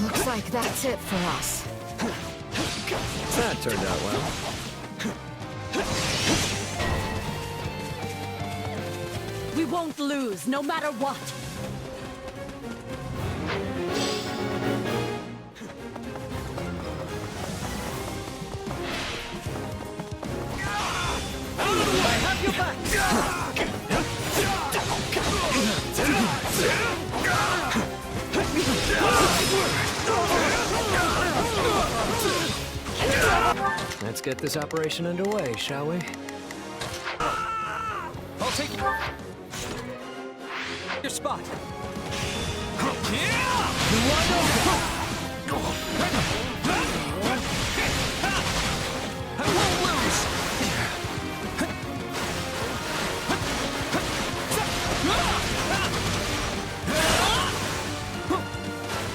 Looks like that's it for us. That turned out well. We won't lose, no matter what. I have your back! Let's get this operation underway, shall we? I'll take your spot.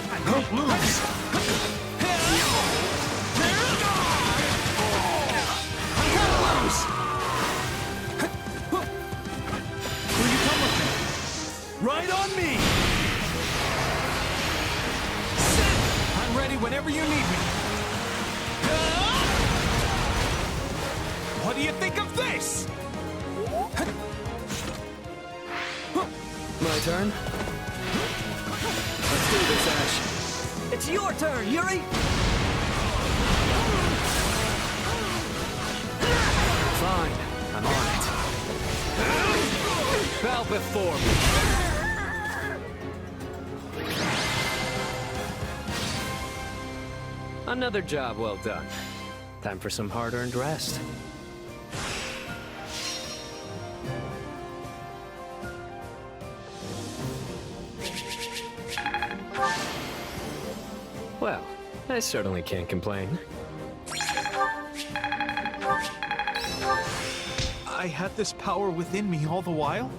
I won't lose. I won't lose. Will you come with me? Right on me! I'm ready whenever you need me. What do you think of this? turn? Let's do this, Ash. It's your turn, Yuri! Fine, I'm on it. Bow before me. Another job well done. Time for some hard-earned rest. Well, I certainly can't complain. I had this power within me all the while?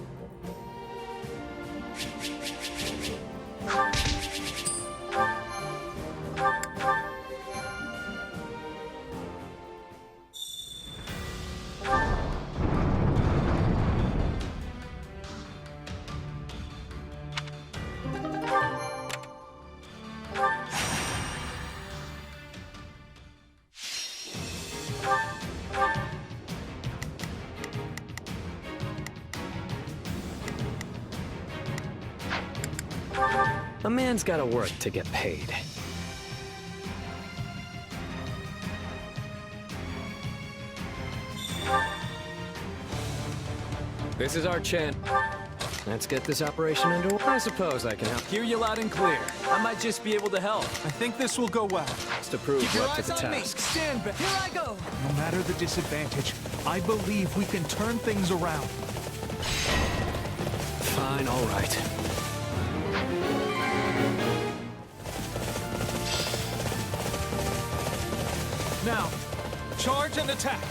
A man's gotta work to get paid. This is our chance. Let's get this operation underway. I suppose I can help. Hear you loud and clear. I might just be able to help. I think this will go well. Just to prove we're up to the task. Stand back. Here I go! No matter the disadvantage, I believe we can turn things around. Fine, all right. Now, charge and attack.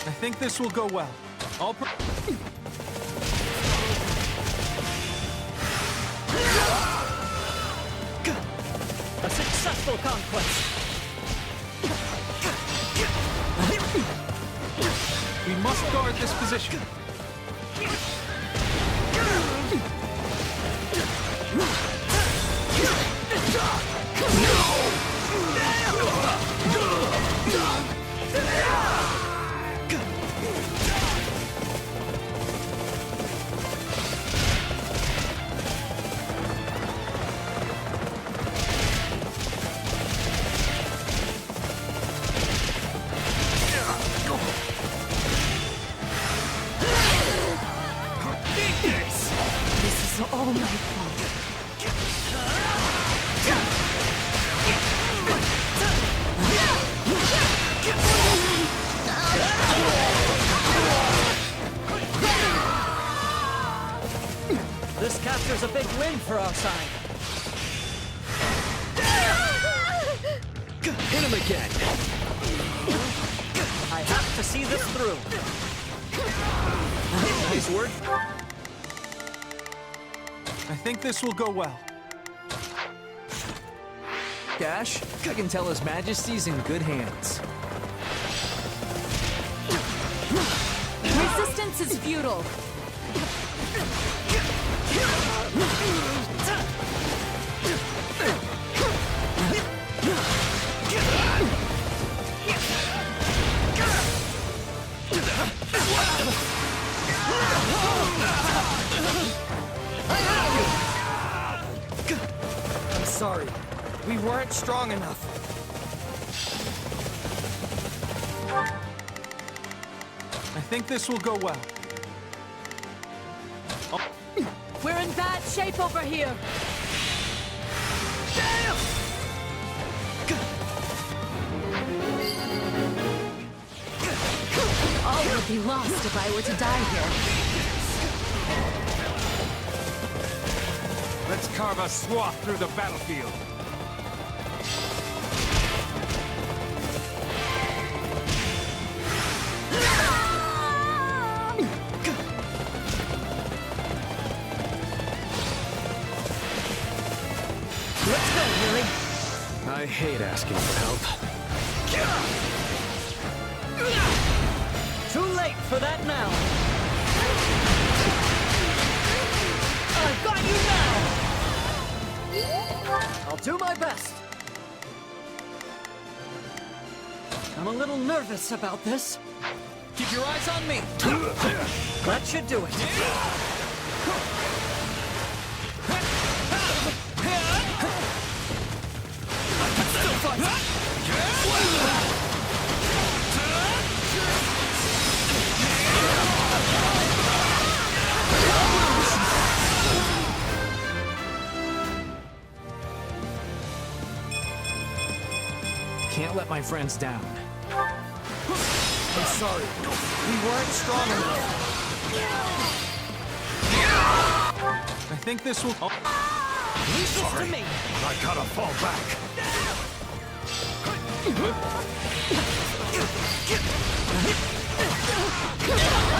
I think this will go well. A successful conquest! We must guard this position. This is all my fault. This capture's a big win for our side. Hit him again. I have to see this through. Nice work. I think this will go well. Gash, I can tell His Majesty's in good hands. Resistance is futile. I'm sorry. We weren't strong enough. I think this will go well. We're in bad shape over here. All would be lost if I were to die here. Let's carve a swath through the battlefield. I hate asking for help. Too late for that now! I've got you now! I'll do my best. I'm a little nervous about this. Keep your eyes on me! That should do it. Can't let my friends down. I'm sorry. We weren't strong enough. I think this will... Oh. Leave this to me. I gotta fall back.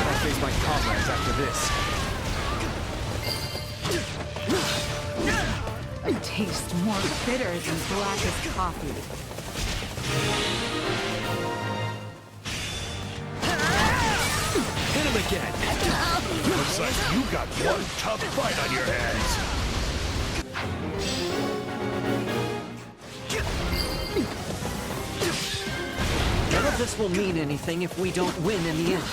I'll face my comrades after this. A taste more bitter than blackest coffee. Hit him again. Looks like you got one tough fight on your hands. None of this will mean anything if we don't win in the end.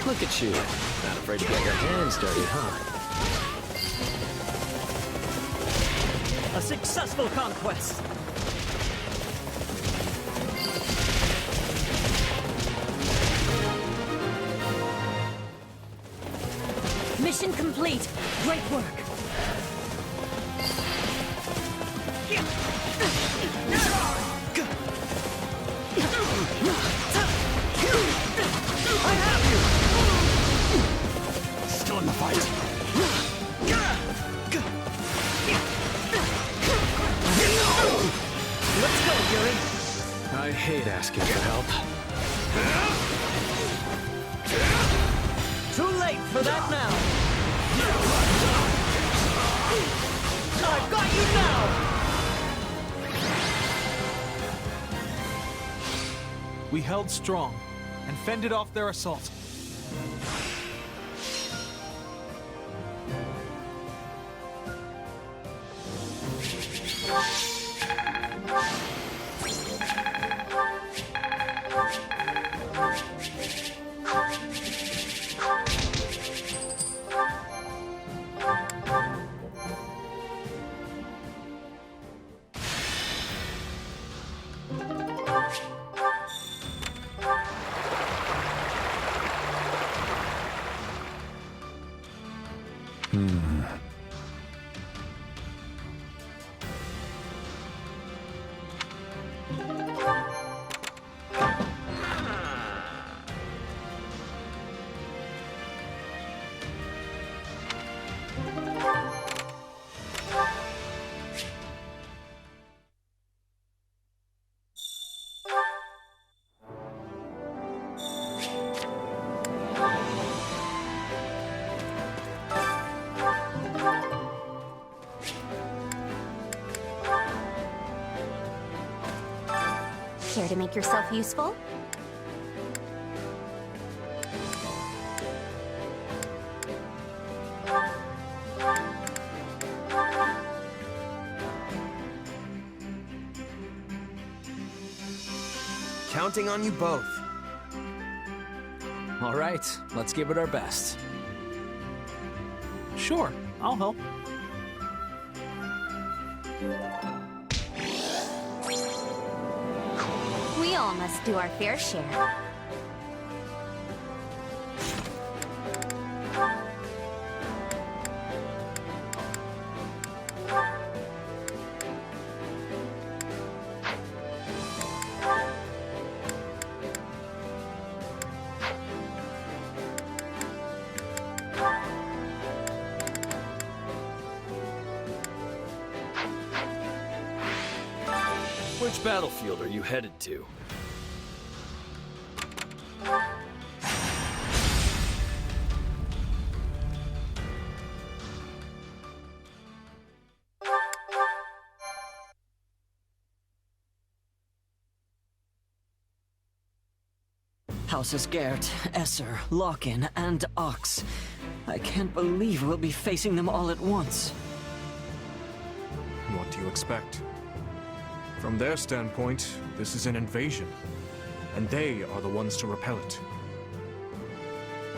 Look at you. Not afraid to get your hands dirty, huh? A successful conquest. Mission complete. Great work. I have you! Still in the fight. Let's go, Yuri. I hate asking for help. Too late for that now. I've got you now! We held strong and fended off their assault. Care to make yourself useful? Counting on you both. All right, let's give it our best. Sure, I'll help. We all must do our fair share. Which battlefield are you headed to? Houses Gert, Esser, Lock-in, and Ox. I can't believe we'll be facing them all at once. What do you expect? From their standpoint, this is an invasion, and they are the ones to repel it.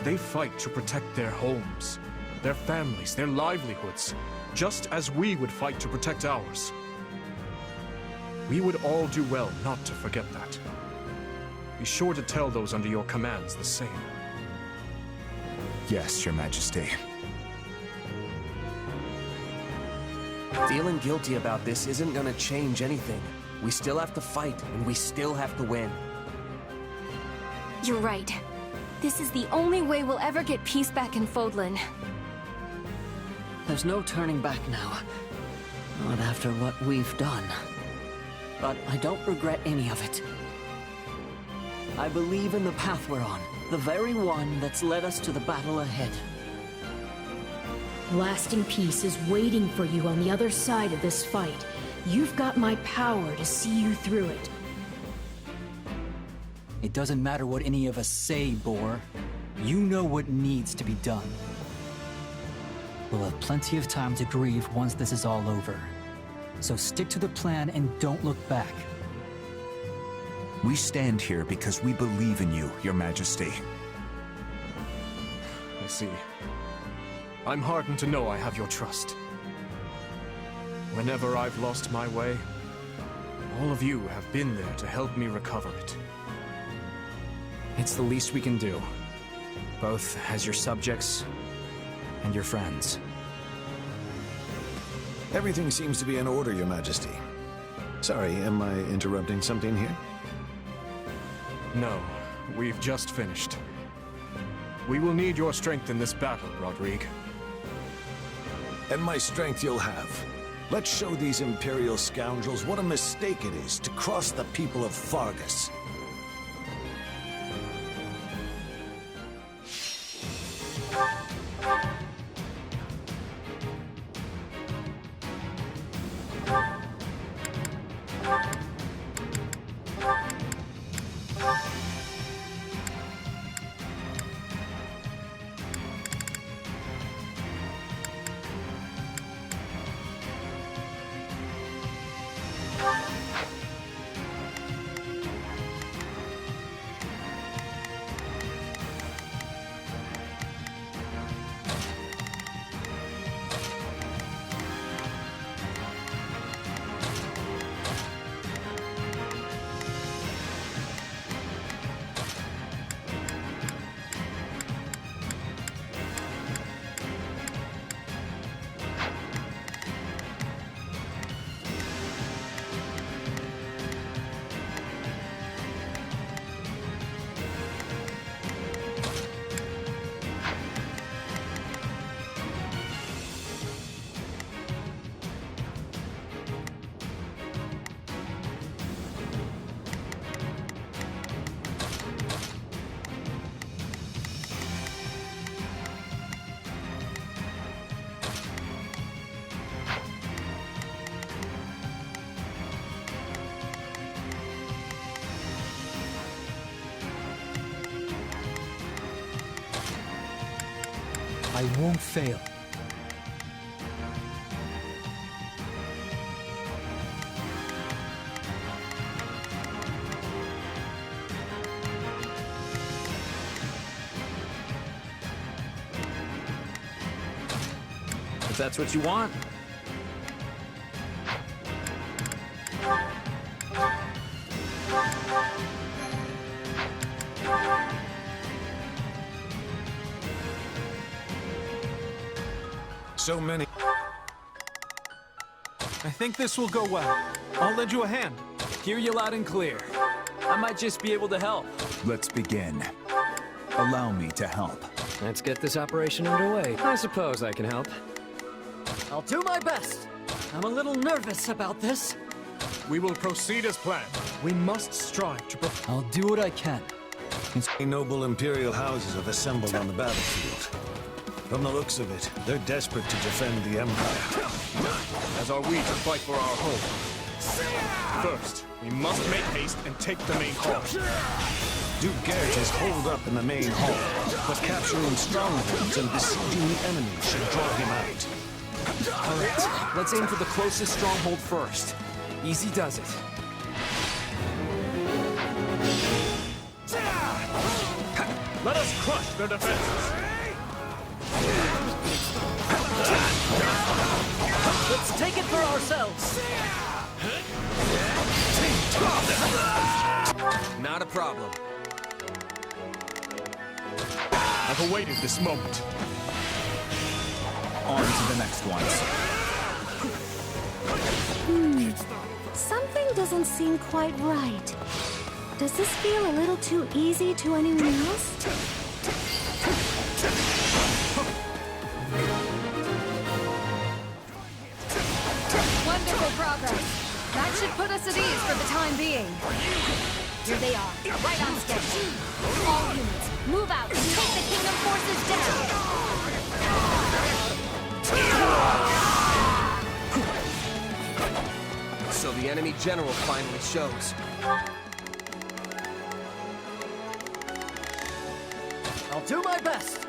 They fight to protect their homes, their families, their livelihoods, just as we would fight to protect ours. We would all do well not to forget that. Be sure to tell those under your commands the same. Yes, Your Majesty. Feeling guilty about this isn't gonna change anything. We still have to fight, and we still have to win. You're right. This is the only way we'll ever get peace back in Fodlan. There's no turning back now. Not after what we've done. But I don't regret any of it. I believe in the path we're on, the very one that's led us to the battle ahead. Lasting peace is waiting for you on the other side of this fight. You've got my power to see you through it. It doesn't matter what any of us say, Boar. You know what needs to be done. We'll have plenty of time to grieve once this is all over. So stick to the plan and don't look back. We stand here because we believe in you, Your Majesty. I see. I'm heartened to know I have your trust. Whenever I've lost my way, all of you have been there to help me recover it. It's the least we can do, both as your subjects and your friends. Everything seems to be in order, Your Majesty. Sorry, am I interrupting something here? No, we've just finished. We will need your strength in this battle, Rodrigue. And my strength you'll have. Let's show these Imperial scoundrels what a mistake it is to cross the people of Fargus. I won't fail. If that's what you want. So many. I think this will go well. I'll lend you a hand. Hear you loud and clear. I might just be able to help. Let's begin. Allow me to help. Let's get this operation underway. I suppose I can help. I'll do my best. I'm a little nervous about this. We will proceed as planned. We must strive to... I'll do what I can. Noble Imperial houses have assembled on the battlefield. From the looks of it, they're desperate to defend the Empire. As are we to fight for our home. First, we must make haste and take the main hall. Duke Gert is holed up in the main hall, but capturing strongholds and besieging the enemy should draw him out. All right, let's aim for the closest stronghold first. Easy does it. Let us crush their defenses. Let's take it for ourselves. Not a problem. I've awaited this moment. On to the next ones. Something doesn't seem quite right. Does this feel a little too easy to anyone else? Wonderful progress. That should put us at ease for the time being. Here they are, right on schedule. All units, move out and take the Kingdom forces down! So the enemy general finally shows. I'll do my best.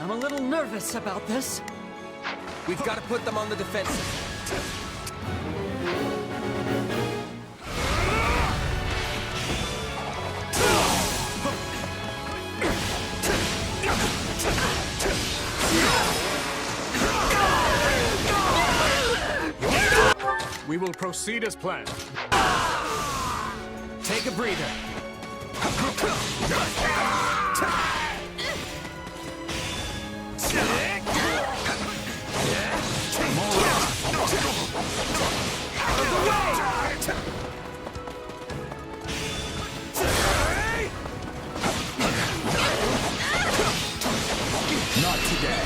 I'm a little nervous about this. We've got to put them on the defensive. We will proceed as planned. Take a breather. Not today.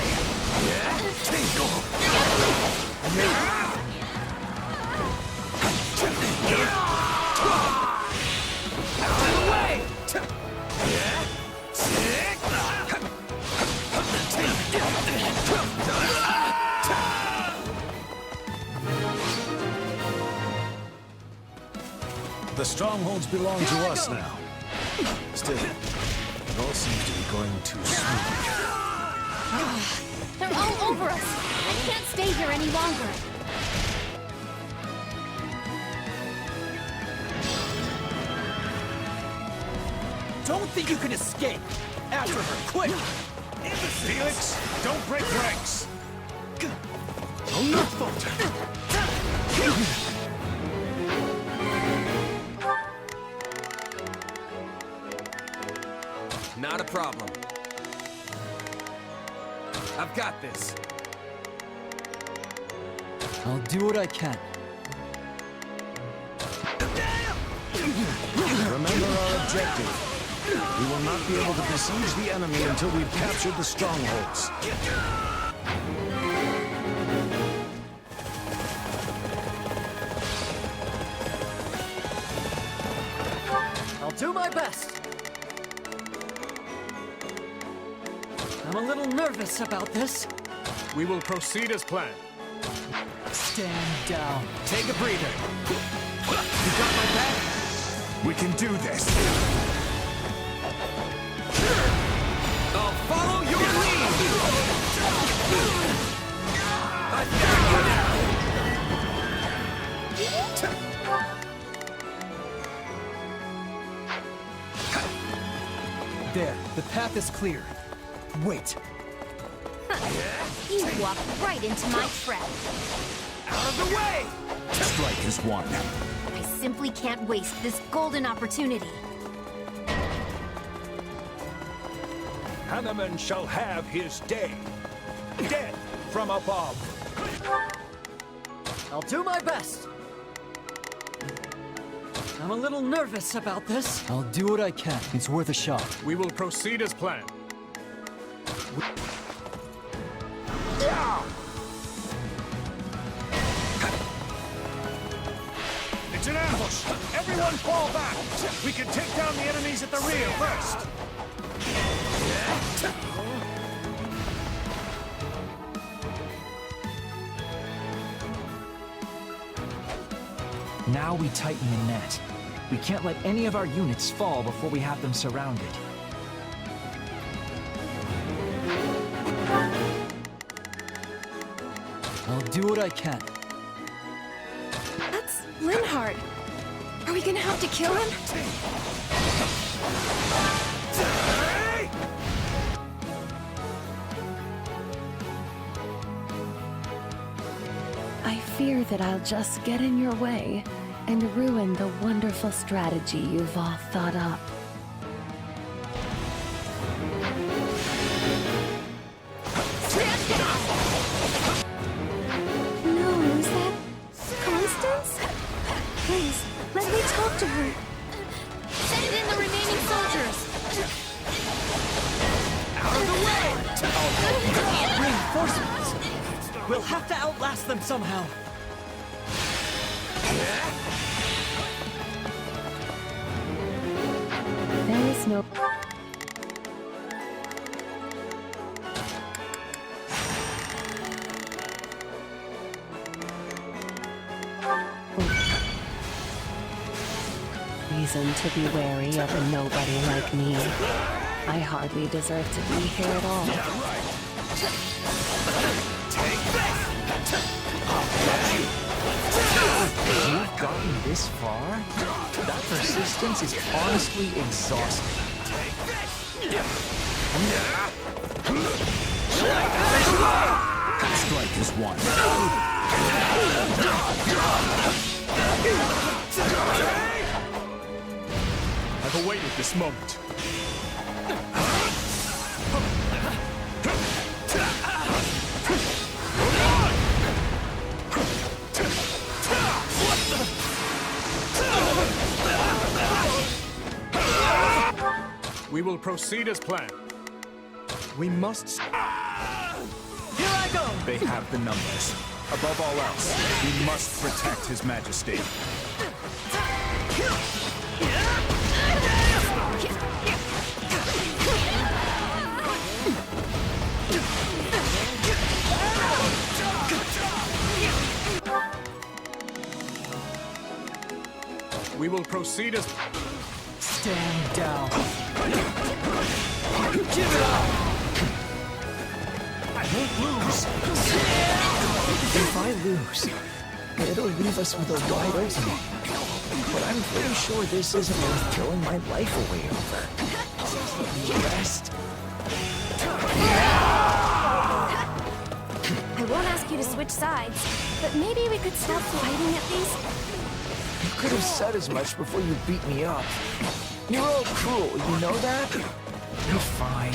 The strongholds belong to us now. Still, it all seems to be going too smoothly. They're all over us! I can't stay here any longer! Don't think you can escape! After her, quick! Felix, don't break ranks. I'll not falter! Not a problem. I've got this. I'll do what I can. Remember our objective. We will not be able to besiege the enemy until we've captured the strongholds. I'll do my best. I'm a little nervous about this. We will proceed as planned. Stand down. Take a breather. You got my back? We can do this. I'll follow your lead! I've got There, the path is clear. Wait. You walked right into my trap. Out of the way! Strike is one. I simply can't waste this golden opportunity. Hanuman shall have his day. Dead from above. I'll do my best. I'm a little nervous about this. I'll do what I can. It's worth a shot. We will proceed as planned. It's an ambush. Everyone fall back. We can take down the enemies at the rear first. Now we tighten the net. We can't let any of our units fall before we have them surrounded. I'll do what I can. That's Linhard. Are we gonna have to kill him? I fear that I'll just get in your way and ruin the wonderful strategy you've all thought up. No, is that Constance? Please, let me talk to her. Send in the remaining soldiers! Out of the way! Reinforcements! We'll have to outlast them somehow. There is no... reason to be wary of a nobody like me. I hardly deserve to be here at all. You've gotten this far? That persistence is honestly exhausting. Strike is one. I've awaited this moment. We will proceed as planned. We must... Here I go! They have the numbers. Above all else, we must protect His Majesty. We will proceed as... Stand down. Give it up! I won't lose! If I lose, it'll leave us with a wide opening. But I'm pretty sure this isn't worth throwing my life away over. Rest. I won't ask you to switch sides, but maybe we could stop fighting at least. You could have said as much before you beat me up. You're all cruel, you know that? You're fine.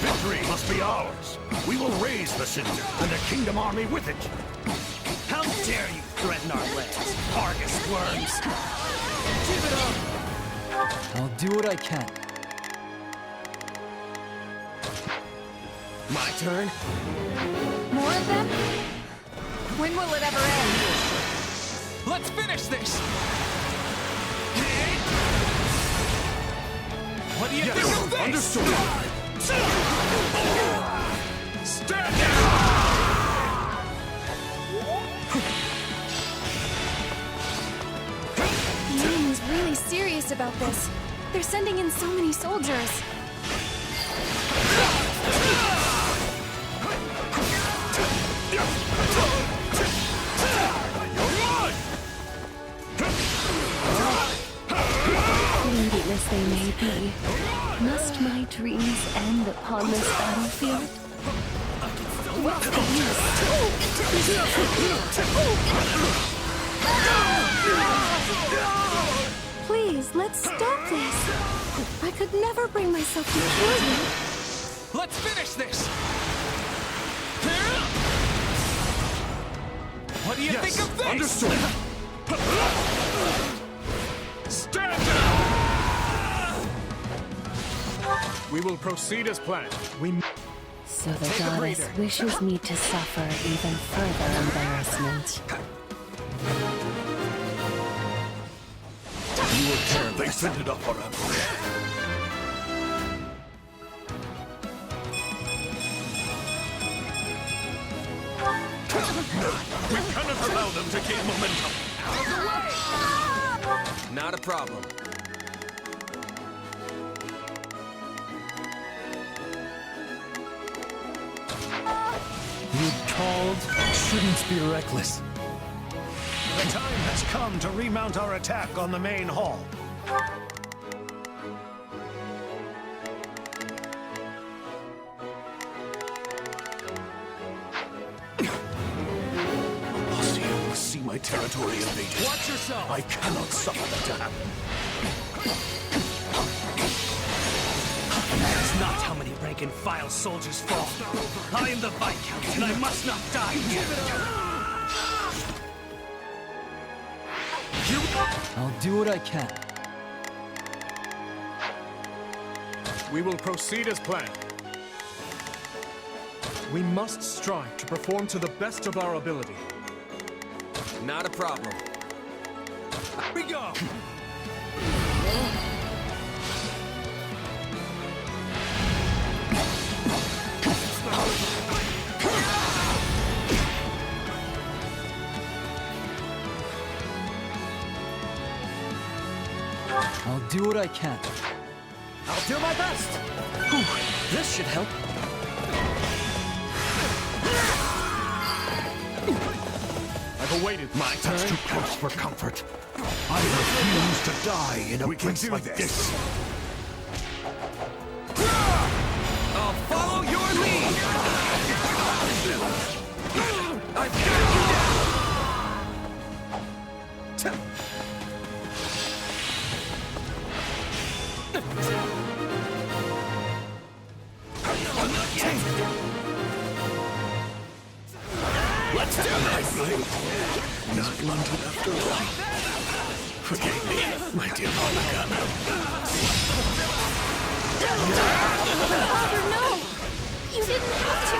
Victory must be ours. We will raise the city and the kingdom army with it. How dare you threaten our lands, Argus worms! Give it up! I'll do what I can. My turn? More of them? When will it ever end? Let's finish this! What do you think of this? Understood. Stand down! The enemy's really serious about this. They're sending in so many soldiers. Fleeting as they may be, must my dreams end upon this battlefield? What's the use? Please, let's stop this. I could never bring myself to kill you. Let's finish this! What do you think of this? Understood. Stand down! We will proceed as planned. So the goddess wishes me to suffer even further embarrassment. You were careless. They set it up for ambush. We cannot allow them to gain momentum. Not a problem. You called? Shouldn't be reckless. The time has come to remount our attack on the main hall. See my territory invaded. Watch yourself! I cannot suffer that to happen. That's not how many rank-and-file soldiers fall. I am the Viscount, and I must not die here. I'll do what I can. We will proceed as planned. We must strive to perform to the best of our ability. Not a problem. Here we go! I'll do what I can. I'll do my best! Whew, this should help. I've awaited my turn. That's too close for comfort. I refuse to die in a place like this. I'll follow your lead! I've got you down! Let's do this! Not blunted after all. Forgive me, my dear Monica. Father, no! You didn't have to.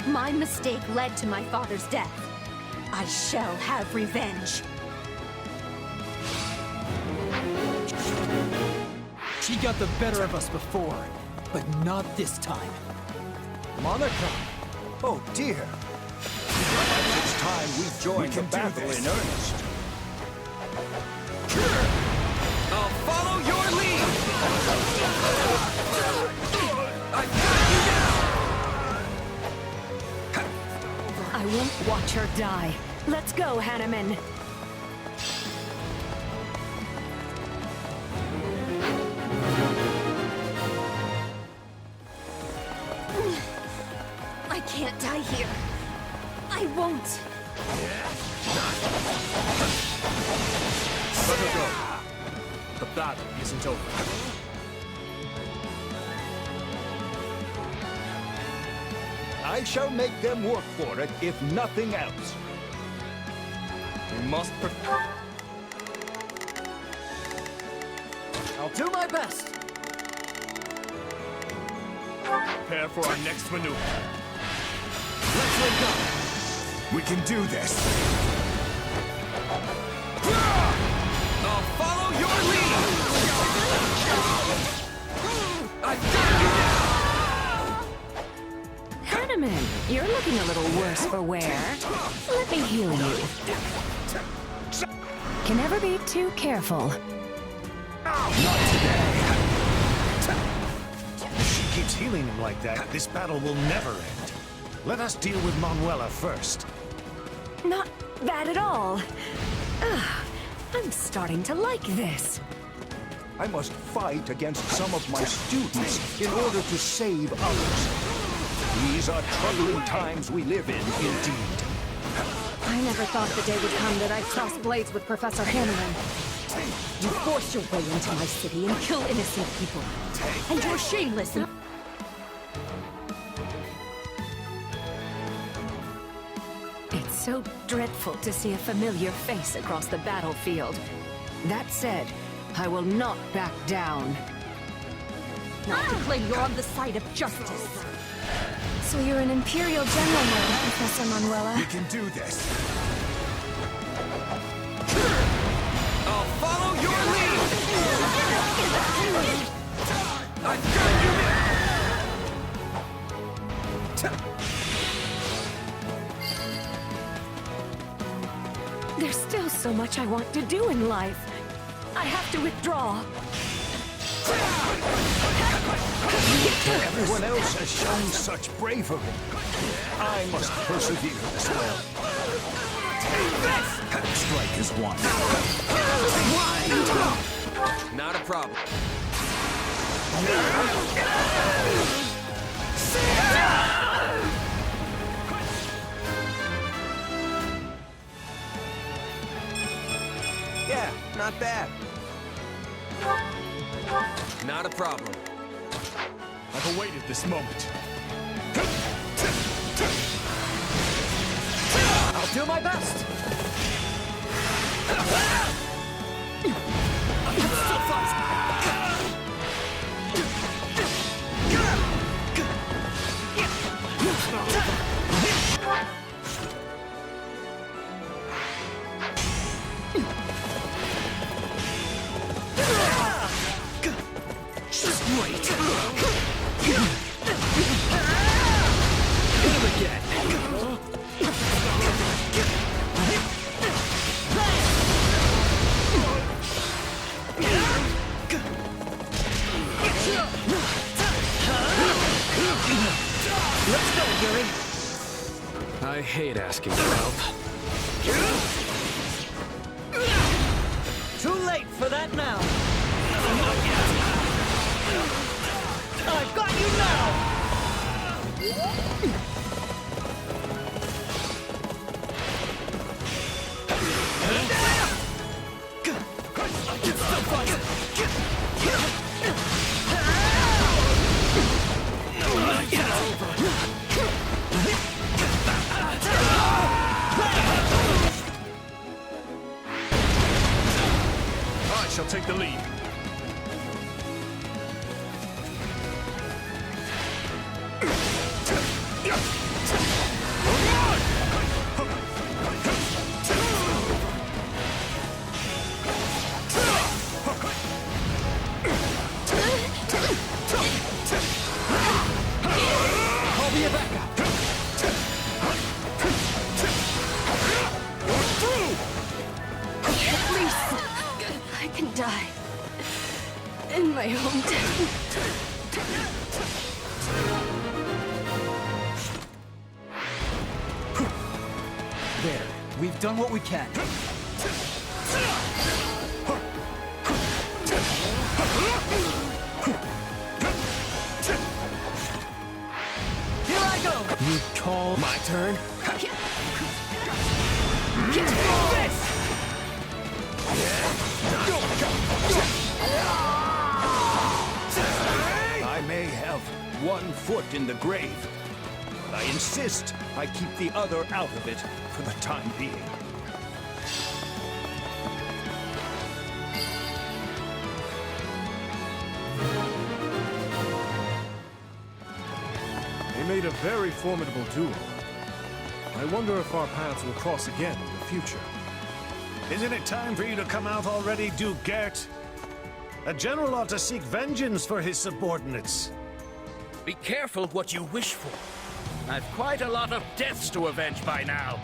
My mistake led to my father's death. I shall have revenge. She got the better of us before, but not this time. Monica! Oh dear! It's time we join the battle in earnest. I'll follow your lead! I've got you down! I won't watch her die. Let's go, Hanneman. I can't die here. I won't. Let her go. The battle isn't over. I shall make them work for it, if nothing else. We must I'll do my best! prepare for our next maneuver. Let's link up! We can do this. I'll follow your lead! I've got you down! Hanneman, you're looking a little worse for wear. Let me heal you. Can never be too careful. Not today. If she keeps healing him like that, this battle will never end. Let us deal with Manuela first. Not bad at all. I'm starting to like this. I must fight against some of my students in order to save others. These are troubling times we live in, indeed. I never thought the day would come that I'd cross blades with Professor Hanneman. You force your way into my city and kill innocent people. And you're shameless and... It's so dreadful to see a familiar face across the battlefield. That said, I will not back down. Now I claim you're on the side of justice. So you're an Imperial General now, Professor Manuela. We can do this. I'll follow your lead! I've got you! There's still so much I want to do in life. I have to withdraw. Everyone else has shown such bravery. I must persevere as well. Strike is one. Not a problem. Yeah, not bad. Not a problem. I've awaited this moment. I'll do my best. I hate asking for help. Too late for that now. I've got you now. I shall take the lead. I'll be your backup. At least I can die in my hometown. There. We've done what we can. Here I go. You call My turn? I may have one foot in the grave, but I insist I keep the other out of it for the time being. They made a very formidable duo. I wonder if our paths will cross again in the future. Isn't it time for you to come out already, Duke Gert? A general ought to seek vengeance for his subordinates. Be careful what you wish for. I've quite a lot of deaths to avenge by now.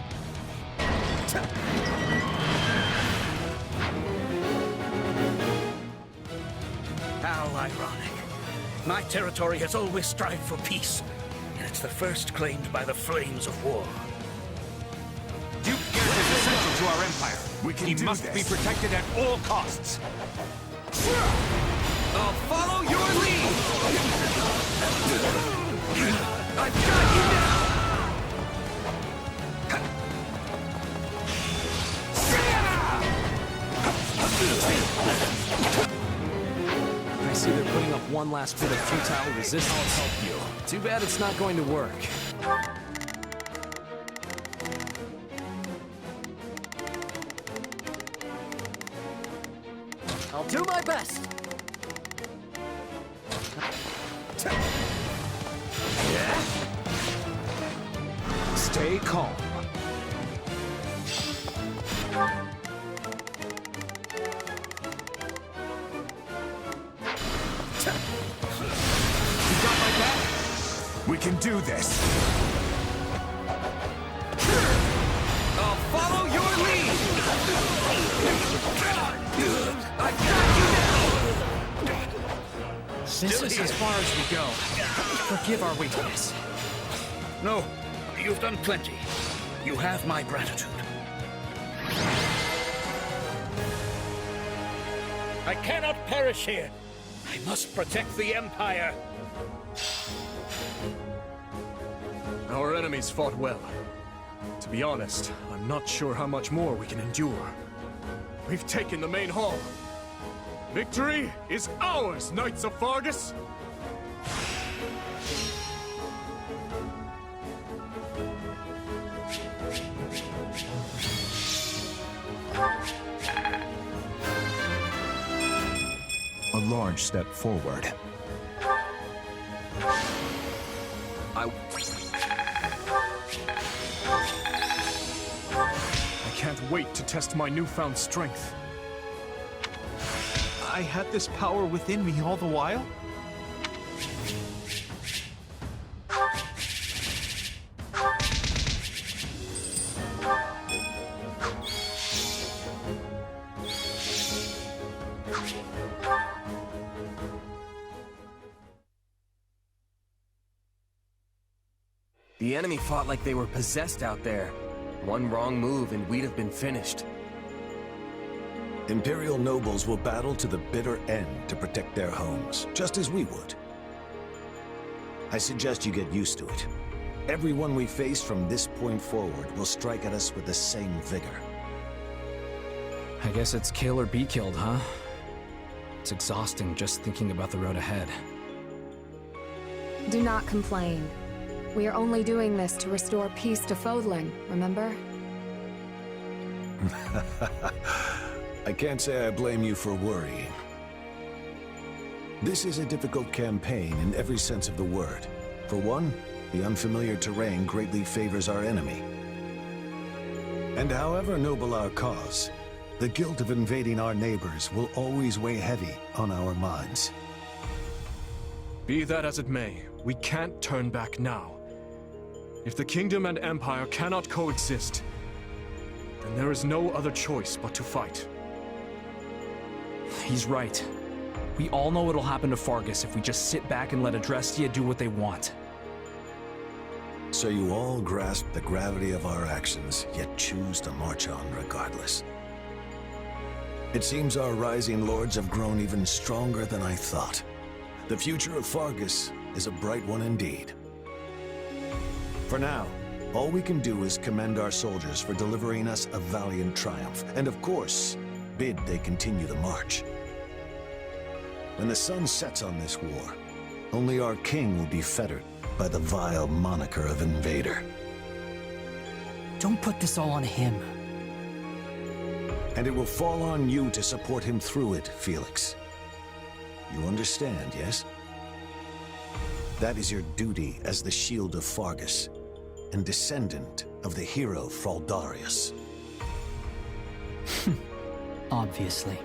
How ironic. My territory has always strived for peace, and it's the first claimed by the flames of war. Duke Gert is essential to our empire. He must be protected at all costs. I'll follow your lead! I've got you now! I see they're putting up one last bit of futile resistance. I'll help you. Too bad it's not going to work. I'll do my best. calm. You got my back? We can do this. I'll follow your lead! I got you now! This is as far as we go. Forgive our weakness. No, you've done plenty. You have my gratitude. I cannot perish here. I must protect the Empire. Our enemies fought well. To be honest, I'm not sure how much more we can endure. We've taken the main hall. Victory is ours, Knights of Fargus! A large step forward. I can't wait to test my newfound strength. I had this power within me all the while? The enemy fought like they were possessed out there. One wrong move and we'd have been finished. Imperial nobles will battle to the bitter end to protect their homes, just as we would. I suggest you get used to it. Everyone we face from this point forward will strike at us with the same vigor. I guess it's kill or be killed, huh? It's exhausting just thinking about the road ahead. Do not complain. We are only doing this to restore peace to Fodlan, remember? I can't say I blame you for worrying. This is a difficult campaign in every sense of the word. For one, the unfamiliar terrain greatly favors our enemy. And however noble our cause, the guilt of invading our neighbors will always weigh heavy on our minds. Be that as it may, we can't turn back now. If the kingdom and empire cannot coexist, then there is no other choice but to fight. He's right. We all know what'll happen to Fargus if we just sit back and let Adrestia do what they want. So you all grasp the gravity of our actions, yet choose to march on regardless. It seems our rising lords have grown even stronger than I thought. The future of Fargus is a bright one indeed. For now, all we can do is commend our soldiers for delivering us a valiant triumph, and of course, bid they continue the march. When the sun sets on this war, only our king will be fettered by the vile moniker of invader. Don't put this all on him. And it will fall on you to support him through it, Felix. You understand, yes? That is your duty as the shield of Fargus, and descendant of the hero Fraldarius. Obviously.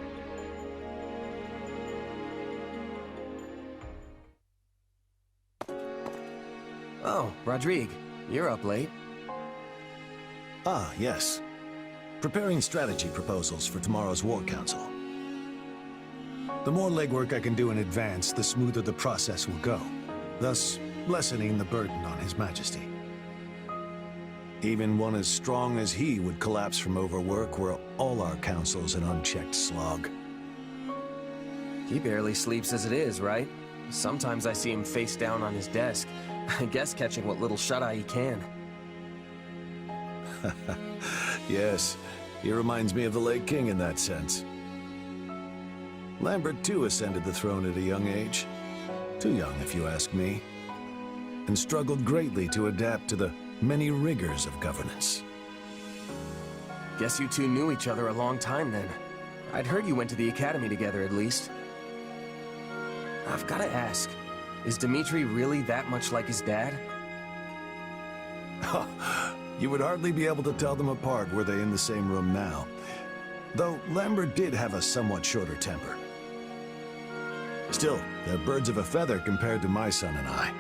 Oh, Rodrigue, you're up late. Ah, yes. Preparing strategy proposals for tomorrow's War Council. The more legwork I can do in advance, the smoother the process will go, thus lessening the burden on His Majesty. Even one as strong as he would collapse from overwork were all our councils an unchecked slog. He barely sleeps as it is, right? Sometimes I see him face down on his desk. I guess catching what little shut-eye he can. Yes, he reminds me of the late king in that sense. Lambert too ascended the throne at a young age. Too young, if you ask me. And struggled greatly to adapt to the many rigors of governance. Guess you two knew each other a long time then. I'd heard you went to the academy together at least. I've gotta ask, is Dmitri really that much like his dad? You would hardly be able to tell them apart were they in the same room now. Though Lambert did have a somewhat shorter temper. Still, they're birds of a feather compared to my son and I.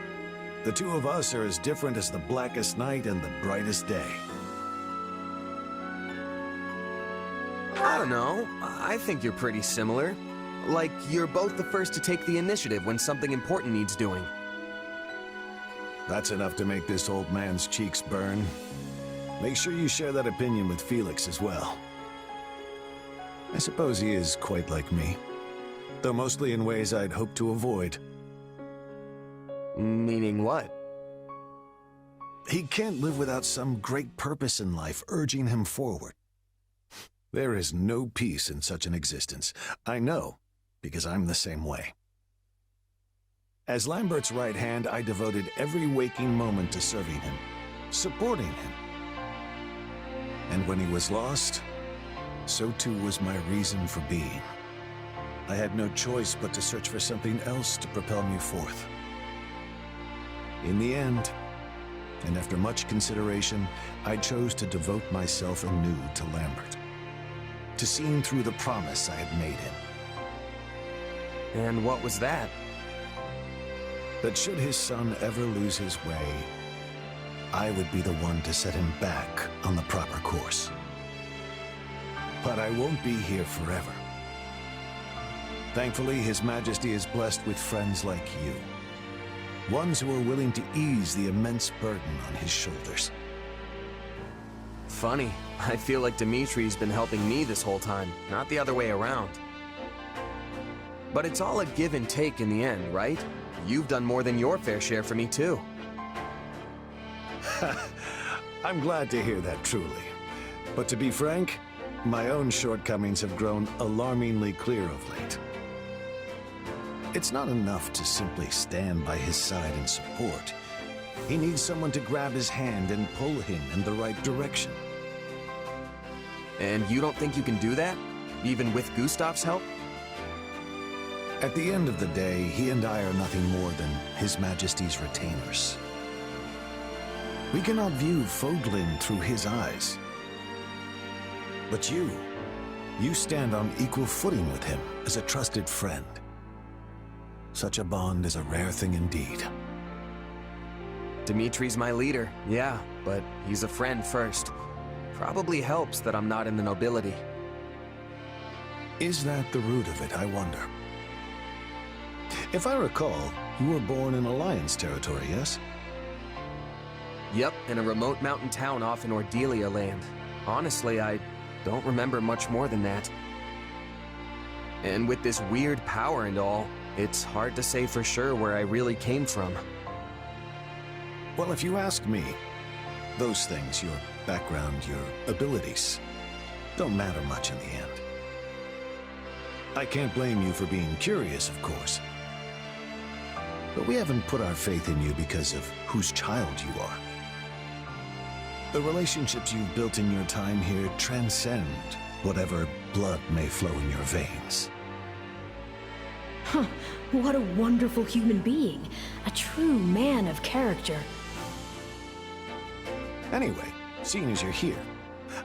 The two of us are as different as the blackest night and the brightest day. I don't know. I think you're pretty similar. Like, you're both the first to take the initiative when something important needs doing. That's enough to make this old man's cheeks burn. Make sure you share that opinion with Felix as well. I suppose he is quite like me, though mostly in ways I'd hoped to avoid. Meaning what? He can't live without some great purpose in life urging him forward. There is no peace in such an existence. I know, because I'm the same way. As Lambert's right hand, I devoted every waking moment to serving him, supporting him. And when he was lost, so too was my reason for being. I had no choice but to search for something else to propel me forth. In the end, and after much consideration, I chose to devote myself anew to Lambert, to seeing through the promise I had made him. And what was that? That should his son ever lose his way, I would be the one to set him back on the proper course. But I won't be here forever. Thankfully, His Majesty is blessed with friends like you. Ones who are willing to ease the immense burden on his shoulders. Funny. I feel like Dimitri's been helping me this whole time, not the other way around. But it's all a give and take in the end, right? You've done more than your fair share for me, too. I'm glad to hear that, truly. But to be frank, my own shortcomings have grown alarmingly clear of late. It's not enough to simply stand by his side and support. He needs someone to grab his hand and pull him in the right direction. And you don't think you can do that? Even with Gustav's help? At the end of the day, he and I are nothing more than His Majesty's retainers. We cannot view Foglin through his eyes. But you stand on equal footing with him as a trusted friend. Such a bond is a rare thing indeed. Dimitri's my leader, yeah, but he's a friend first. Probably helps that I'm not in the nobility. Is that the root of it, I wonder? If I recall, you were born in Alliance territory, yes? Yep, in a remote mountain town off in Ordelia land. Honestly, I don't remember much more than that. And with this weird power and all, it's hard to say for sure where I really came from. Well, if you ask me, those things, your background, your abilities, don't matter much in the end. I can't blame you for being curious, of course. But we haven't put our faith in you because of whose child you are. The relationships you've built in your time here transcend whatever blood may flow in your veins. Huh, what a wonderful human being. A true man of character. Anyway, seeing as you're here,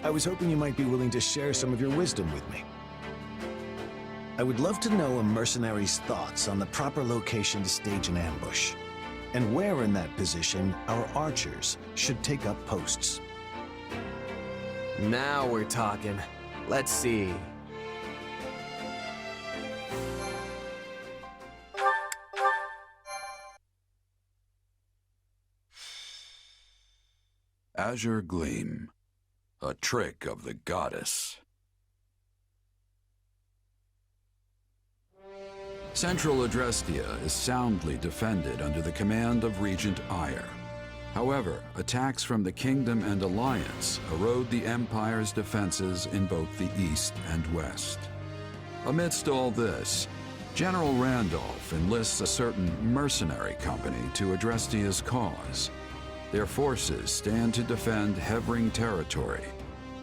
I was hoping you might be willing to share some of your wisdom with me. I would love to know a mercenary's thoughts on the proper location to stage an ambush, and where in that position our archers should take up posts. Now we're talking. Let's see. Azure Gleam, a trick of the goddess. Central Adrestia is soundly defended under the command of Regent Ire. However, attacks from the Kingdom and Alliance erode the Empire's defenses in both the east and west. Amidst all this, General Randolph enlists a certain mercenary company to Adrestia's cause. Their forces stand to defend Hevring territory,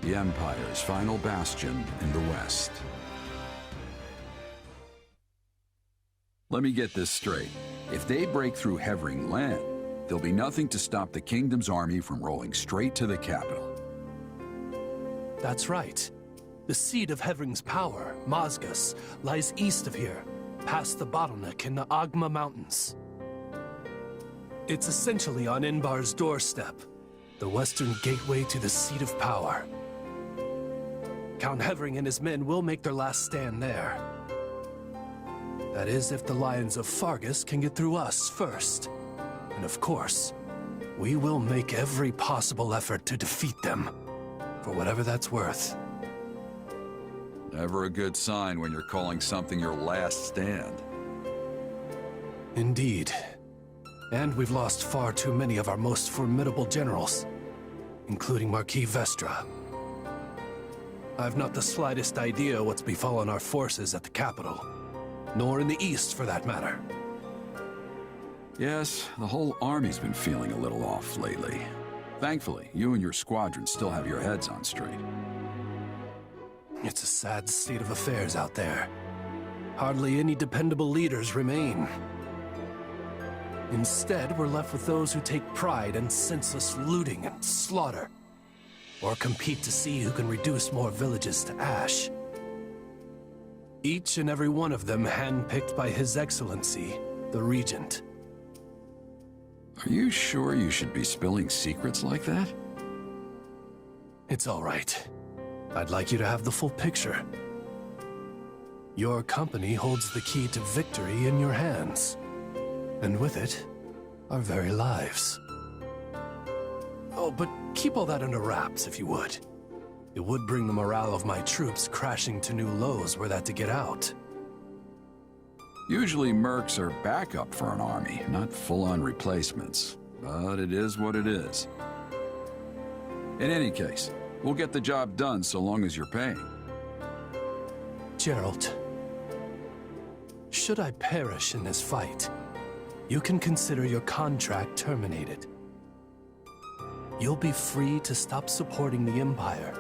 the Empire's final bastion in the west. Let me get this straight. If they break through Hevring land, there'll be nothing to stop the kingdom's army from rolling straight to the capital. That's right. The seat of Hevering's power, Mazgus, lies east of here, past the bottleneck in the Agma Mountains. It's essentially on Inbar's doorstep, the western gateway to the seat of power. Count Hevering and his men will make their last stand there. That is, if the Lions of Fargus can get through us first. And of course, we will make every possible effort to defeat them, for whatever that's worth. Never a good sign when you're calling something your last stand. Indeed. And we've lost far too many of our most formidable generals, including Marquis Vestra. I've not the slightest idea what's befallen our forces at the capital, nor in the east for that matter. Yes, the whole army's been feeling a little off lately. Thankfully, you and your squadron still have your heads on straight. It's a sad state of affairs out there. Hardly any dependable leaders remain. Instead, we're left with those who take pride in senseless looting and slaughter, or compete to see who can reduce more villages to ash. Each and every one of them handpicked by His Excellency, the Regent. Are you sure you should be spilling secrets like that? It's all right. I'd like you to have the full picture. Your company holds the key to victory in your hands. And with it, our very lives. Oh, but keep all that under wraps, if you would. It would bring the morale of my troops crashing to new lows were that to get out. Usually mercs are backup for an army, not full-on replacements. But it is what it is. In any case, we'll get the job done so long as you're paying. Geralt, should I perish in this fight, you can consider your contract terminated. You'll be free to stop supporting the Empire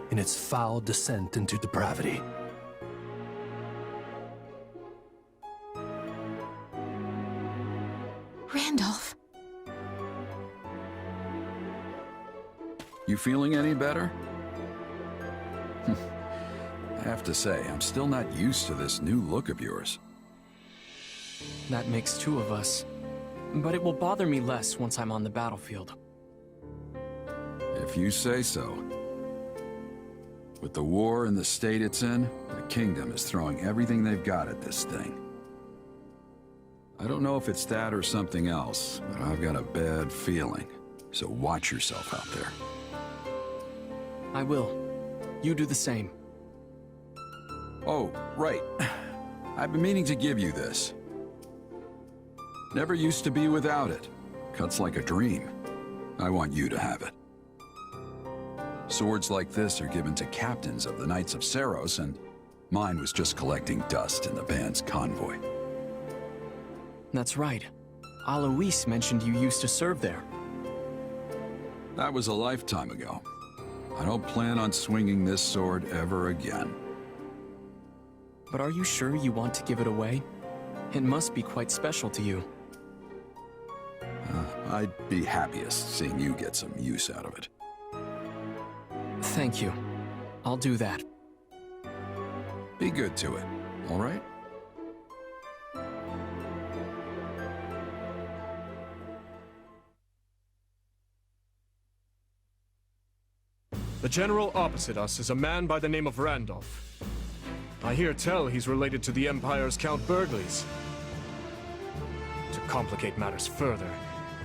in its foul descent into depravity. Randolph. You feeling any better? I have to say, I'm still not used to this new look of yours. That makes two of us. But it will bother me less once I'm on the battlefield. If you say so. With the war and the state it's in, the kingdom is throwing everything they've got at this thing. I don't know if it's that or something else, but I've got a bad feeling. So watch yourself out there. I will. You do the same. Oh, right. I've been meaning to give you this. Never used to be without it. Cuts like a dream. I want you to have it. Swords like this are given to captains of the Knights of Saros, and mine was just collecting dust in the band's convoy. That's right. Alois mentioned you used to serve there. That was a lifetime ago. I don't plan on swinging this sword ever again. But are you sure you want to give it away? It must be quite special to you. I'd be happiest seeing you get some use out of it. Thank you. I'll do that. Be good to it, all right? The general opposite us is a man by the name of Randolph. I hear tell he's related to the Empire's Count Burgleys. To complicate matters further,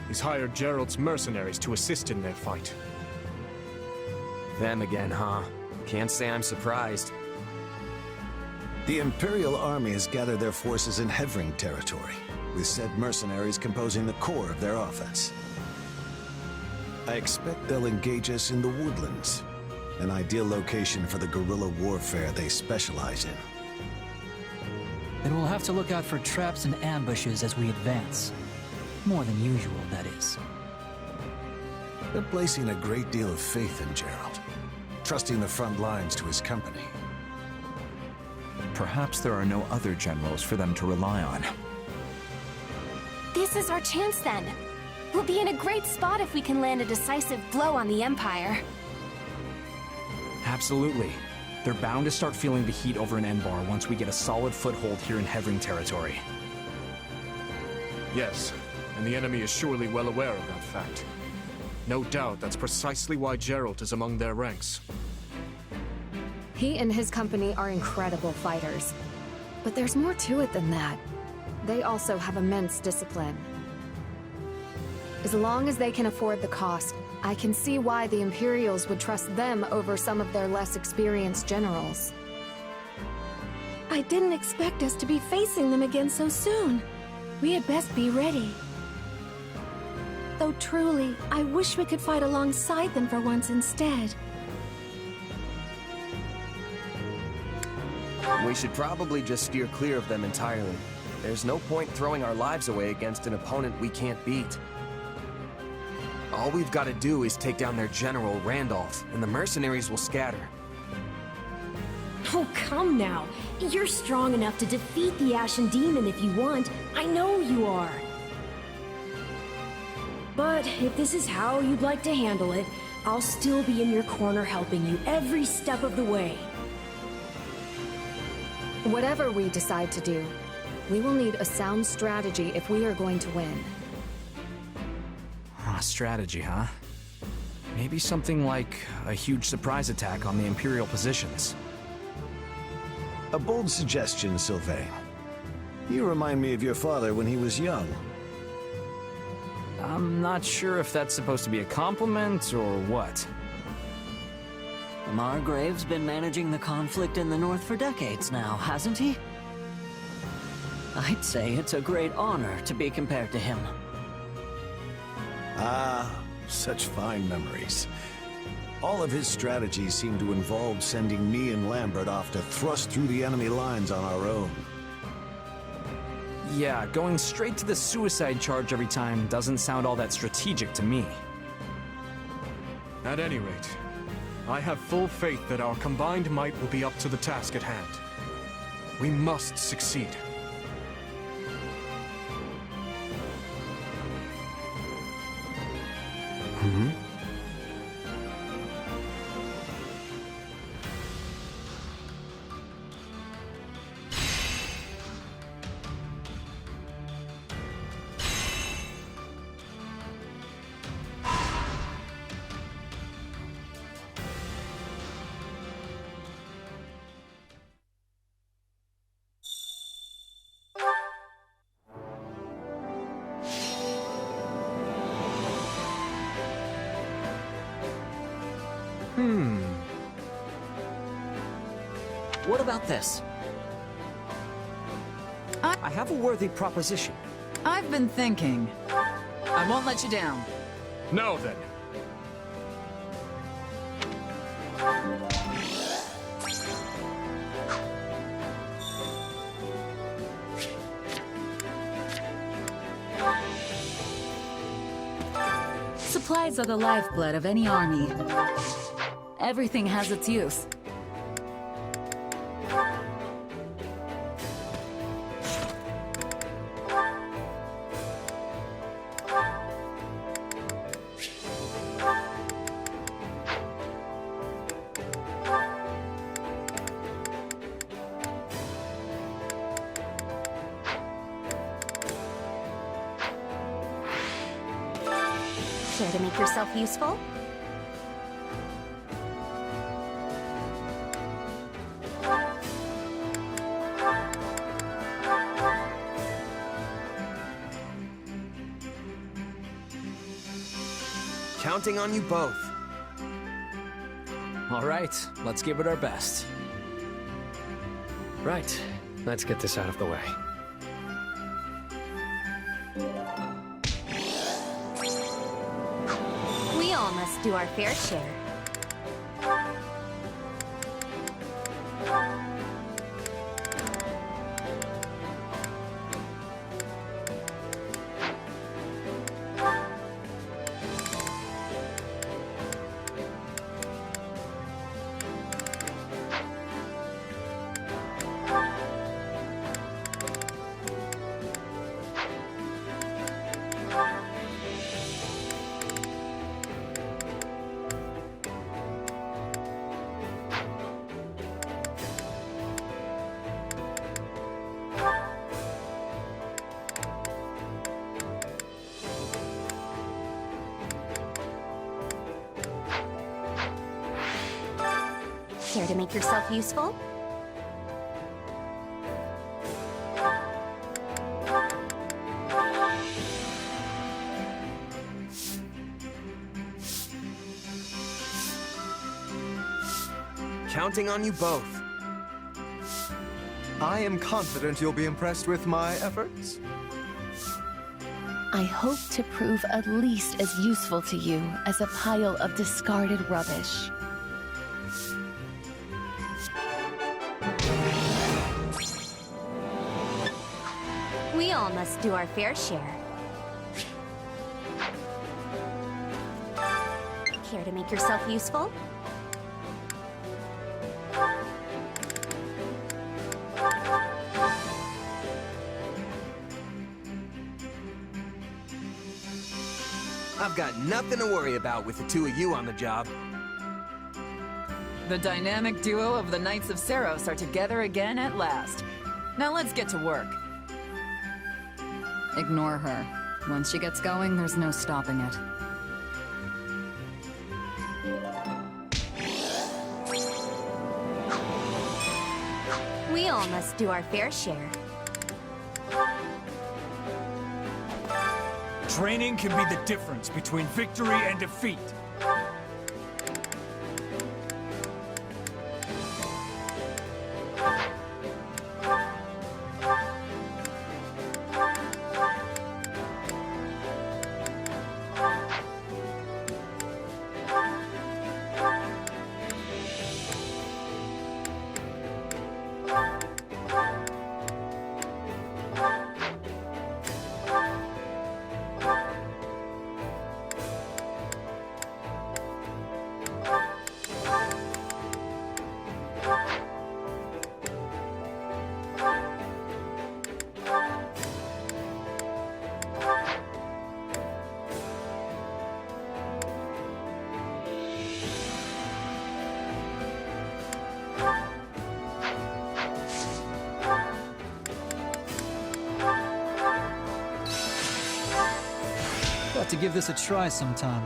he's hired Geralt's mercenaries to assist in their fight. Them again, huh? Can't say I'm surprised. The Imperial army has gathered their forces in Hevering territory, with said mercenaries composing the core of their offense. I expect they'll engage us in the woodlands, an ideal location for the guerrilla warfare they specialize in. Then we'll have to look out for traps and ambushes as we advance. More than usual, that is. They're placing a great deal of faith in Geralt, trusting the front lines to his company. Perhaps there are no other generals for them to rely on. This is our chance then. We'll be in a great spot if we can land a decisive blow on the Empire. Absolutely. They're bound to start feeling the heat over in Enbar once we get a solid foothold here in Hevring territory. Yes, and the enemy is surely well aware of that fact. No doubt that's precisely why Geralt is among their ranks. He and his company are incredible fighters. But there's more to it than that. They also have immense discipline. As long as they can afford the cost, I can see why the Imperials would trust them over some of their less experienced generals. I didn't expect us to be facing them again so soon. We had best be ready. Though truly, I wish we could fight alongside them for once instead. We should probably just steer clear of them entirely. There's no point throwing our lives away against an opponent we can't beat. All we've got to do is take down their general, Randolph, and the mercenaries will scatter. Oh, come now. You're strong enough to defeat the Ashen Demon if you want. I know you are. But if this is how you'd like to handle it, I'll still be in your corner helping you every step of the way. Whatever we decide to do, we will need a sound strategy if we are going to win. Strategy, huh? Maybe something like a huge surprise attack on the Imperial positions. A bold suggestion, Sylvain. You remind me of your father when he was young. I'm not sure if that's supposed to be a compliment or what. Margrave's been managing the conflict in the North for decades now, hasn't he? I'd say it's a great honor to be compared to him. Ah, such fine memories. All of his strategies seem to involve sending me and Lambert off to thrust through the enemy lines on our own. Yeah, going straight to the suicide charge every time doesn't sound all that strategic to me. At any rate, I have full faith that our combined might will be up to the task at hand. We must succeed. What about this? I have a worthy proposition. I've been thinking. I won't let you down. Now then. Supplies are the lifeblood of any army. Everything has its use. Care to make yourself useful? Counting on you both. All right, let's give it our best. Right, let's get this out of the way. We all must do our fair share. Care to make yourself useful? Counting on you both. I am confident you'll be impressed with my efforts. I hope to prove at least as useful to you as a pile of discarded rubbish. We all must do our fair share. Care to make yourself useful? I've got nothing to worry about with the two of you on the job. The dynamic duo of the Knights of Seros are together again at last. Now let's get to work. Ignore her. Once she gets going, there's no stopping it. We all must do our fair share. Training can be the difference between victory and defeat. Got to give this a try sometime.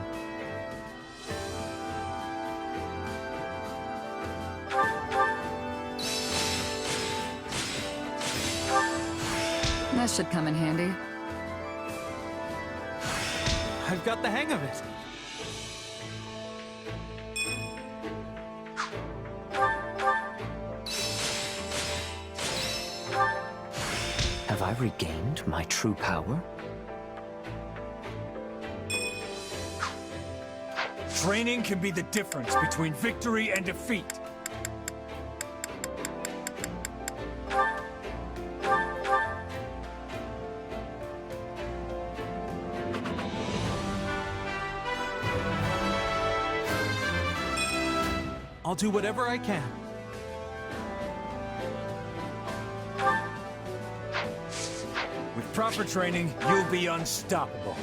That should come in handy. I've got the hang of it. Have I regained my true power? Training can be the difference between victory and defeat. I'll do whatever I can. With proper training, you'll be unstoppable.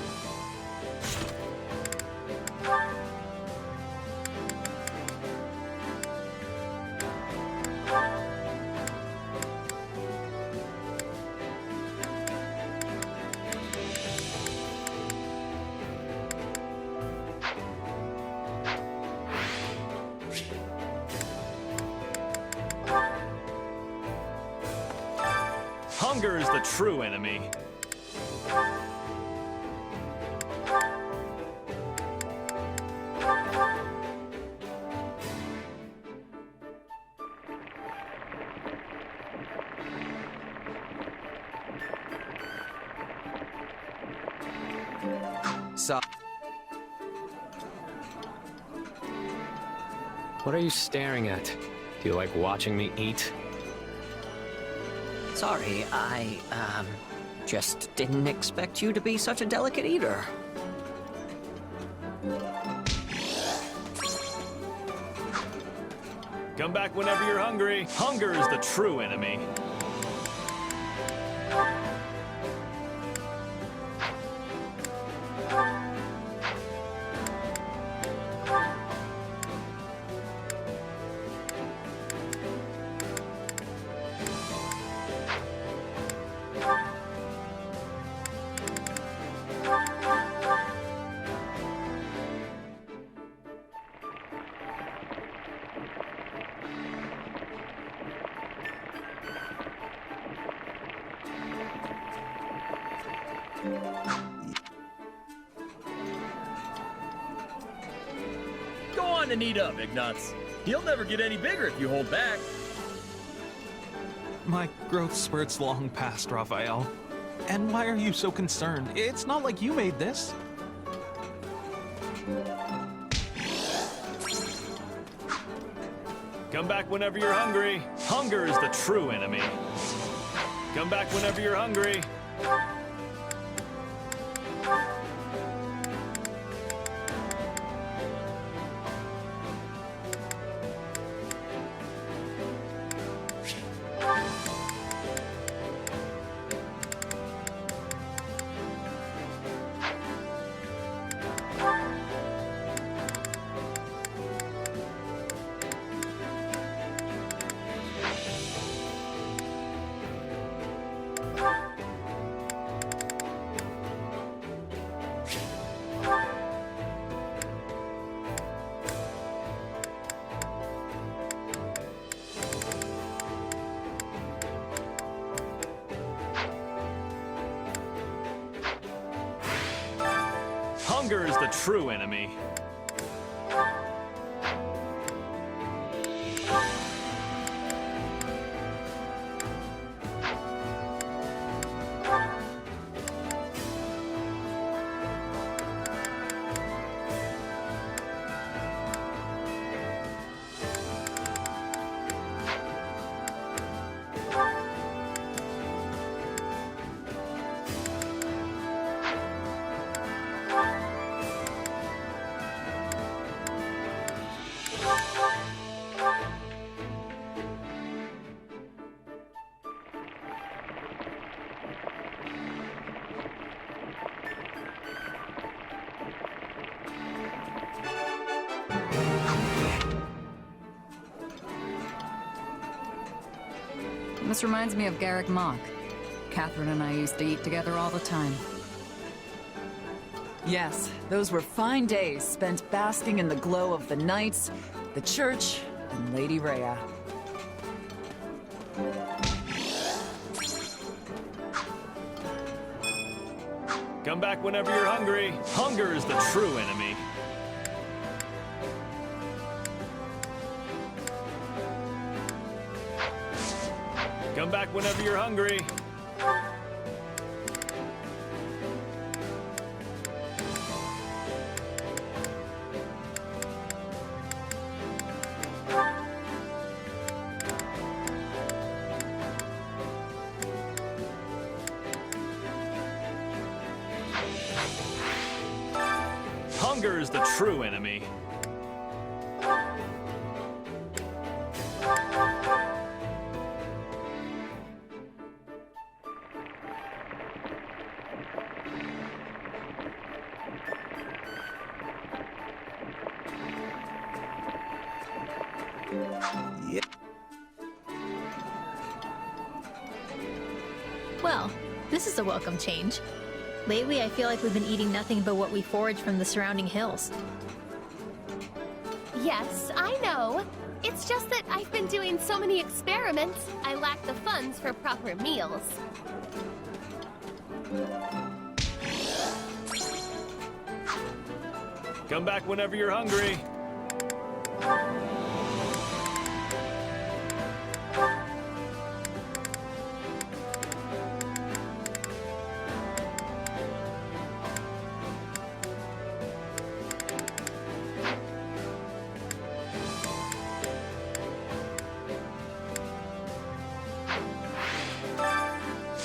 Hunger is the true enemy. So. What are you staring at? Do you like watching me eat? Sorry, I, just didn't expect you to be such a delicate eater. Come back whenever you're hungry. Hunger is the true enemy. on to knead up, Ignatz. He'll never get any bigger if you hold back. My growth spurt's long past, Raphael. And why are you so concerned? It's not like you made this. Come back whenever you're hungry. Hunger is the true enemy. Come back whenever you're hungry. Hunger is the true enemy. This reminds me of Garrick Mock. Catherine and I used to eat together all the time. Yes, those were fine days spent basking in the glow of the knights, the church, and Lady Rhea. Come back whenever you're hungry. Hunger is the true enemy. Come back whenever you're hungry. Hunger is the true enemy. Well, this is a welcome change. Lately, I feel like we've been eating nothing but what we forage from the surrounding hills. Yes, I know. It's just that I've been doing so many experiments, I lack the funds for proper meals. Come back whenever you're hungry.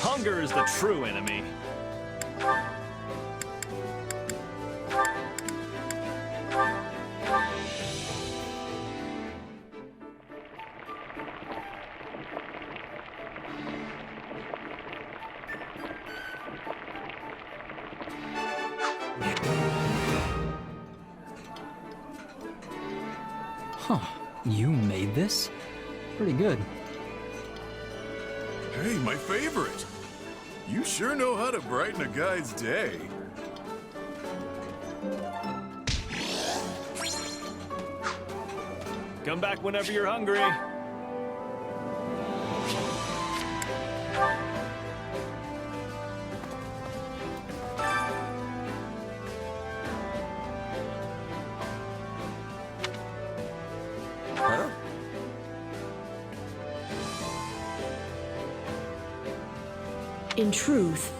Hunger is the true enemy. Huh. You made this? Pretty good. Hey, my favorite! You sure know how to brighten a guy's day. Come back whenever you're hungry. In truth,